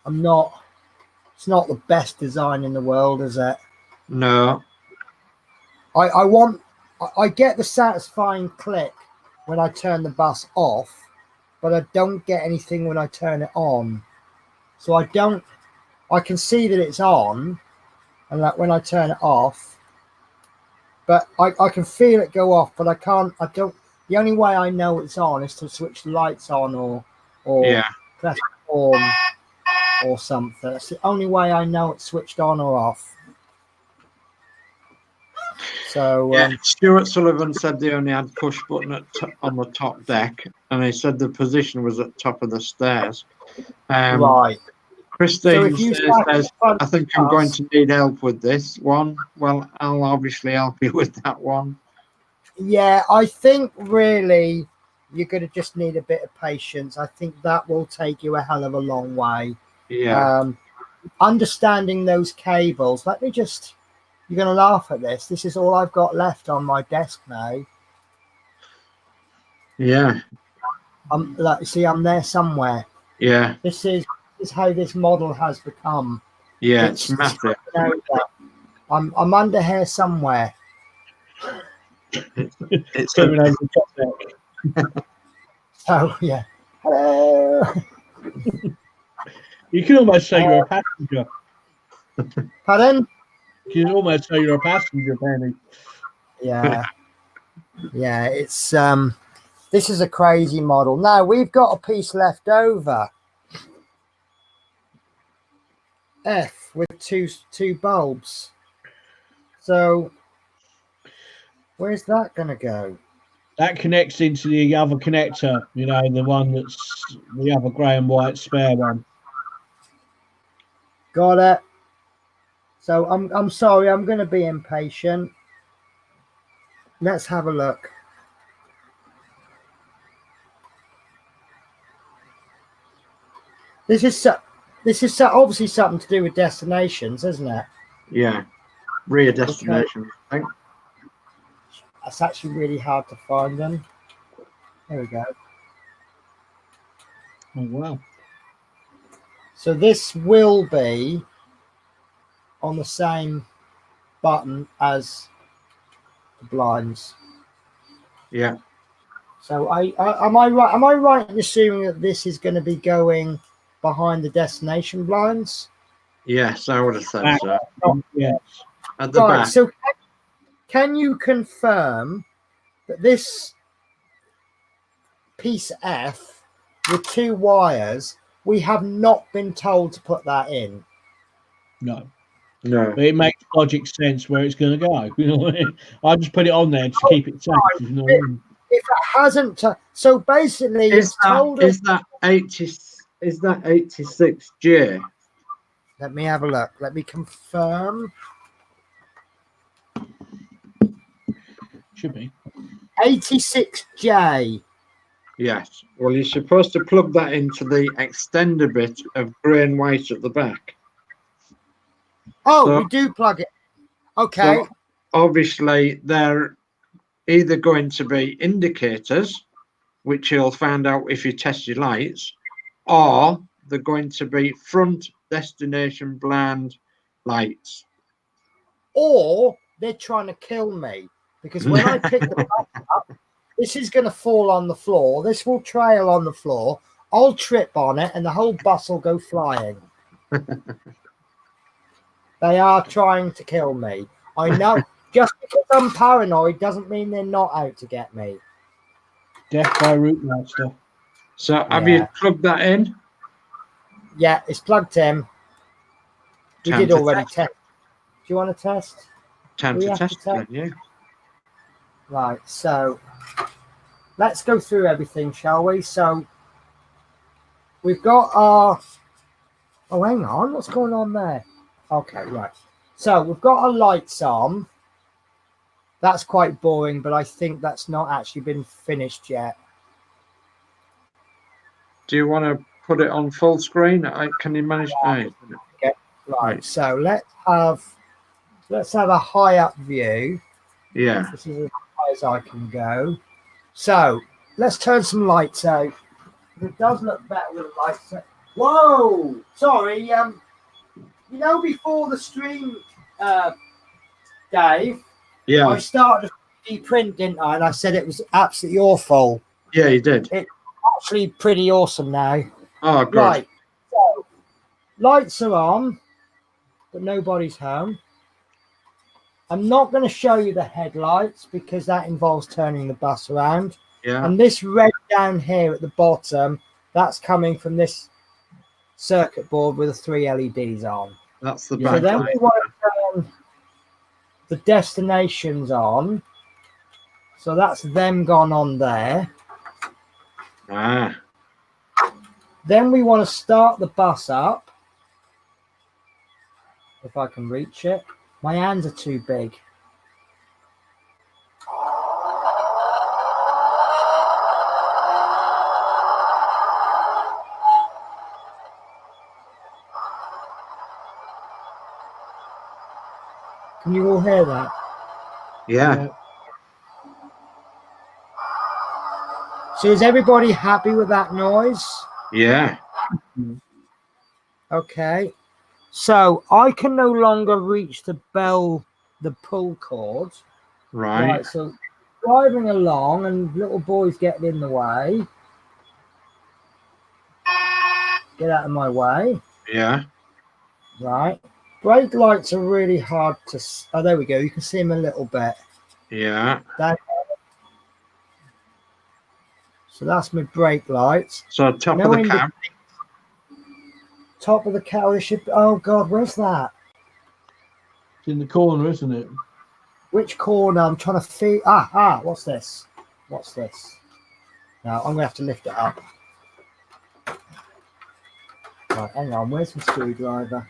it's not the best design in the world, is it? No. I get the satisfying click when I turn the bus off, but I don't get anything when I turn it on. So I can see that it's on, and that when I turn it off, but I can feel it go off, but the only way I know it's on is to switch the lights on or press on or something. That's the only way I know it's switched on or off. So Stuart Sullivan said they only had push button on the top deck, and he said the position was at top of the stairs. Right. Christine So says, I think I'm going to need help with this one. Well, I'll obviously help you with that one. Yeah, I think really you're going to just need a bit of patience. I think that will take you a hell of a long way. Yeah. Understanding those cables. You're going to laugh at this. This is all I've got left on my desk now. Yeah. I'm there somewhere. Yeah. This is how this model has become. Yeah, it's massive. I'm under here somewhere. It's coming over the top deck. So yeah. Hello. You can almost say you're a passenger. Pardon? You can almost say you're a passenger, Penny. Yeah. Yeah, it's this is a crazy model. Now we've got a piece left over. F with two bulbs. So where's that gonna go? That connects into the other connector, you know, the one that's the other grey and white spare one. Got it. So I'm sorry, I'm gonna be impatient. Let's have a look. This is obviously something to do with destinations, isn't it? Yeah, rear destinations. Okay. I think. That's actually really hard to find them. There we go. Oh wow! So this will be on the same button as the blinds. Yeah. So am I right? Am I right in assuming that this is going to be going behind the destination blinds? Yes, I would have said so. Yes. At the back. So can you confirm that this piece F with two wires, we have not been told to put that in? No. No. But it makes logic sense where it's going to go. You know what I mean? I just put it on there to keep it safe. You know what I mean? If it hasn't, so basically, is that 86J? Let me have a look. Let me confirm. Should be 86J. Yes. Well, you're supposed to plug that into the extender bit of grey and white at the back. Oh, we do plug it. Okay. So obviously, they're either going to be indicators, which you'll find out if you test your lights, or they're going to be front destination blind lights. Or they're trying to kill me, because when I pick the bus up, this is going to fall on the floor. This will trail on the floor. I'll trip on it, and the whole bus will go flying. They are trying to kill me. I know. Just because I'm paranoid doesn't mean they're not out to get me. Death by Routemaster. So have you plugged that in? Yeah, it's plugged in. We did already test. Do you want to test? Time to test it, yeah. Right, so let's go through everything, shall we? So we've got our... Oh, hang on. What's going on there? Okay, right. So we've got our lights on. That's quite boring, but I think that's not actually been finished yet. Do you want to put it on full screen? Can you manage? Okay, right. So let's have a high up view. Yeah. This is as high as I can go. So let's turn some lights out. It does look better with lights. Whoa! Sorry. You know, before the stream, Dave. Yeah. I started a print, didn't I? And I said it was absolutely awful. Yeah, you did. It's actually pretty awesome now. Oh, good. Right. So, lights are on, but nobody's home. I'm not going to show you the headlights because that involves turning the bus around. Yeah. And this red down here at the bottom, that's coming from this circuit board with the 3 LEDs on. That's the So back. then we want to turn the destinations on. So that's them gone on there. Ah. Then we want to start the bus up. If I can reach it. My hands are too big. Can you all hear that? Yeah. So is everybody happy with that noise? Yeah. Okay. So I can no longer reach the pull cord. Right. So driving along and little boys getting in the way. Get out of my way. Yeah. Right. Brake lights are really hard to... Oh, there we go. You can see them a little bit. Yeah. So that's my brake lights. So top of the cab. Top of the car. Oh, God, where's that? It's in the corner, isn't it? Which corner? I'm trying to feel. What's this? What's this? Now, I'm going to have to lift it up. Right, hang on. Where's the screwdriver?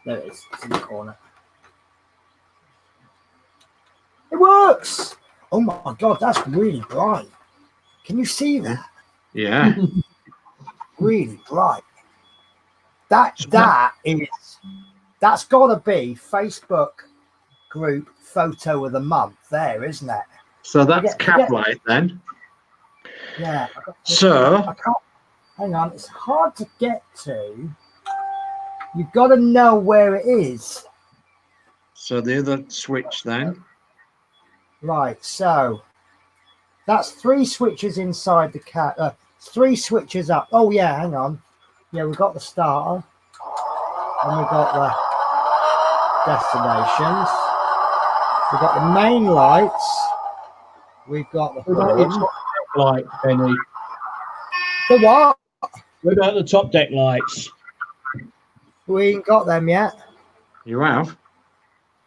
There it is. It's in the corner. It works! Oh, my God. That's really bright. Can you see that? Yeah. Really bright. That's got to be Facebook group photo of the month there, isn't it? So that's cab light then. Yeah. So I can't, hang on, it's hard to get to. You've got to know where it is. So the other switch then. Right, so that's 3 switches inside the cat. 3 switches up. Oh yeah, hang on. Yeah, we've got the starter. And we've got the destinations. We've got the main lights. We've got the top deck light, Penny. The what? What about the top deck lights? We ain't got them yet. You have?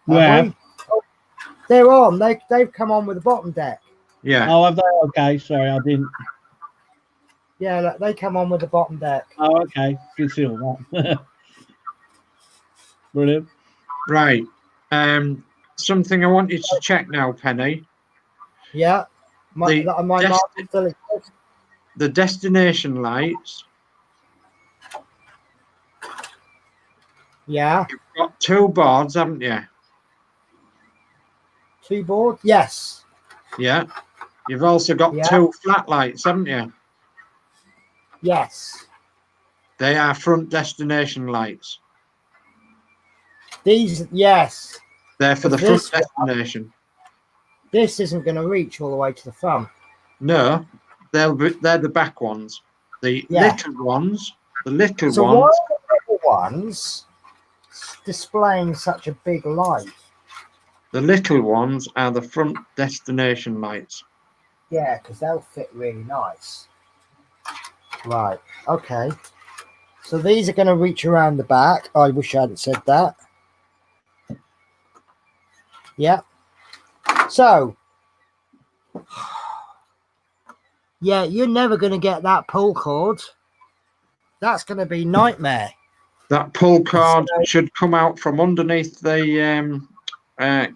Where? Oh, they're on. They've come on with the bottom deck. Yeah. Oh, have they? Okay, sorry, I didn't. Yeah, look, they come on with the bottom deck. Oh, okay. Can see all that. Brilliant. Right. Something I want you to check now, Penny. Yeah. The destination lights. Yeah. You've got 2 boards, haven't you? 2 boards? Yes. Yeah. You've also got 2 flat lights, haven't you? Yes. They are front destination lights. These, yes. They're for the front destination. This isn't going to reach all the way to the front. No, they're the back ones. The little ones. So why are the little ones displaying such a big light? The little ones are the front destination lights. Yeah, because they'll fit really nice. Right. Okay. So these are going to reach around the back. I wish I hadn't said that. Yeah. So, yeah, you're never going to get that pull cord. That's going to be nightmare. That pull cord should come out from underneath the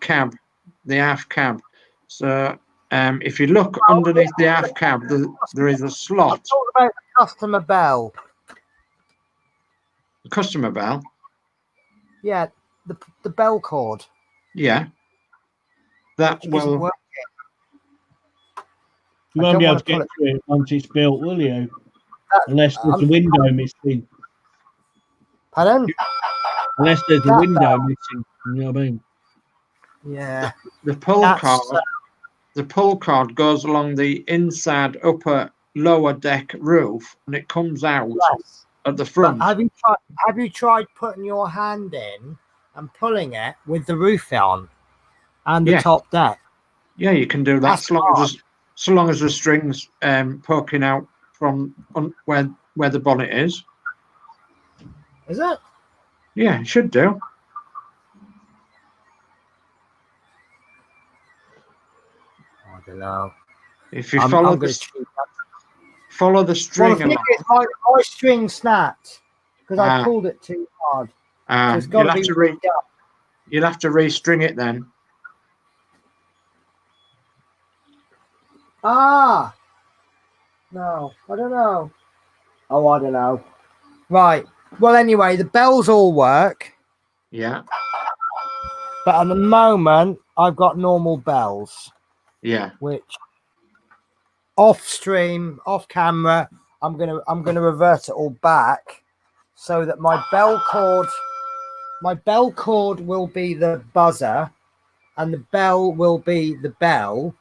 cab, the aft cab. So if you look underneath the aft cab, there is a slot. Talk about the customer bell. The customer bell. Yeah, the bell cord. Yeah, that Which isn't will. working. You won't be able to get to it once it's built, will you? Unless there's a window missing. Pardon? Unless there's a window missing. You know what I mean? Yeah. The pull cord goes along the inside upper lower deck roof, and it comes out at the front. But have you tried putting your hand in and pulling it with the roof on and the top deck? Yeah, you can do that so long as the string's poking out from where the bonnet is. Is it? Yeah, it should do. I don't know. If you follow the string along. My string snapped because I pulled it too hard. So it's got to be redone. You'll have to restring it then. No, I don't know. Oh, I don't know. Right. Well, anyway, the bells all work. Yeah. But at the moment, I've got normal bells. Yeah. Which off stream, off camera, I'm gonna revert it all back so that my bell cord will be the buzzer and the bell will be the bell,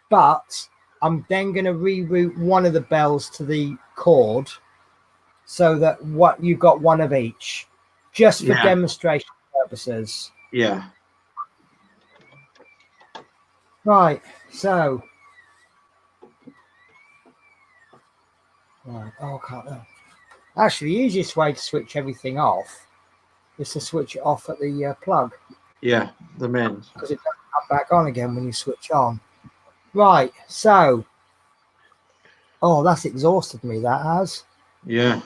but I'm then going to reroute one of the bells to the cord so that you've got one of each, just for demonstration purposes. Yeah. Right. So. Right. Oh, I can't. Actually, the easiest way to switch everything off is to switch it off at the plug. Yeah, the mains. Because it doesn't come back on again when you switch on. Right. So. Oh, that's exhausted me, that has. Yeah.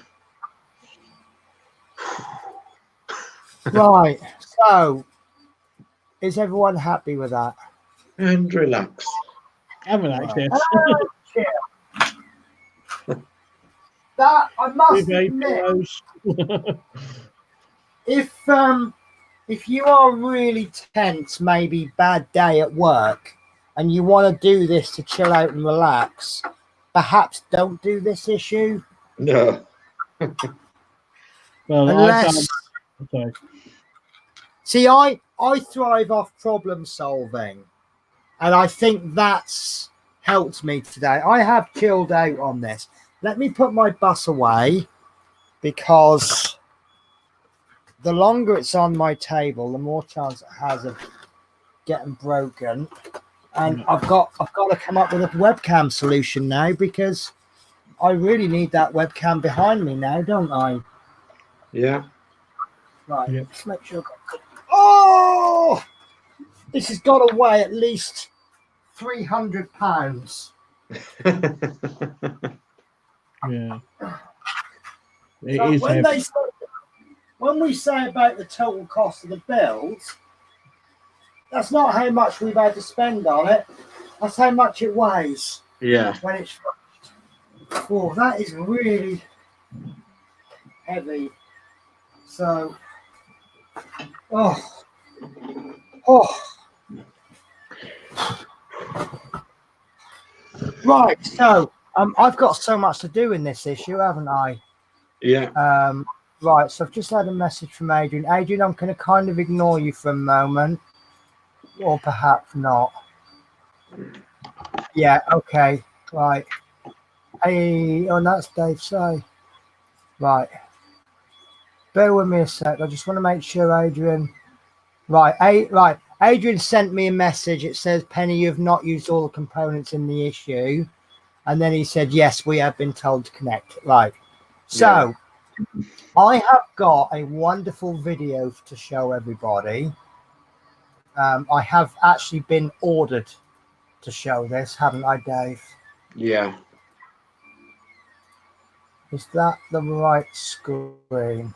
Right. So, is everyone happy with that? And relax. I'm relaxed, yes. That, I must admit, if you are really tense, maybe bad day at work, and you want to do this to chill out and relax, perhaps don't do this issue. No. Well, unless, see, I thrive off problem solving, and I think that's helped me today. I have chilled out on this. Let me put my bus away, because the longer it's on my table, the more chance it has of getting broken. And I've got to come up with a webcam solution now, because I really need that webcam behind me now, don't I? Yeah. Right. Yeah. Let's make sure. Oh, this has got to weigh at least 300 pounds. Yeah. When we say about the total cost of the build, that's not how much we've had to spend on it. That's how much it weighs. Yeah. When it's finished. Oh, that is really heavy. So, Right. So, I've got so much to do in this issue, haven't I? Yeah. Right. So I've just had a message from Adrian. Adrian, I'm going to kind of ignore you for a moment, or perhaps not. Yeah. Okay. Right. Hey, oh, that's Dave Say. Right. Bear with me a sec. I just want to make sure, Adrian. Right. Right. Adrian sent me a message. It says, Penny, you've not used all the components in the issue. And then he said, yes, we have been told to connect. Right. So I have got a wonderful video to show everybody. I have actually been ordered to show this, haven't I, Dave? Yeah. Is that the right screen?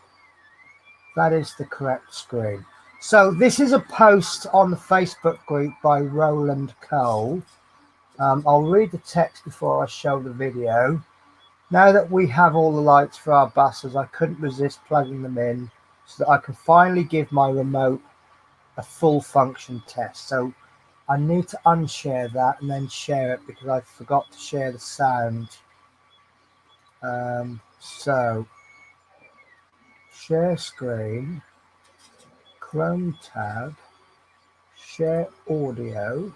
That is the correct screen. So this is a post on the Facebook group by Roland Cole. I'll read the text before I show the video. Now that we have all the lights for our buses, I couldn't resist plugging them in so that I can finally give my remote a full function test. So I need to unshare that and then share it because I forgot to share the sound. So share screen, Chrome tab, share audio.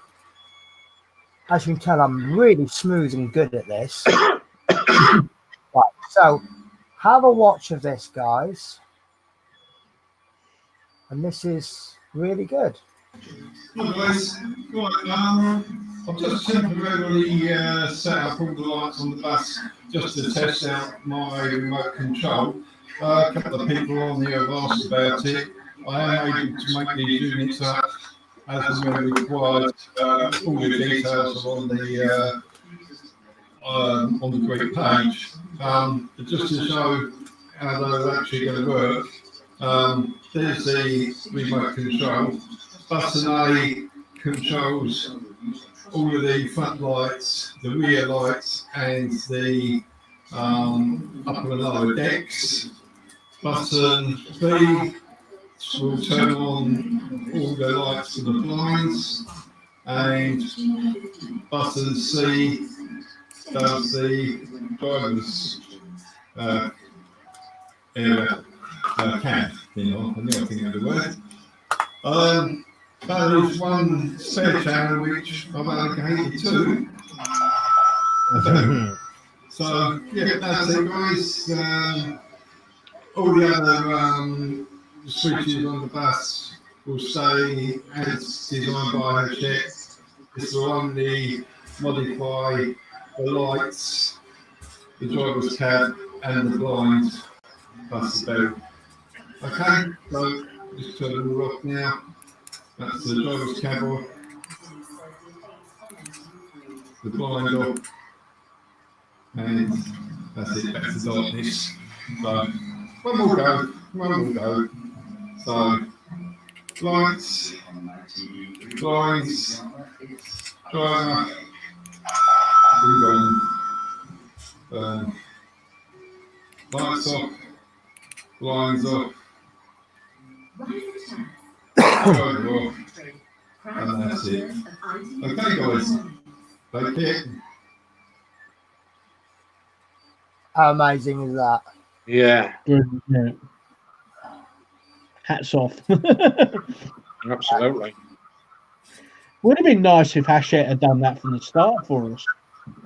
As you can tell, I'm really smooth and good at this. Right, so have a watch of this, guys. And this is really good. Hi guys, right, I've just temporarily set up all the lights on the bus just to test out my remote control. A couple of people on here have asked about it. I am able to make these units up as and when required. All the details are on the group page. Just to show how they're actually going to work, there's the remote control. Button A controls all of the front lights, the rear lights, and the upper and lower decks. Button B will turn on all the lights and the blinds, and button C does the driver's cab. I think of the word. There is one spare channel which I've allocated to. So yeah, that's it, guys. All the other switches on the bus will stay as designed by HX. This will only modify the lights, the driver's cab, and the blinds, plus the belt. Okay, so just turn them all off now. That's the driver's cab off, the blind off, and that's it, back to darkness. So, one more go. So, lights, blinds, driver, all gone. Lights off, blinds off, driver off, and that's it. Okay, guys, take care. How amazing is that? Yeah. Yeah. Hats off. Absolutely. Would have been nice if Hachette had done that from the start for us.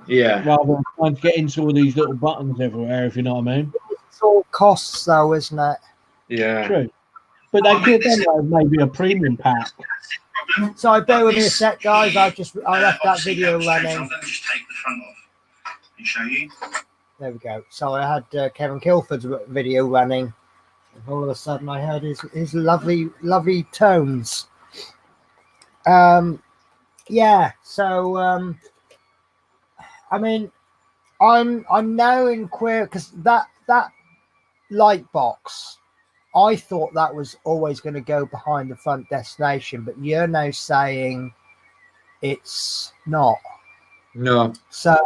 Yeah. Rather than trying to get into all these little buttons everywhere, if you know what I mean. It's all costs, though, isn't it? Yeah. True. But they could have done maybe a premium pack. So bear with me a sec, guys. I left that video running. Let me just take the front off and show you. There we go. So I had Kevin Kilford's video running. And all of a sudden, I heard his lovely tones. Yeah. So I mean, I'm now in queer because that light box, I thought that was always going to go behind the front destination, but you're now saying it's not. No. So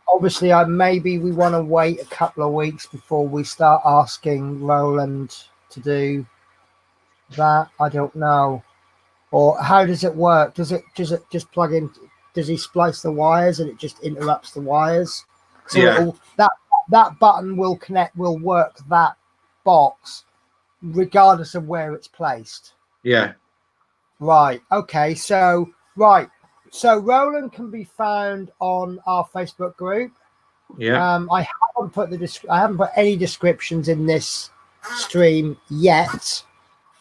obviously, maybe we want to wait a couple of weeks before we start asking Roland to do that. I don't know. Or how does it work? Does it just plug in? Does he splice the wires and it just interrupts the wires? So yeah. that button will work that box regardless of where it's placed. Yeah. Right. Okay. So Roland can be found on our Facebook group. Yeah. I haven't put any descriptions in this stream yet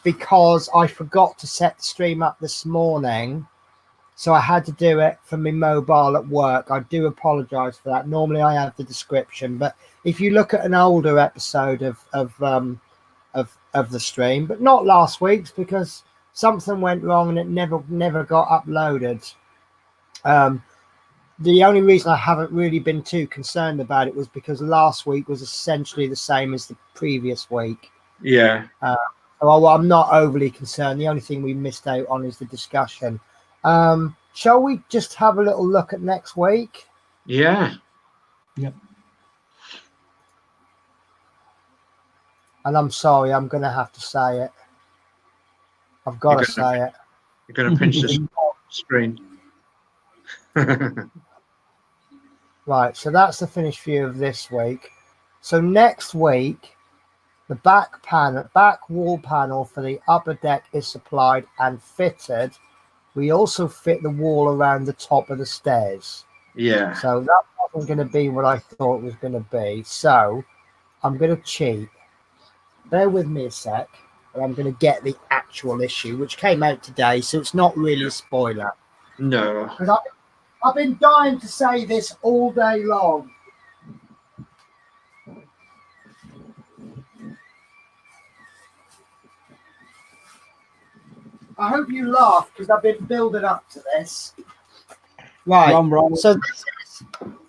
because I forgot to set the stream up this morning. So I had to do it from my mobile at work. I do apologize for that. Normally I have the description, but if you look at an older episode of the stream, but not last week's because something went wrong and it never got uploaded. The only reason I haven't really been too concerned about it was because last week was essentially the same as the previous week. Yeah. Well, I'm not overly concerned. The only thing we missed out on is the discussion. Shall we just have a little look at next week? Yeah. Yep. And I'm sorry, I'm going to have to say it. I've got to say it. You're going to pinch the screen. Right, so that's the finished view of this week. So next week, the back wall panel for the upper deck is supplied and fitted. We also fit the wall around the top of the stairs. Yeah. So that wasn't going to be what I thought it was going to be. So I'm going to cheat. Bear with me a sec. And I'm going to get the actual issue, which came out today. So it's not really a spoiler. No. Because I've been dying to say this all day long. I hope you laugh because I've been building up to this. Right. So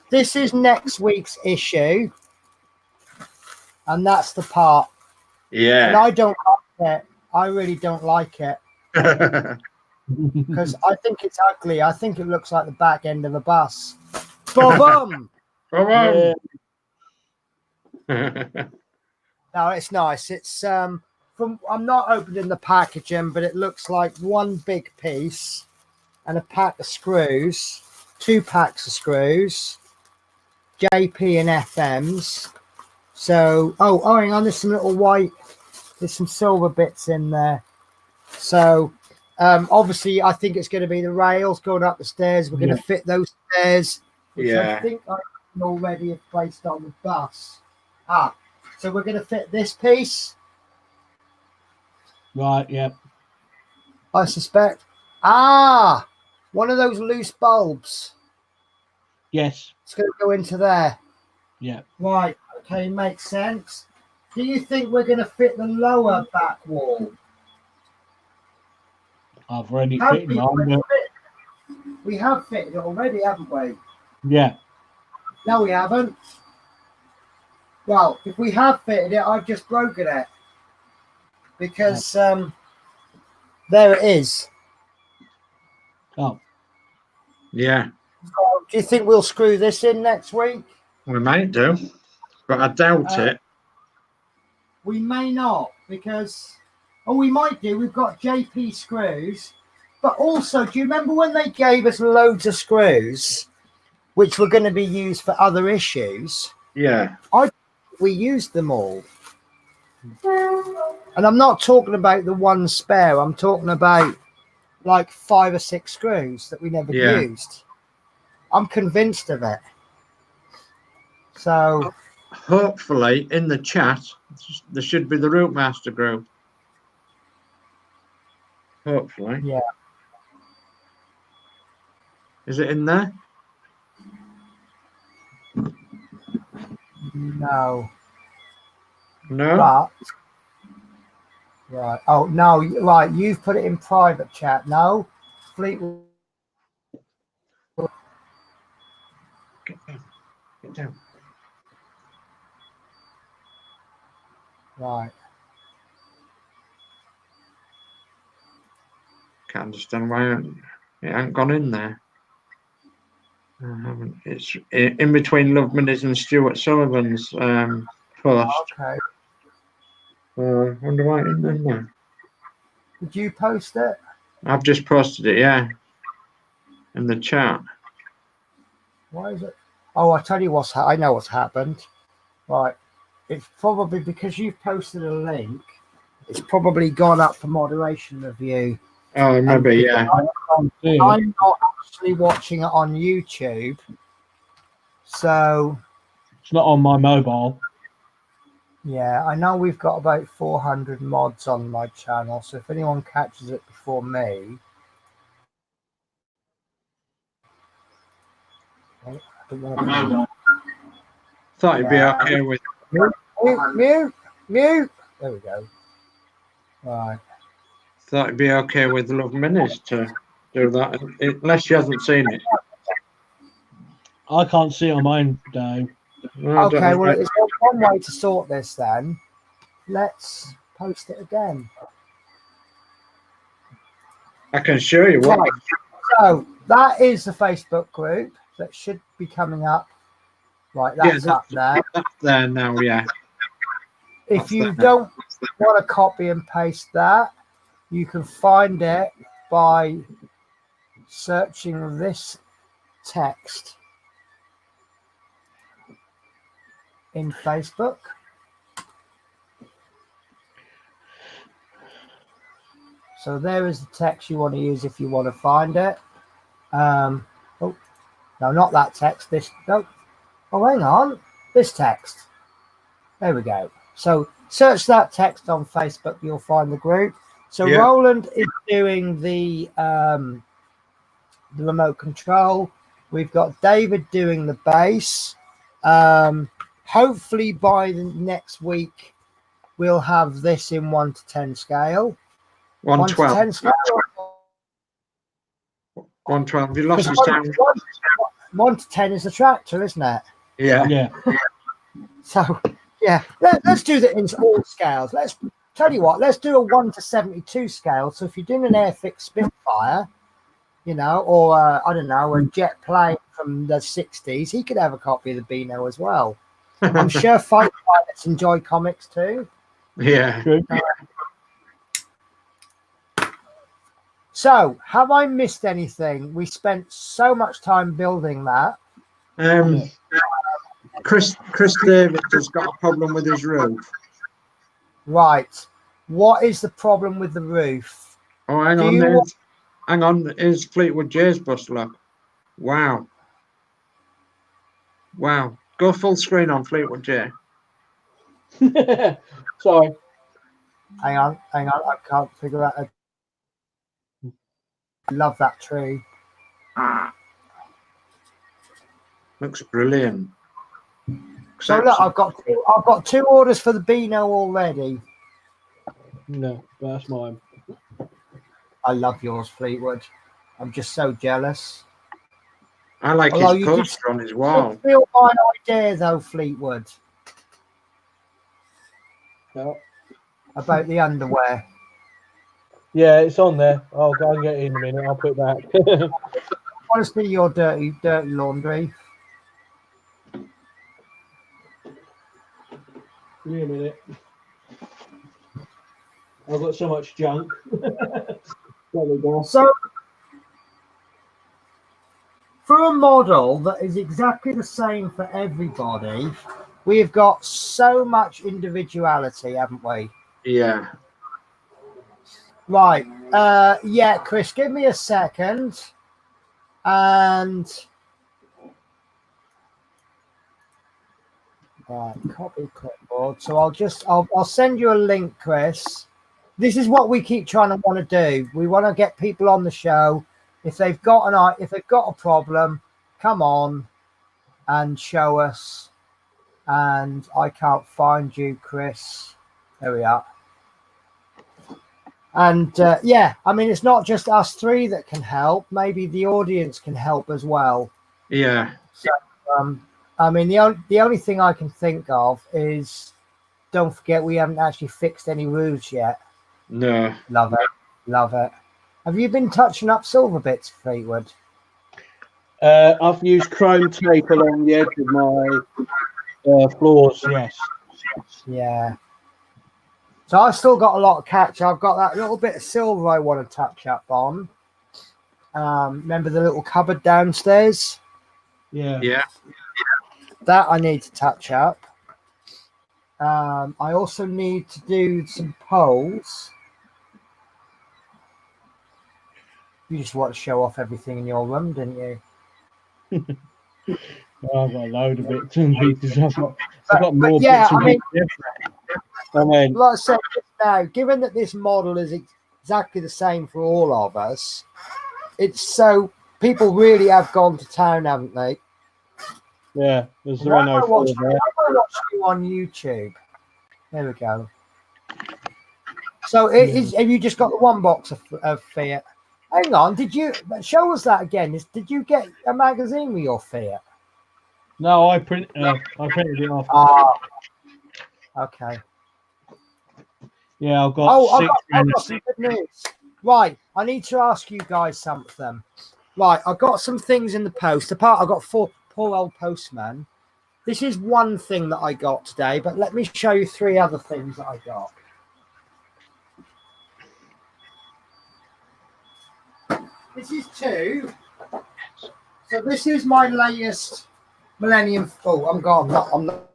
this is next week's issue. And that's the part. Yeah. And I don't like it. I really don't like it. Because I think it's ugly. I think it looks like the back end of a bus. Boom! Yeah. No, it's nice. It's I'm not opening the packaging, but it looks like one big piece and a pack of screws, 2 packs of screws, JP and FMs. So hang on, there's some little white, there's some silver bits in there. So obviously I think it's going to be the rails going up the stairs. We're going to fit those stairs, which I think I already have placed on the bus. So we're going to fit this piece. Right, yep. I suspect. One of those loose bulbs. Yes. It's going to go into there. Yeah. Right, okay, makes sense. Do you think we're going to fit the lower back wall? I've already fitted mine. We have fitted it already, haven't we? Yeah. No, we haven't. Well, if we have fitted it, I've just broken it. Because there it is. Oh. Yeah. So, do you think we'll screw this in next week? We might do, but I doubt it. We may not, because we might do. We've got JP screws, but also, do you remember when they gave us loads of screws, which were going to be used for other issues? Yeah. We used them all. And I'm not talking about the one spare. I'm talking about like 5 or 6 screws that we never used. I'm convinced of it. So hopefully in the chat there should be the Routemaster group. Hopefully. Yeah. Is it in there? No. No. But right. Oh no. Right. You've put it in private chat. No. Fleetwood. Get down. Get down. Right. Can't understand why it hasn't gone in there. I haven't. It's in between Love Minis and Stuart Sullivan's post. Okay. I wonder why it isn't in there. Did you post it? I've just posted it, yeah, in the chat. Why is it? Oh, I tell you what's I know what's happened. Right. It's probably because you've posted a link. It's probably gone up for moderation review. Oh, maybe, yeah. I'm not actually watching it on YouTube, so it's not on my mobile. Yeah, I know we've got about 400 mods on my channel, so if anyone catches it before me, Thought it'd be okay with mute. There we go. Right. Thought it'd be okay with Love Minis to do that, unless she hasn't seen it. I can't see it on mine, Dave. Okay, well, it's one way to sort this then. Let's post it again? I can show you what. Right. So that is the Facebook group that should be coming up. Right, that's up there. That's there now, yeah. If you don't want to copy and paste that, you can find it by searching this text in Facebook. So there is the text you want to use if you want to find it. Oh, no, not that text. This, no. Oh, hang on. This text. There we go. So search that text on Facebook. You'll find the group. So yeah. Roland is doing the remote control. We've got David doing the bass. Hopefully by the next week, we'll have this in 1 to 10 scale. 1 to 10 scale. 1 to 12. Have you lost your sound? 1 to 10 is the tractor, isn't it? Yeah. Yeah. So, yeah, let's do that in all scales. Let's tell you what, let's do a 1 to 72 scale. So if you're doing an Airfix Spitfire, you know, or I don't know, a jet plane from the 60s, he could have a copy of the Beano as well. I'm sure fighter pilots enjoy comics too. Yeah. So, have I missed anything? We spent so much time building that. Chris David has got a problem with his roof. Right. What is the problem with the roof? Oh, hang on. Here's Fleetwood J's bus, look. Wow. Wow. Go full screen on Fleetwood J. Sorry. Hang on. I can't figure out. I love that tree. Looks brilliant. So look, I've got 2 orders for the Beano already. No, that's mine. I love yours, Fleetwood. I'm just so jealous. I like his poster on his wall. Steal my idea though, Fleetwood. No. About the underwear. Yeah, it's on there. I'll go and get it in a minute. I'll put that. I want to see your dirty laundry. Give me a minute. I've got so much junk. There we go. So, for a model that is exactly the same for everybody, we've got so much individuality, haven't we? Yeah. Right. Yeah, Chris, give me a second. And right, copy clipboard. So I'll send you a link, Chris. This is what we keep trying to want to do. We want to get people on the show. If they've got a problem, come on and show us. And I can't find you, Chris. There we are. And yeah, I mean, it's not just us 3 that can help. Maybe the audience can help as well. Yeah. So, I mean, the only thing I can think of is, don't forget, we haven't actually fixed any roofs yet. No. Love it. Have you been touching up silver bits, Fleetwood? I've used chrome tape along the edge of my floors. Yes. Yeah. So I've still got a lot of catch. I've got that little bit of silver I want to touch up on. Remember the little cupboard downstairs? Yeah. Yeah. That I need to touch up. I also need to do some poles. You just want to show off everything in your room, didn't you? Oh, I've got a load of bits and pieces. I've got more yeah, bits and pieces. I mean, like I said just now, given that this model is exactly the same for all of us, it's so people really have gone to town, haven't they? Yeah, there's Why no I watch you on YouTube. There we go. So have you just got the one box of Fiat? Hang on, did you show us that again? Did you get a magazine with your Fiat? No, I printed it off. Ah, okay. Yeah, I've got I've six. got some good news. Right, I need to ask you guys something. Right, I've got some things in the post. I've got poor old postman. This is one thing that I got today, but let me show you 3 other things that I got. This is 2. So this is my latest Millennium. Oh, I'm gone. I'm not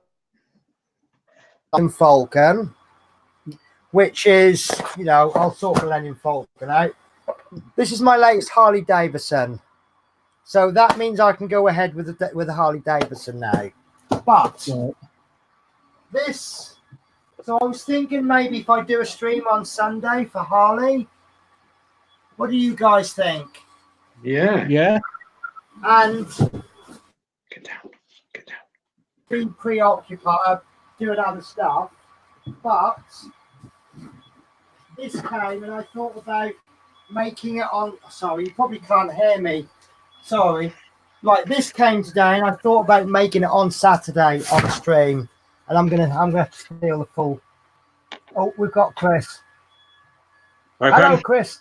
Falcon, which is, I'll sort Millennium Falcon out. This is my latest Harley Davidson. So that means I can go ahead with the Harley Davidson now. But this, so I was thinking maybe if I do a stream on Sunday for Harley, what do you guys think? Yeah. Yeah. And Get down. be preoccupied doing other stuff. But this came and I thought about making it on. Sorry, you probably can't hear me. Sorry. Like this came today and I thought about making it on Saturday on stream. And I'm gonna steal the full. Oh, we've got Chris. Okay. Hello, Chris.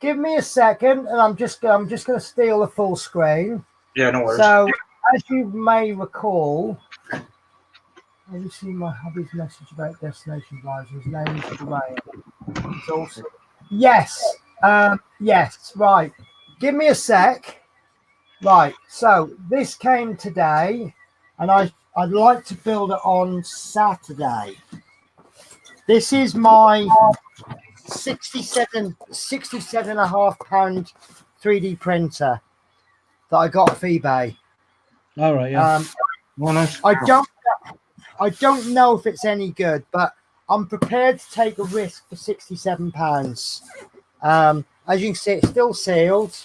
Give me a second, and I'm just gonna steal the full screen. Yeah, no worries. So, as you may recall, have you seen my hubby's message about destination advisor? His name is Graham. He's also yes, yes, right. Give me a sec. Right. So this came today, and I'd like to build it on Saturday. This is my 67.5 pound 3D printer that I got off eBay. All right. Yeah. I don't know if it's any good, but I'm prepared to take a risk for £67. As you can see, it's still sealed.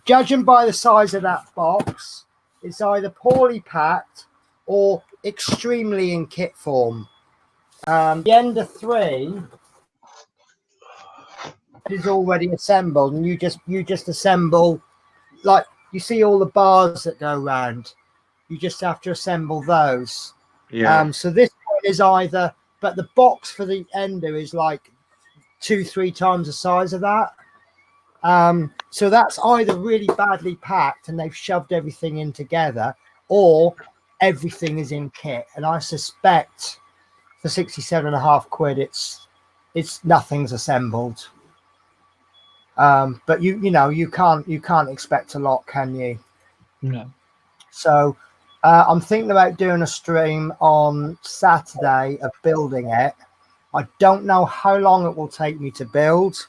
Judging by the size of that box, it's either poorly packed or extremely in kit form. The Ender 3 is already assembled, and you just assemble, like you see all the bars that go around. You just have to assemble those. Yeah. So this one is either, but the box for the Ender is like 2-3 times the size of that. So that's either really badly packed and they've shoved everything in together, or everything is in kit. And I suspect for 67.5 quid, it's nothing's assembled. But you can't expect a lot, can you? No. So I'm thinking about doing a stream on Saturday of building it. I don't know how long it will take me to build.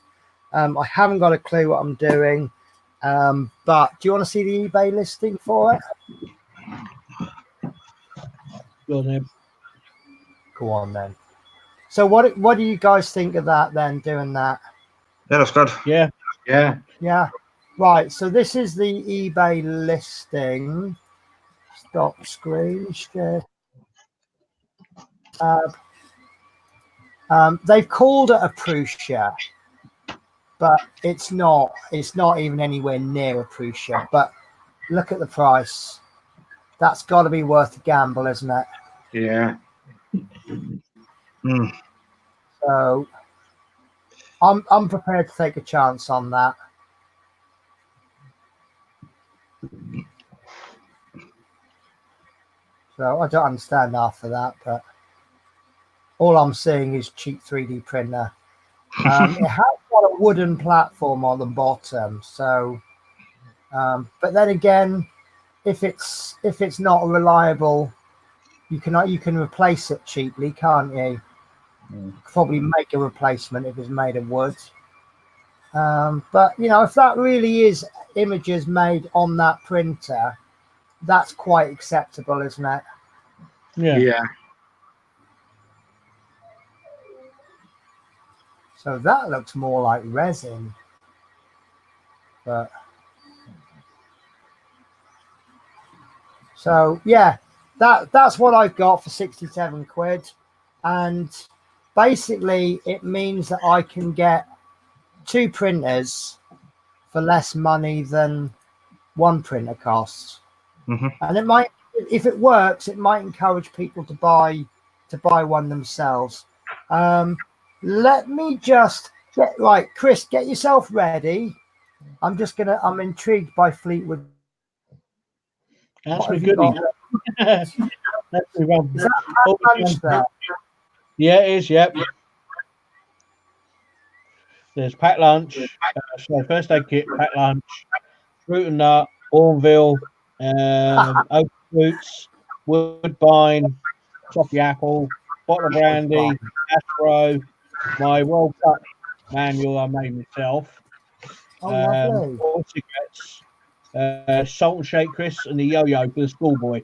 I haven't got a clue what I'm doing. But do you want to see the eBay listing for it? Go on then. Go on then. So what do you guys think of that then, doing that? Yeah, that's good. Yeah. Yeah. Yeah. Right. So this is the eBay listing. Stop screen share. They've called it a Prusia, but it's not. It's not even anywhere near a Prusia. But look at the price. That's got to be worth a gamble, isn't it? Yeah. Mm. So I'm prepared to take a chance on that. So I don't understand half of that, but all I'm seeing is cheap 3D printer. It has got a wooden platform on the bottom, so but then again, if it's not reliable, you can replace it cheaply, can't you? Probably make a replacement if it's made of wood. But if that really is images made on that printer, that's quite acceptable, isn't it? Yeah. Yeah. So that looks more like resin, but so yeah, that's what I've got for 67 quid, and basically it means that I can get 2 printers for less money than 1 printer costs. Mhm. And it might, if it works, it might encourage people to buy one themselves. Let me just get right, Chris. Get yourself ready. I'm intrigued by Fleetwood. That's What me have you goodie. got? That's me run. Is that packed lunch there? Yeah, it is. Yep. There's packed lunch. So first aid kit, packed lunch, fruit and nut, Bourneville, oak roots, woodbine, toffee apple, bottle of brandy, Astro, my World Cup manual I made myself, Oh, lovely. 4 cigarettes, salt and shake Chris, and the yo-yo for the schoolboy.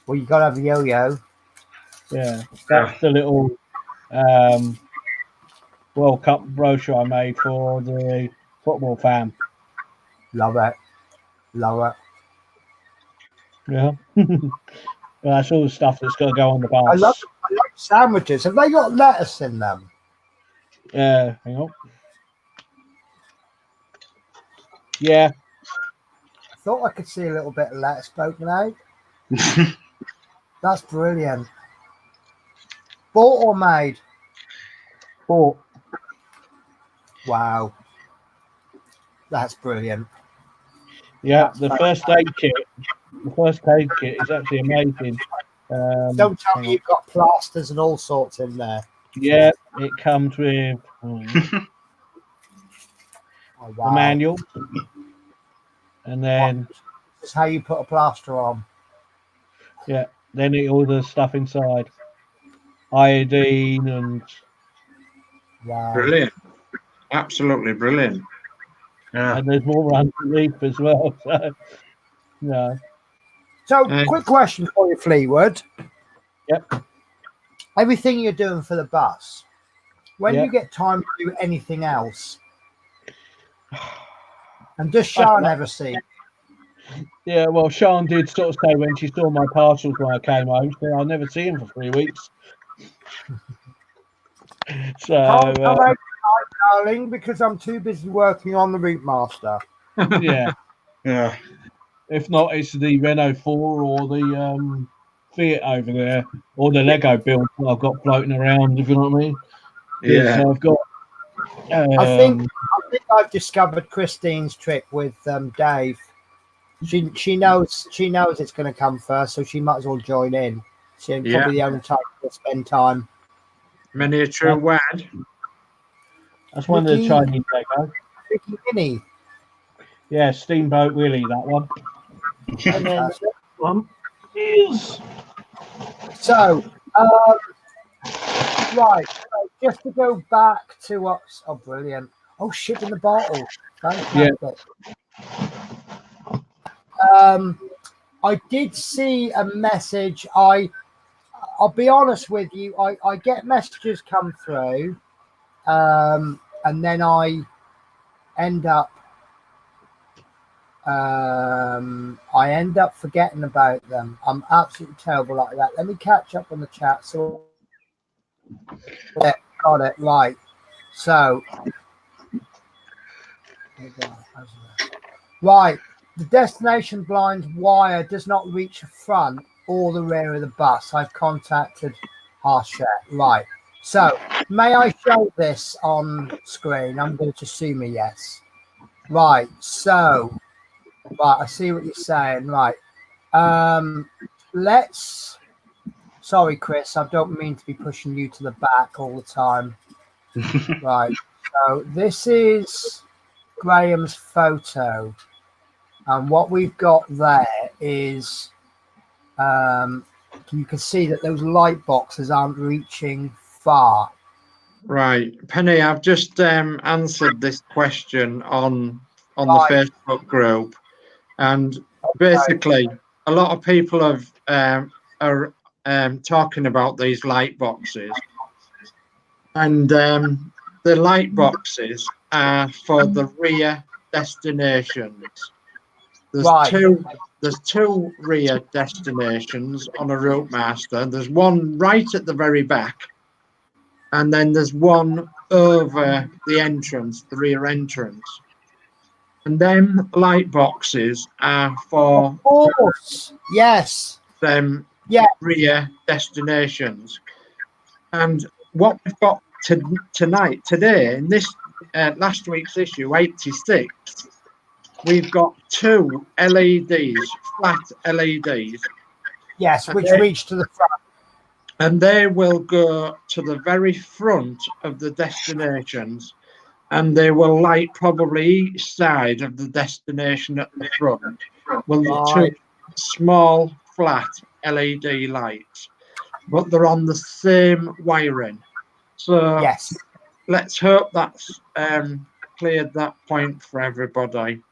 Well, you got to have a yo-yo. Yeah, that's the little World Cup brochure I made for the football fan. Love it. Love it. Yeah. Well, that's all the stuff that's got to go on the bus. I love sandwiches. Have they got lettuce in them? Hang on. Yeah. I thought I could see a little bit of lettuce poking out. That's brilliant. Bought or made? Bought. Wow. That's brilliant. Yeah, That's the first aid kit. The first aid kit is actually amazing. Don't tell me you've got plasters and all sorts in there. Yeah, it comes with Oh, wow. the manual, and then this is how you put a plaster on. Yeah, then all the stuff inside, iodine and. Wow. Brilliant. Absolutely brilliant. Yeah. And there's more underneath as well. So, yeah. So, quick question for you, Fleetwood. Yep. Everything you're doing for the bus, when Yep. you get time to do anything else? And does Sean ever see? Yeah, well, Sean did sort of say when she saw my parcels when I came home, she said, I'll never see him for 3 weeks. So, Can't come out tonight, darling, because I'm too busy working on the Routemaster. Yeah. Yeah. If not, it's the Renault 4 or the Fiat over there, or the Lego build that I've got floating around, if you know what I mean. Yeah. So I've got. I think I've discovered Christine's trick with Dave. She knows it's going to come first, so she might as well join in. She's probably the only time to spend time. Many a true wad. That's one of the Chinese Lego. Ricky Mini. Yeah, Steamboat Willie, that one. And then the next one is. So, right. So just to go back to what's. Oh, brilliant. Oh, shit in the bottle. Fantastic. Yeah. I did see a message. I'll be honest with you. I get messages come through, and then I end up forgetting about them. I'm absolutely terrible like that. Let me catch up on the chat. So, yeah, got it right. So, right. The destination blind wire does not reach the front or the rear of the bus. I've contacted Harshett. Right. So, may I show this on screen? I'm going to assume a yes. Right. So, right. I see what you're saying. Right. Sorry, Chris. I don't mean to be pushing you to the back all the time. Right. So, this is Graham's photo. And what we've got there is, you can see that those light boxes aren't reaching far. Right, Penny, I've just answered this question on the Facebook group, and basically a lot of people are talking about these light boxes, and the light boxes are for the rear destinations. There's two rear destinations on a Routemaster. There's one right at the very back, and then there's one over the entrance, the rear entrance. And them light boxes are for, of course, yes, them rear destinations. And what we've got today, in this last week's issue, 86, we've got 2 LEDs, flat LEDs. Yes, which reach to the front. And they will go to the very front of the destinations, and they will light probably each side of the destination at the front. Well, the 2 small flat LED lights, but they're on the same wiring. So yes, let's hope that's cleared that point for everybody.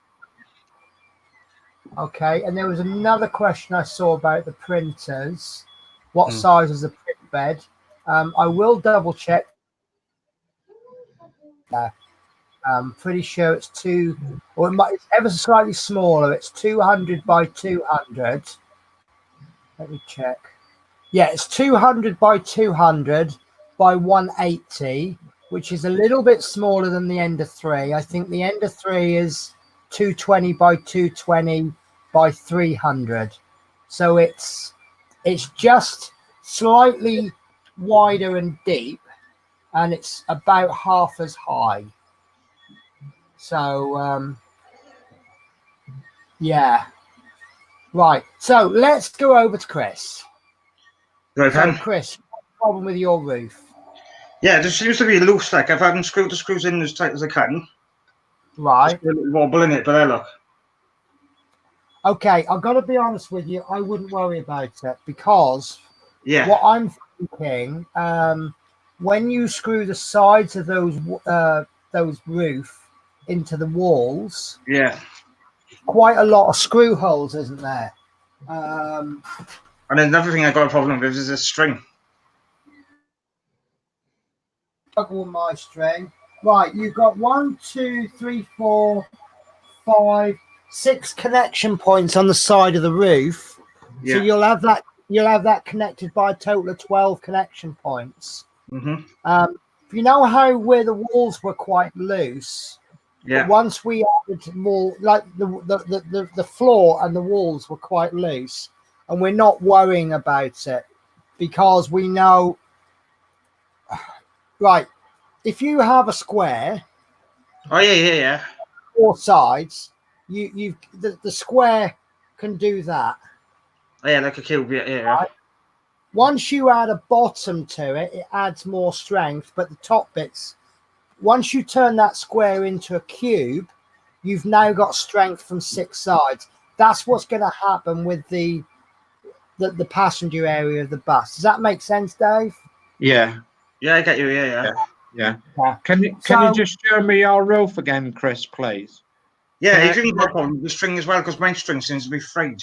Okay, and there was another question I saw about the printers. What size is the print bed? I will double check. I'm pretty sure it's it's ever so slightly smaller. It's 200 by 200. Let me check. Yeah, it's 200 by 200 by 180, which is a little bit smaller than the Ender 3. I think the Ender 3 is 220 by 220 by 300. So it's just slightly wider and deep, and it's about half as high. So yeah, right. So let's go over to Chris. Right, so Chris, what's the problem with your roof? Yeah, there seems to be loose. Like I've had screwed the screws in as tight as I can. Right. There's a little wobble in it, but look. Okay, I've got to be honest with you. I wouldn't worry about it because Yeah. what I'm thinking, when you screw the sides of those roof into the walls, Yeah. quite a lot of screw holes, isn't there? And then another thing I got a problem with is a string. Struggle with my string. Right, you've got 1, 2, 3, 4, 5, 6 connection points on the side of the roof. Yeah. So you'll have that connected by a total of 12 connection points. Mm-hmm. You know how where the walls were quite loose. Yeah. But once we added more, like the floor and the walls were quite loose, and we're not worrying about it because we know. Right, if you have a square. Oh yeah. 4 sides, the square can do that. Oh, yeah, like a cube. Yeah. Right? Once you add a bottom to it, it adds more strength. But the top bits, once you turn that square into a cube, you've now got strength from 6 sides. That's what's going to happen with the passenger area of the bus. Does that make sense, Dave? Yeah. Yeah, I get you. Yeah. Can you just show me your roof again, Chris, please? Yeah, you didn't got a problem with the string as well because my string seems to be frayed.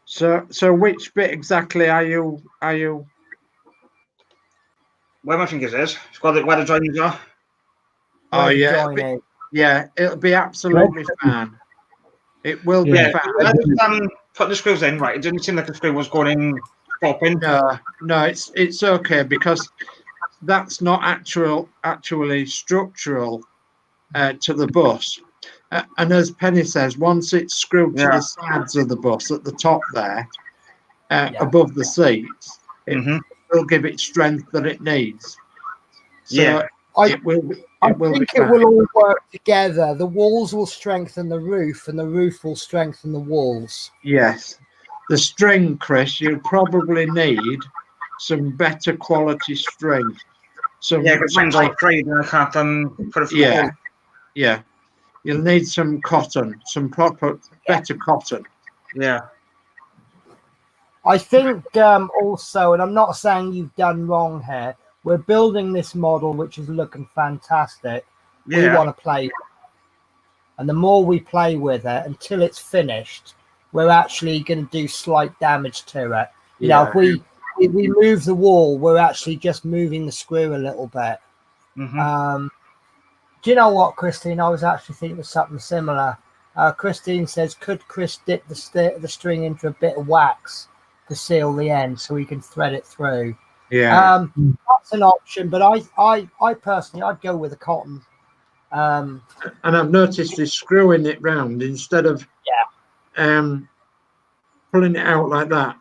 So which bit exactly are you? Where my fingers is? It's got where the joinings are. Oh yeah, it'll be absolutely fine. It will be fine. I just put the screws in. Right, it didn't seem like the screw was going in popping. No, it's okay because that's not actually structural to the bus. And as Penny says, once it's screwed to the sides of the bus at the top there, above the seats, it will give it strength that it needs. So it will be fine. It will all work together. The walls will strengthen the roof, and the roof will strengthen the walls. Yes. The string, Chris, you'll probably need some better quality string. Because mine's all frayed and I can't put it. Yeah. You'll need some cotton, some proper, better cotton. Yeah. I think also, and I'm not saying you've done wrong here, we're building this model which is looking fantastic. We want to play with it. And the more we play with it until it's finished, we're actually going to do slight damage to it. You know, if we move the wall, we're actually just moving the screw a little bit. Do you know what, Christine? I was actually thinking of something similar. Christine says, could Chris dip the string into a bit of wax to seal the end so he can thread it through? Yeah. That's an option, but I personally, I'd go with a cotton. And I've noticed is screwing it round instead of pulling it out like that.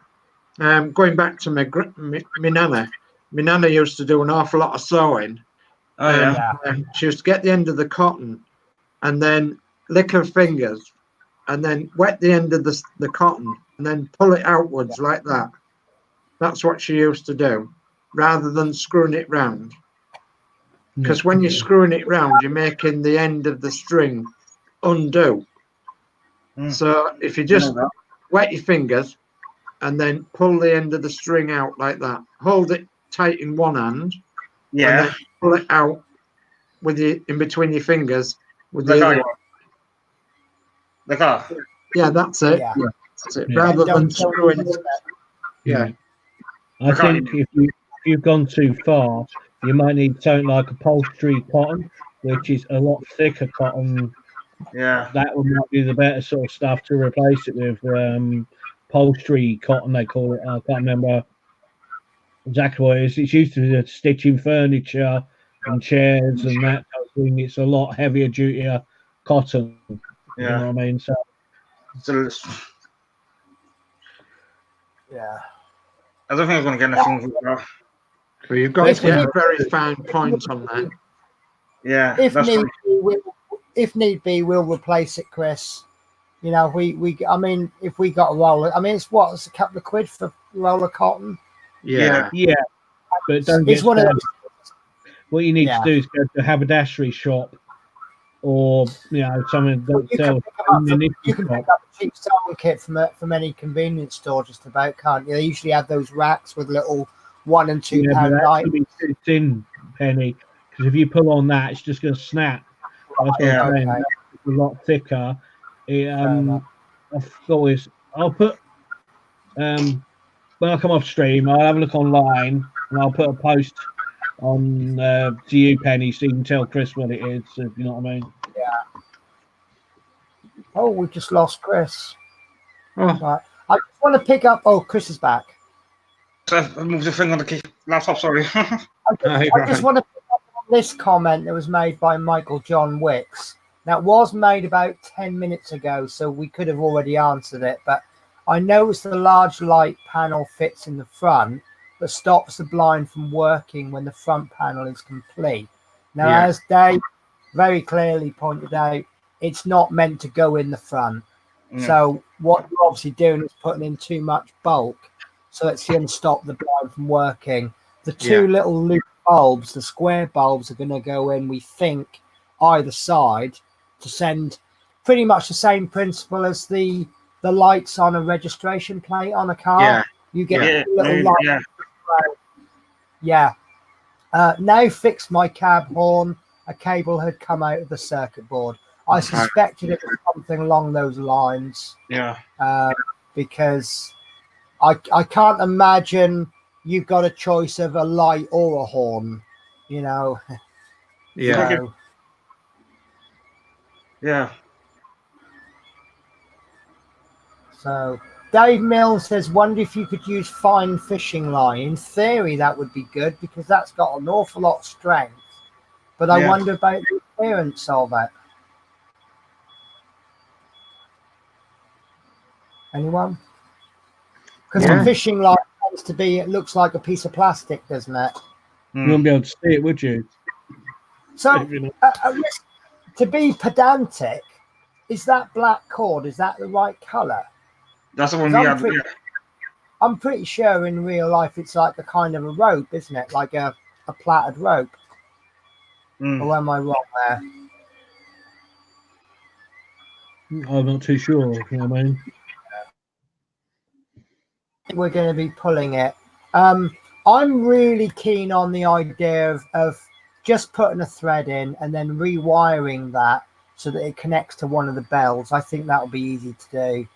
Going back to my nana, my nana used to do an awful lot of sewing. Oh yeah. She used to get the end of the cotton and then lick her fingers and then wet the end of the cotton and then pull it outwards like that. That's what she used to do, rather than screwing it round. Because when you're screwing it round, you're making the end of the string undo. So if you just wet your fingers and then pull the end of the string out like that, hold it tight in one hand, and then pull it out with in between your fingers with the other one. Yeah, that's it. Yeah. That's it. Rather than screwing. Yeah. I think if you've gone too far, you might need something like upholstery cotton, which is a lot thicker cotton. Yeah. That might be the better sort of stuff to replace it with. Upholstery cotton, they call it. I can't remember exactly what it is. It's used to stitching furniture and chairs and that kind of thing. It's a lot heavier duty cotton. You know what I mean? So yeah. I don't think I'm going to get anything. Well, you've got to get a very fine point on that. Yeah. If need be, we'll replace it, Chris. You know, I mean, if we got a roller, I mean, it's a couple of quid for roll of cotton. Yeah. But don't get one of those. What you need to do is go to a haberdashery shop, or someone that sells. You can pick up a cheap sewing kit from any convenience store, just about, can't you? They usually have those racks with little £1 and £2 light. Too thin, Penny, because if you pull on that, it's just going to snap. That's what I'm saying. It's a lot thicker. I'll put when I come off stream, I'll have a look online and I'll put a post on to you, Penny, so you can tell Chris what it is. If you know what I mean? Yeah. Oh, we've just lost Chris. Oh. Right. I just want to pick up. Oh, Chris is back. I moved the thing on the laptop. Sorry. I just want to pick up on this comment that was made by Michael John Wicks. That was made about 10 minutes ago, so we could have already answered it. But I noticed the large light panel fits in the front, but stops the blind from working when the front panel is complete. Now, as Dave very clearly pointed out, it's not meant to go in the front. So what you're obviously doing is putting in too much bulk, so it's going to stop the blind from working. The two little loop bulbs, the square bulbs, are going to go in, we think, either side, to send pretty much the same principle as the lights on a registration plate on a car. You get a little light. Now fixed my cab horn. A cable had come out of the circuit board. I suspected it was something along those lines. Because I can't imagine you've got a choice of a light or a horn, you know. So Dave Mills says, wonder if you could use fine fishing line. In theory, that would be good because that's got an awful lot of strength. But I wonder about the appearance of it. Anyone? Because a fishing line tends to be, it looks like a piece of plastic, doesn't it? You wouldn't be able to see it, would you? So, to be pedantic, is that black cord, is that the right colour? That's the one we have. I'm pretty sure in real life it's like a kind of a rope, isn't it? Like a plaited rope. Or am I wrong there? I'm not too sure. You know what I mean? We're going to be pulling it. I'm really keen on the idea of just putting a thread in and then rewiring that so that it connects to one of the bells. I think that'll be easy to do.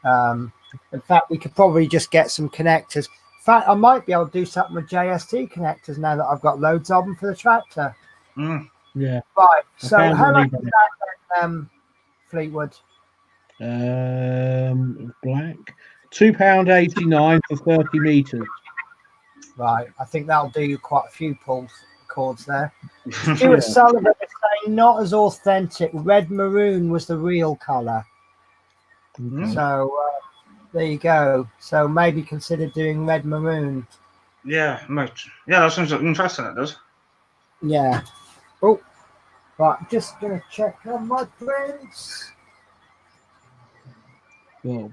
In fact, we could probably just get some connectors. In fact, I might be able to do something with JST connectors now that I've got loads of them for the tractor. Yeah. Right. So how much is that, Fleetwood? Black. £2.89 for 30 meters. Right. I think that'll do you quite a few cords there. Stuart Sullivan is saying not as authentic. Red maroon was the real colour. So there you go. So maybe consider doing red maroon. Yeah, much. Yeah, that sounds interesting. It does. Yeah. Oh, right. Just gonna check on my prints. Well,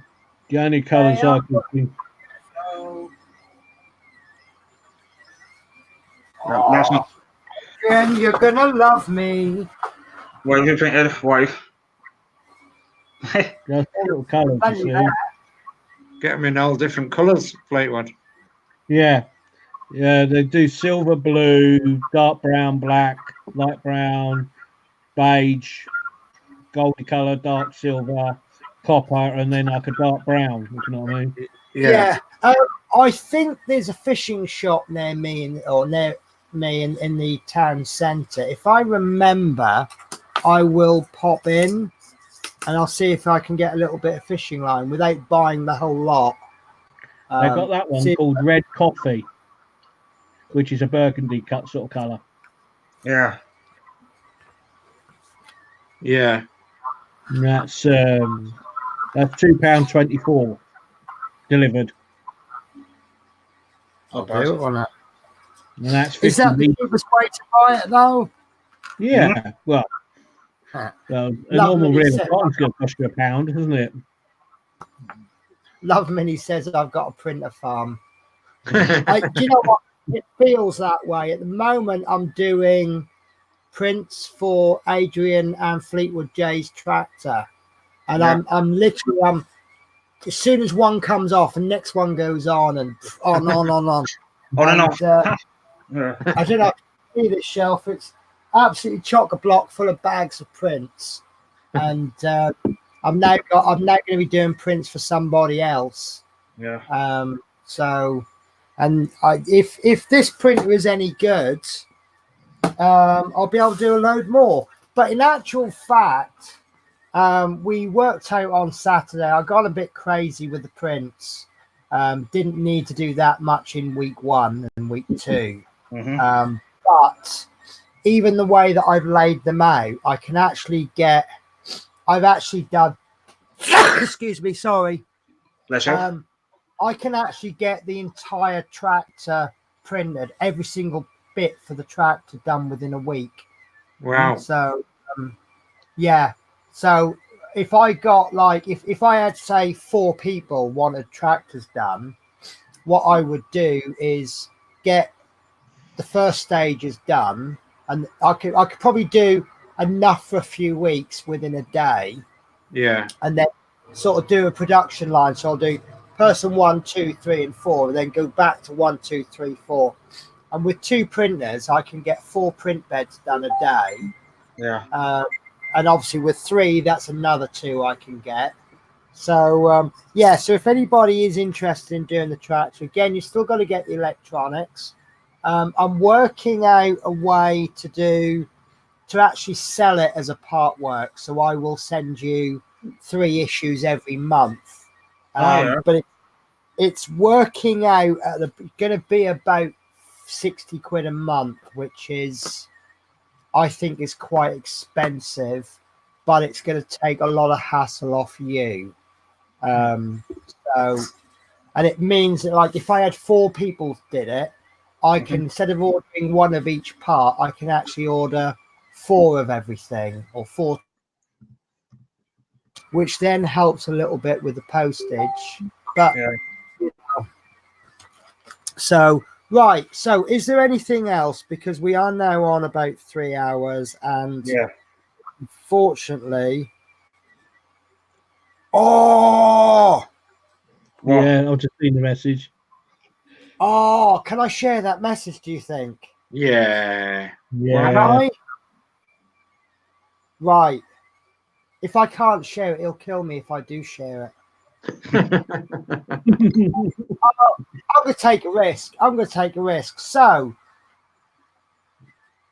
the only colours I can think. Oh, No, that's not. Adrian, you're gonna love me. Why have you painted white? Just little colours, you see. Get them in all different colours, Fleetwood. Yeah. Yeah, they do silver, blue, dark brown, black, light brown, beige, goldy colour, dark silver, copper, and then like a dark brown, if you know what I mean. Yeah. I think there's a fishing shop near me, near me in the town centre. If I remember, I will pop in and I'll see if I can get a little bit of fishing line without buying the whole lot. They got that one called Red Coffee, which is a burgundy cut sort of colour. Yeah. Yeah. And that's £2.24 delivered. I'll do it on it. And that's 50 Is that the cheapest way to buy it though? Yeah, well, a normal reel of cotton's going to cost you £1, isn't it? Love Mini says I've got a printer farm. Do you know what? It feels that way. At the moment, I'm doing prints for Adrian and Fleetwood J's tractor. And I'm literally, as soon as one comes off, the next one goes on and on. On and off. I don't know if you see this shelf. It's absolutely chock-a-block full of bags of prints. And I'm now going to be doing prints for somebody else. Yeah. If this printer is any good, I'll be able to do a load more. But in actual fact, we worked out on Saturday. I got a bit crazy with the prints. Didn't need to do that much in week 1 and week 2. Mm-hmm. But even the way that I've laid them out, I can actually get. I've actually done. Excuse me, sorry. Let's go. I can actually get the entire tractor printed, every single bit for the tractor done within a week. Wow. So, yeah. So if I got if I had say 4 people wanted tractors done, what I would do is get the first stages done, and I could probably do enough for a few weeks within a day. Yeah. And then sort of do a production line. So I'll do person 1, 2, 3, and 4, and then go back to 1, 2, 3, 4. And with 2 printers, I can get 4 print beds done a day. Yeah. And obviously with 3, that's another 2 I can get. So yeah. So if anybody is interested in doing the tractor, again, you still got to get the electronics. I'm working out a way to actually sell it as a part work. So I will send you 3 issues every month. But it's working out at going to be about 60 quid a month, which is, I think, is quite expensive, but it's going to take a lot of hassle off you. And it means that, like, if I had 4 people did it, I can, instead of ordering 1 of each part, I can actually order 4 of everything, or 4, which then helps a little bit with the postage. But so right. So is there anything else? Because we are now on about 3 hours, and unfortunately, Yeah, I've just seen the message. Oh, can I share that message, do you think? Yeah. Yeah. Right. If I can't share it, he'll kill me if I do share it. I'm going to take a risk. So,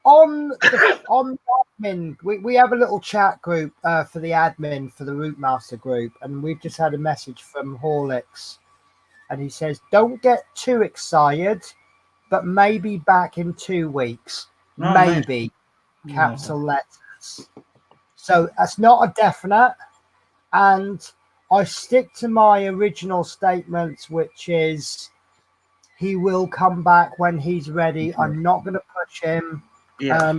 on the admin, we have a little chat group for the admin for the Routemaster group, and we've just had a message from Horlicks, and he says, "Don't get too excited, but maybe back in 2 weeks, maybe." Nice. Capital letters. So that's not a definite, and I stick to my original statements, which is He will come back when he's ready. I'm not going to push him. Yeah.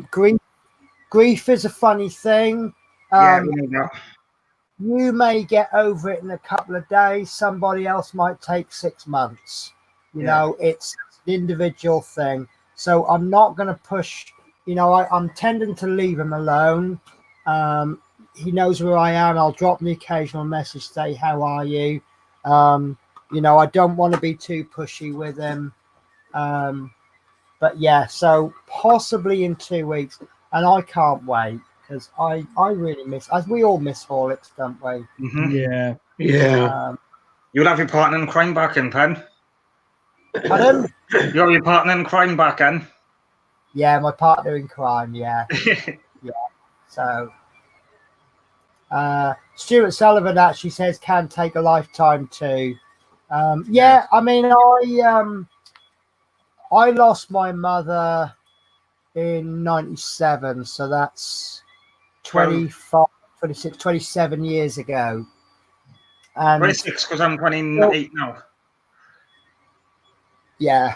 Grief is a funny thing. Yeah, we know that. You may get over it in a couple of days. Somebody else might take 6 months. You know, it's an individual thing. So I'm not going to push. You know, I'm tending to leave him alone. He knows where I am. I'll drop the occasional message, say, how are you? You know, I don't want to be too pushy with him. But yeah, so possibly in 2 weeks. And I can't wait because I really miss, as we all miss Horlicks, don't we? Yeah. Yeah. You'll have your partner in crime back in, Pen. Pardon? You'll have your partner in crime back in. Yeah, my partner in crime, yeah. Yeah. So Stuart Sullivan actually says can take a lifetime too. Yeah, I mean I lost my mother in 97, so that's 25, 26, 27 years ago. And 26, because I'm 28 now. yeah.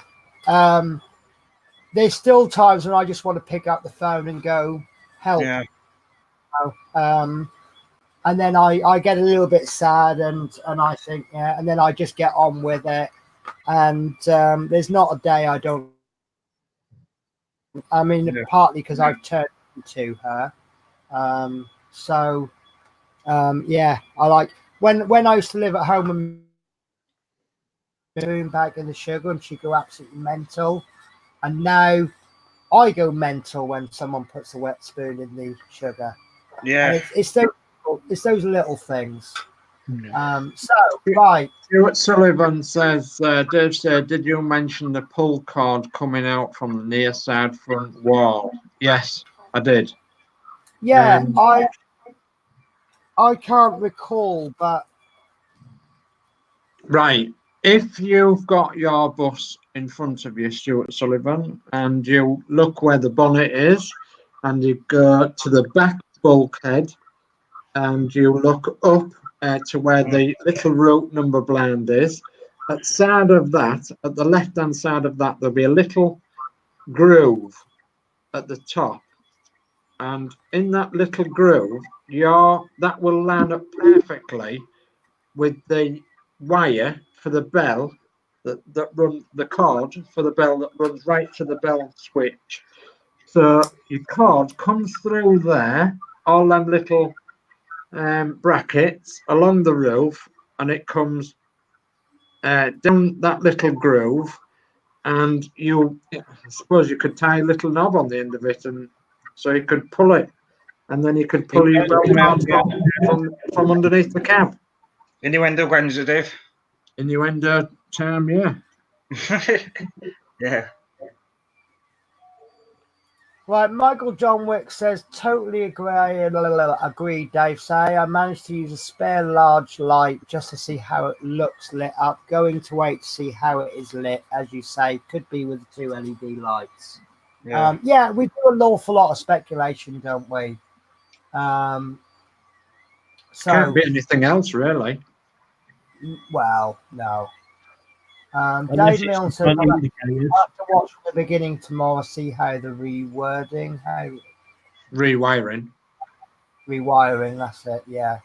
There's still times when I just want to pick up the phone and go, help. Yeah. And then I get a little bit sad and I think, yeah, and then I just get on with it. And there's not a day I don't. I mean, partly because I've turned into her. Yeah, I like when I used to live at home and doing back in the sugar, and she'd go absolutely mental. And now I go mental when someone puts a wet spoon in the sugar. Yeah. And it's those little things. Right. Stuart Sullivan says, Dave said, did you mention the pull cord coming out from the near side front wall? Yes, I did. Yeah, I can't recall, but right. If you've got your bus in front of you, Stuart Sullivan, and you look where the bonnet is, and you go to the back bulkhead, and you look up to where the little route number blind is, at side of that, at the left-hand side of that, there'll be a little groove at the top. And in that little groove, that will line up perfectly with the wire for the bell that runs the cord for the bell that runs right to the bell switch. So your cord comes through there, all them little brackets along the roof, and it comes down that little groove. And I suppose you could tie a little knob on the end of it, and so you could pull it, and then you could pull your bell cord from underneath the cab. Innuendo Wednesday, Dave. Innuendo time, yeah. Yeah. Right, Michael John Wick says, totally agree, Dave. Say, I managed to use a spare large light just to see how it looks lit up. Going to wait to see how it is lit, as you say, could be with the 2 LED lights. Yeah, we do an awful lot of speculation, don't we? So can't be anything else, really. Well, no. Dave Milne says, I'll have to watch from the beginning tomorrow, see how the rewiring, that's it, yeah.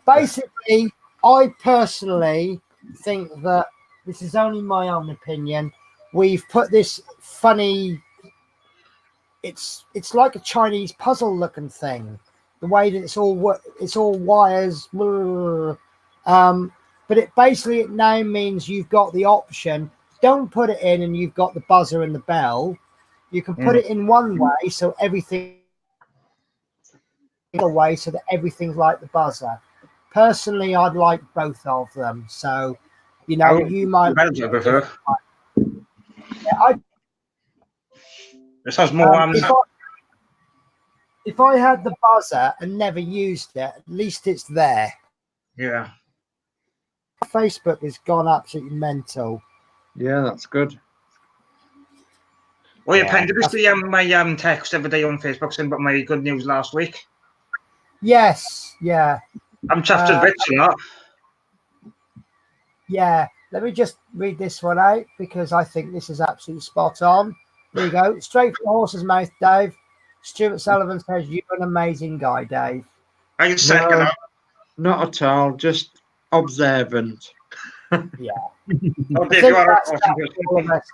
Basically, I personally think that this is only my own opinion. We've put this funny, it's like a Chinese puzzle looking thing, the way that it's all wires, but it now means you've got the option. Don't put it in and you've got the buzzer and the bell. You can put it in one way so everything the way so that everything's like the buzzer. Personally, I'd like both of them. So, you know, you might. Prefer. Yeah, this has more. If I had the buzzer and never used it, at least it's there. Yeah. Facebook has gone absolutely mental. Yeah, that's good. Well, Pen, did you see my text every day on Facebook saying about my good news last week? Yes, yeah. I'm chuffed to bits for that. Yeah, let me just read this one out because I think this is absolutely spot on. There you go. Straight from the horse's mouth, Dave. Stuart Sullivan says, "You're an amazing guy, Dave." I can second that. Not at all. Just observant. Yeah. Oh, Dave, you are awesome. All of us.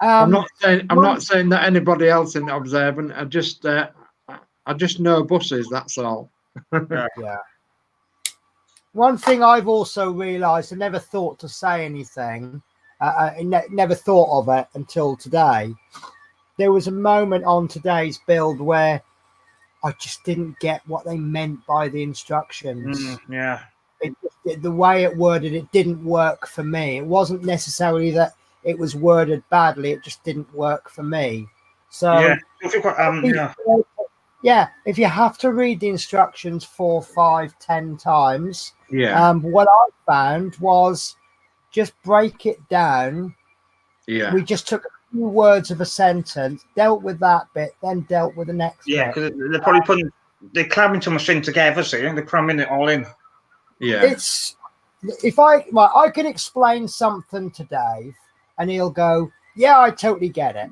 I'm not saying that anybody else isn't observant. I just know buses. That's all. Yeah. One thing I've also realised, I never thought to say anything. I never thought of it until today. There was a moment on today's build where I just didn't get what they meant by the instructions. Yeah. The way it worded it didn't work for me. It wasn't necessarily that it was worded badly. It just didn't work for me. So if you have to read the instructions 4, 5, 10 times, what I found was just break it down. Yeah. We just took a few words of a sentence, dealt with that bit, then dealt with the next bit. Yeah, because they're probably they're cramming too much thing together, see, they're cramming it all in. Yeah. It's I can explain something to Dave and he'll go, "Yeah, I totally get it."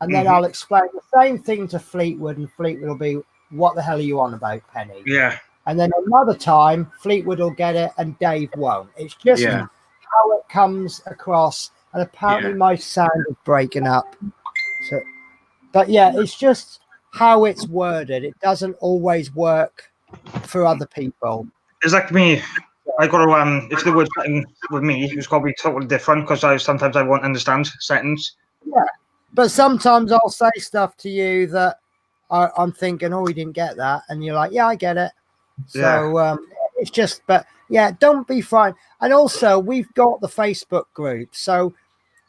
And then I'll explain the same thing to Fleetwood, and Fleetwood will be, "What the hell are you on about, Penny?" Yeah. And then another time, Fleetwood will get it and Dave won't. It's just how it comes across. And apparently my sound is breaking up. So, but yeah, it's just how it's worded. It doesn't always work for other people. It's like me. I got to if the word's something with me, it's got to be totally different because sometimes I won't understand sentence. Yeah, but sometimes I'll say stuff to you that I'm thinking, "Oh, you didn't get that," and you're like, "Yeah, I get it." So it's just, but yeah, don't be frightened. And also, we've got the Facebook group, so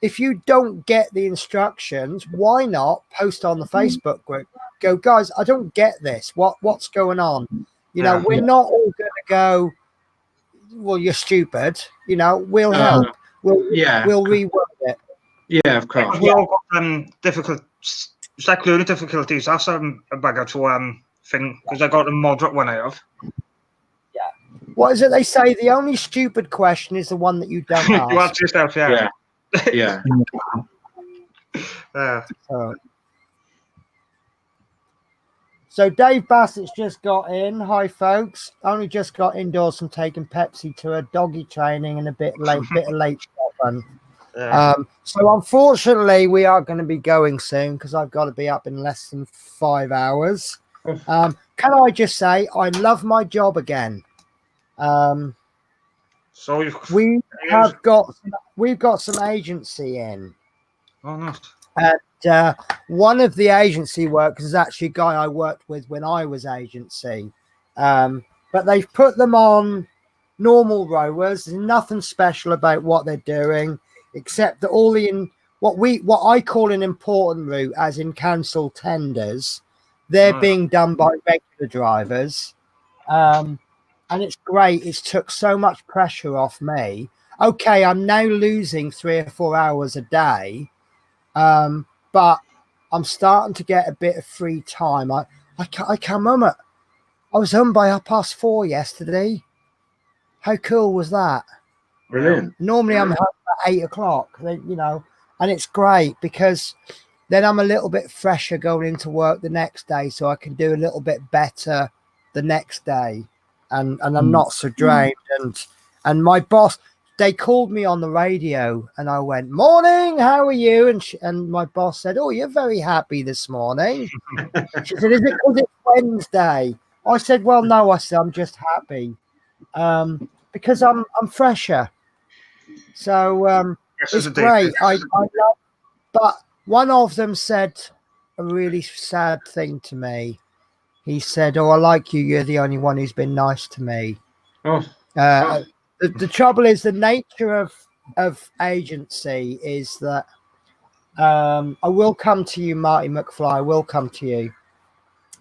if you don't get the instructions, why not post on the Facebook group? Go, guys, I don't get this. What's going on? You know, we're not all going to go, "Well, you're stupid." You know, we'll help. We'll reword it. Yeah, of course. We all got difficult, it's like learning difficulties. That's a bugger to thing because I got a moderate one out of. Yeah. What is it they say? The only stupid question is the one that you don't ask. You ask yourself, Yeah. So Dave Bassett's just got in. Hi, folks. Only just got indoors from taking Pepsi to a doggy training and a bit of late shopping. So unfortunately, we are going to be going soon because I've got to be up in less than 5 hours. Can I just say I love my job again? So we've got some agency in. Oh, nice. And one of the agency workers is actually a guy I worked with when I was agency. But they've put them on normal rowers. There's nothing special about what they're doing, except that all the what I call an important route, as in cancelled tenders, they're being done by regular drivers. And it's great. It's took so much pressure off me. Okay, I'm now losing 3 or 4 hours a day. But I'm starting to get a bit of free time. I come home I was home by 4:30 yesterday. How cool was that? Brilliant. Normally I'm home at 8 o'clock, you know, and it's great because then I'm a little bit fresher going into work the next day, so I can do a little bit better the next day, and I'm not so drained. And my boss, they called me on the radio and I went, "Morning, how are you?" And my boss said, "Oh, you're very happy this morning." She said, "Is it because it's Wednesday?" I said, "Well, no," I said, "I'm just happy because I'm fresher." So it's great. I love, but one of them said a really sad thing to me. He said, "Oh, I like you. You're the only one who's been nice to me." The trouble is the nature of agency is that I will come to you, Marty McFly. I will come to you.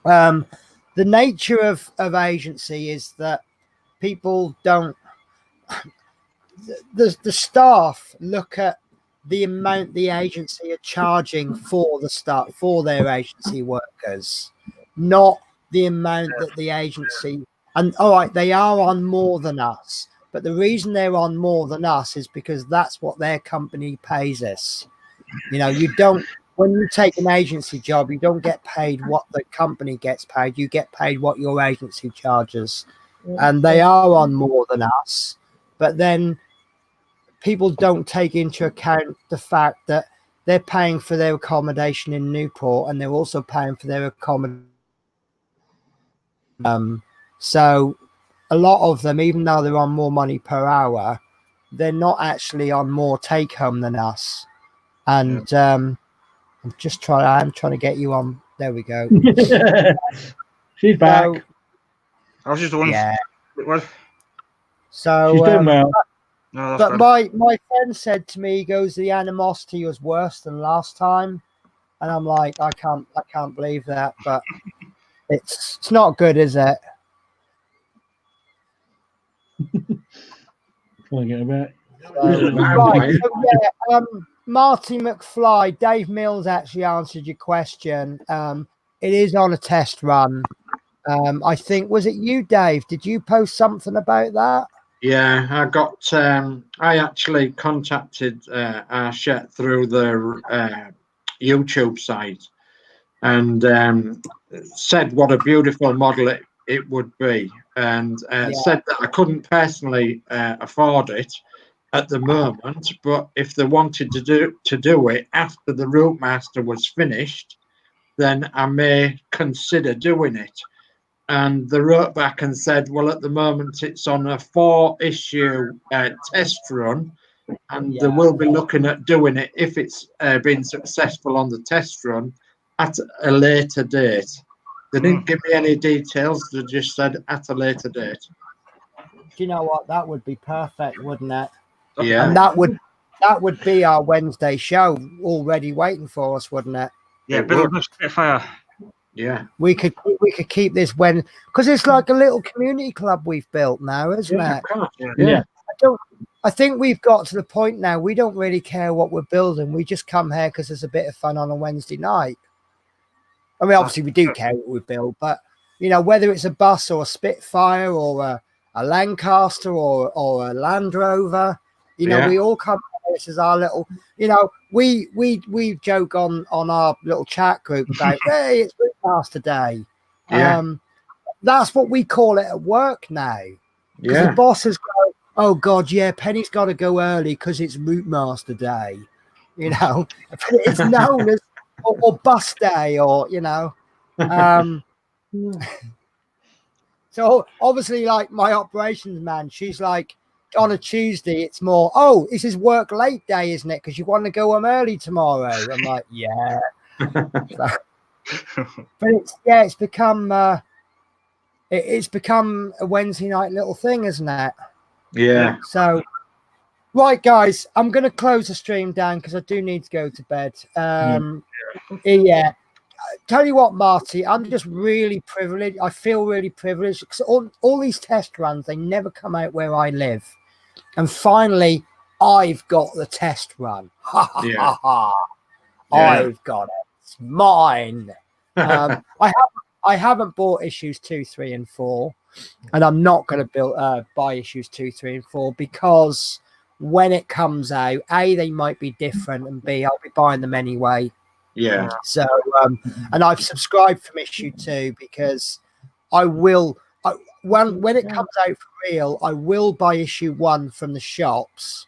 The nature of agency is that people don't. The staff look at the amount the agency are charging for the staff for their agency workers, not the amount that the agency. And all right, they are on more than us, But the reason they're on more than us is because that's what their company pays us. You know, you don't, when you take an agency job, you don't get paid what the company gets paid. You get paid what your agency charges. And they are on more than us. But then people don't take into account the fact that they're paying for their accommodation in Newport, and they're also paying for their accommodation. So a lot of them, even though they're on more money per hour, they're not actually on more take home than us. And I'm trying to get you on. There we go. She's back. So, I was just wondering. yeah. What? So She's doing well. No, but my friend said to me, he goes, the animosity was worse than last time. And I'm like, I can't believe that, but it's not good, is it? Trying to get a bit. Right, so yeah, Marty McFly, Dave Mills actually answered your question. It is on a test run. I think, was it you, Dave? Did you post something about that? Yeah, I got. I actually contacted Arshet through the YouTube site and said what a beautiful model it would be, and said that I couldn't personally afford it at the moment, but if they wanted to do it after the Routemaster was finished, then I may consider doing it. And they wrote back and said, well, at the moment it's on a 4-issue test run, and they will be looking at doing it if it's been successful on the test run at a later date. They didn't give me any details. They just said at a later date. Do you know what? That would be perfect, wouldn't it? Yeah. And that would be our Wednesday show already waiting for us, wouldn't it? Yeah, build a Spitfire. Yeah. We could keep this when, because it's like a little community club we've built now, isn't it? Yeah. I think we've got to the point now we don't really care what we're building. We just come here because there's a bit of fun on a Wednesday night. I mean, obviously we do care what we build, but you know, whether it's a bus or a Spitfire or a Lancaster or a Land Rover, you know, we all come. This is our little, you know, we joke on our little chat group about, hey, it's Routemaster Day. That's what we call it at work now. Because the bosses go, oh God, yeah, Penny's got to go early because it's Routemaster Day. You know, it's known as or bus day, or you know. So obviously, like my operations man, she's like, on a Tuesday, it's more, oh, this is work late day, isn't it? Because you want to go home early tomorrow. I'm like, yeah. But it's become it's become a Wednesday night little thing, isn't it? Yeah. So, right, guys, I'm going to close the stream down because I do need to go to bed. Yeah. Tell you what, Marty, I'm just really privileged. I feel really privileged because all these test runs, they never come out where I live. And finally, I've got the test run. I've got it. It's mine. I haven't bought issues 2, 3, and 4, and I'm not going to buy issues 2, 3, and 4 because when it comes out, A, they might be different, and B, I'll be buying them anyway. Yeah. So, and I've subscribed from issue 2 because I will. When it comes out for real, I will buy issue 1 from the shops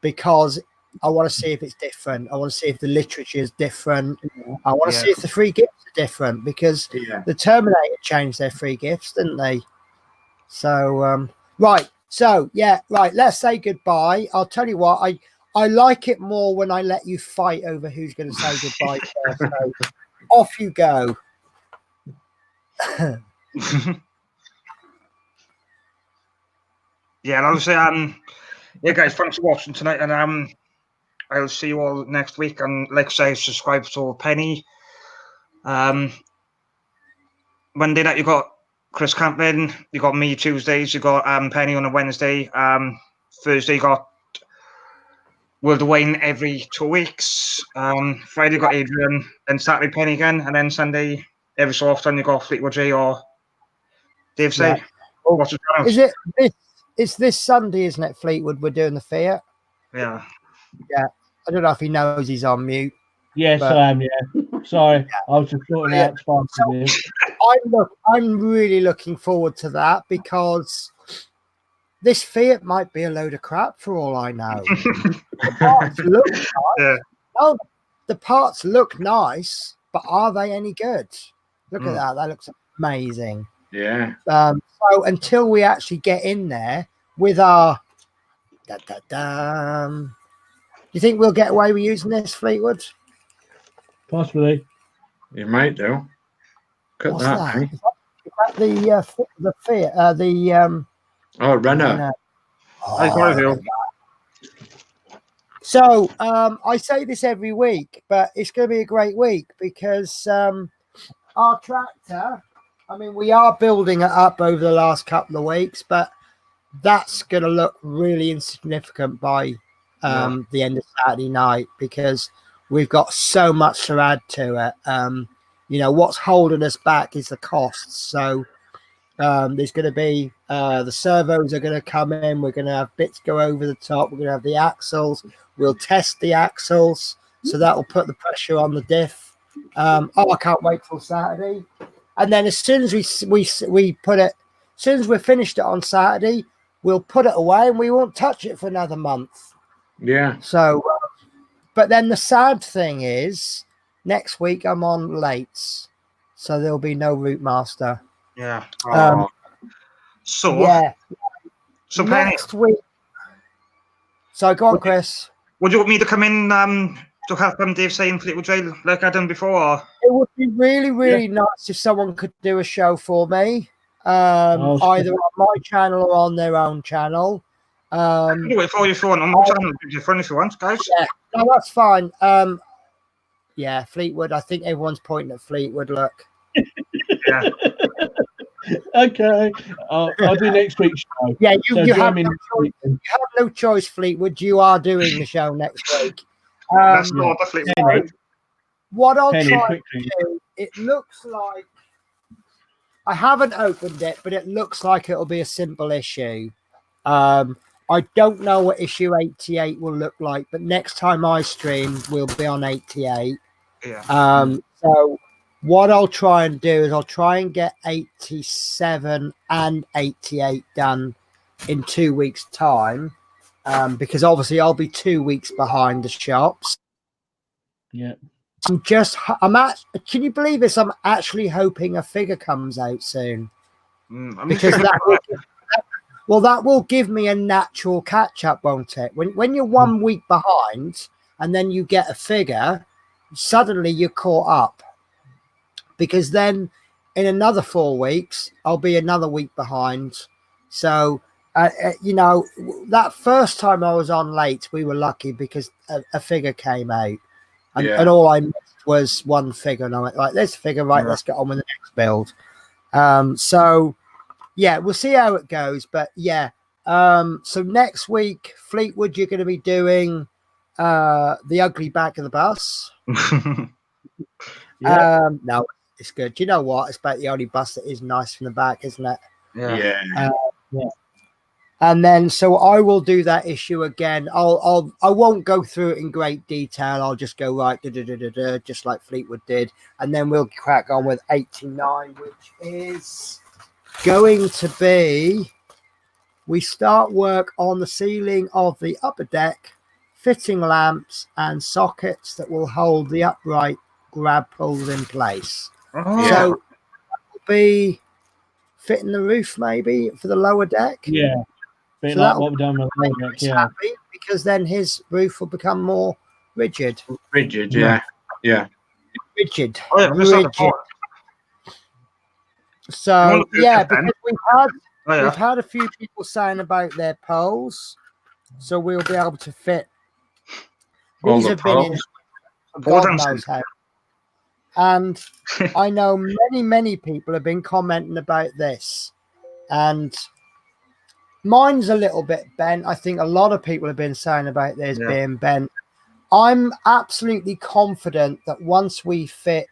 because I want to see if it's different. I want to see if the literature is different. I want to see if the free gifts are different because the Terminator changed their free gifts, didn't they? So, right. So, right. Let's say goodbye. I'll tell you what, I like it more when I let you fight over who's going to say goodbye first. So, off you go. Yeah, and I'll say, yeah, guys, thanks for watching tonight, and I'll see you all next week. And like I say, subscribe to Penny. Monday night you got Chris Camplin, you got me Tuesdays, you got Penny on a Wednesday. Thursday you got World of Wayne every 2 weeks. Friday you got Adrian, then Saturday Penny again, and then Sunday every so often you got Fleetwood J or Dave say. Is it it's this Sunday, isn't it, Fleetwood? We're doing the Fiat. Yeah. Yeah. I don't know if he knows he's on mute. Yes, but, I am. Yeah. Sorry, I was just sorting out Spicy this. I'm really looking forward to that because this Fiat might be a load of crap for all I know. The parts look nice. Yeah. Oh, the parts look nice, but are they any good? Look at that. That looks amazing. Yeah. So until we actually get in there with our do you think we'll get away with using this, Fleetwood? Possibly. You might do. Look at What's that, that? eh? Is that the Fiat, Oh, Renault. I got you. So I say this every week, but it's going to be a great week because our tractor, I mean, we are building it up over the last couple of weeks, but that's going to look really insignificant by the end of Saturday night because we've got so much to add to it. You know, what's holding us back is the costs. So there's going to be the servos are going to come in. We're going to have bits go over the top. We're going to have the axles. We'll test the axles. So that will put the pressure on the diff. I can't wait till Saturday. And then as soon as we put it, as soon as we've finished it on Saturday, we'll put it away and we won't touch it for another month. Yeah. So, but then the sad thing is, next week I'm on lates, so there'll be no Routemaster. Yeah. So next week. So go on, Chris. Would you want me to come in to help Dave saying Fleetwood Trail like I done before? Or? It would be really, really nice if someone could do a show for me, either on my channel or on their own channel. I can do it for you if you want. On my channel, it'll be different if you want, guys. Yeah, no, that's fine. Yeah, Fleetwood. I think everyone's pointing at Fleetwood. Look. Yeah. Okay, I'll do next week's show. Yeah, you have no choice, Fleetwood. You are doing the show next week. That's not the Fleetwood. What I'll try to do, it looks like I haven't opened it, but it looks like it'll be a simple issue. I don't know what issue 88 will look like, but next time I stream, we'll be on 88. Yeah. So what I'll try and do is I'll try and get 87 and 88 done in 2 weeks' time, because obviously I'll be 2 weeks behind the shops. Yeah. Can you believe this? I'm actually hoping a figure comes out soon, because that will give me a natural catch up, won't it? When you're 1 week behind and then you get a figure, suddenly you're caught up, because then in another 4 weeks I'll be another week behind. So you know, that first time I was on late, we were lucky because a figure came out, and all I missed was one figure, and I went, like, there's a figure, right, let's get on with the next build. So yeah, we'll see how it goes, but yeah. So next week, Fleetwood, you're going to be doing the ugly back of the bus. No, it's good. Do you know what? It's about the only bus that is nice from the back, isn't it? Yeah. Yeah. And then, so I will do that issue again. I won't go through it in great detail. I'll just go right, just like Fleetwood did, and then we'll crack on with 89, which is going to be, we start work on the ceiling of the upper deck, fitting lamps and sockets that will hold the upright grab poles in place. So it'll be fitting the roof maybe for the lower deck. Yeah. Bit So like what we've done with the lower deck, yeah. Happy, because then his roof will become more rigid. Rigid, yeah. Rigid. Oh, yeah, rigid. So yeah, because we've had a few people saying about their poles, so we'll be able to fit. These have been in God knows how. And I know many people have been commenting about this, and mine's a little bit bent. I think a lot of people have been saying about this being bent. I'm absolutely confident that once we fit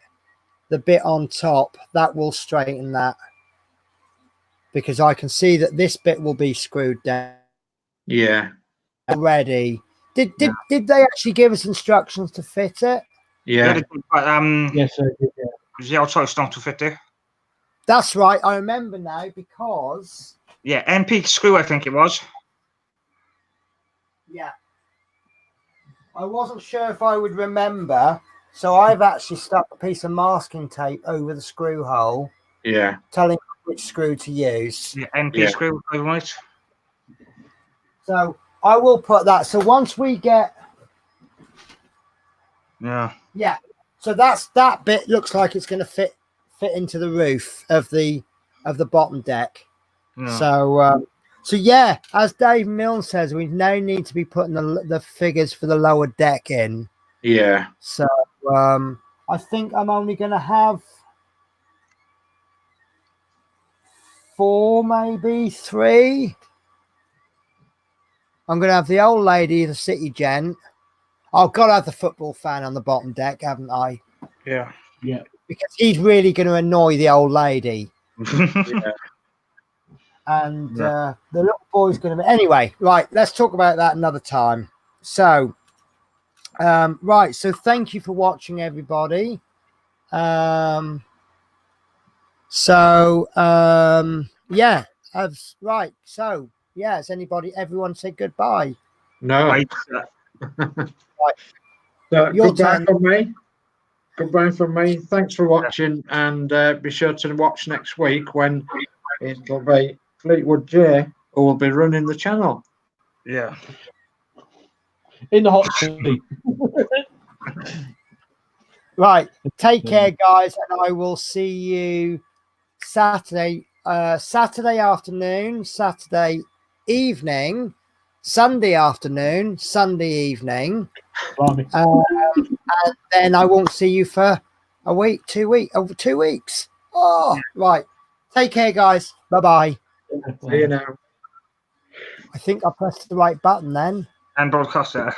the bit on top, that will straighten that. because I can see that this bit will be screwed down Yeah. already. Did they actually give us instructions to fit it? Yeah. Yes, sir. Yeah. It was your choice not to fit it. That's right. I remember now because Yeah, MP screw, I think it was. yeah, I wasn't sure if I would remember, so I've actually stuck a piece of masking tape over the screw hole, Yeah. telling which screw to use. Yeah, MP Yeah. screw, right? So I will put that. So once we get, Yeah. so that bit looks like it's going to fit into the roof of the bottom deck. Yeah. So yeah, as Dave Milne says, we now need to be putting the figures for the lower deck in. Yeah. So I think I'm only going to have 4, maybe 3. I'm going to have the old lady, the city gent. I've got to have the football fan on the bottom deck, haven't I? Yeah. Yeah. Because he's really going to annoy the old lady. Yeah. And the little boy's going to be... Anyway, right, let's talk about that another time. So, right, so thank you for watching, everybody. Yeah, right. So, yeah, has everyone said goodbye? No. Right. Right. So, Your goodbye turn. from me. Goodbye from me. Thanks for watching, and be sure to watch next week when it'll be Fleetwood J who will be running the channel. Yeah. In the hot seat. Right. Take care, guys, and I will see you Saturday afternoon, Saturday evening, Sunday afternoon, Sunday evening. And then I won't see you for a week, 2 weeks, 2 weeks. Oh, right. Take care, guys. Bye-bye. See you now. I think I pressed the right button then. And broadcaster.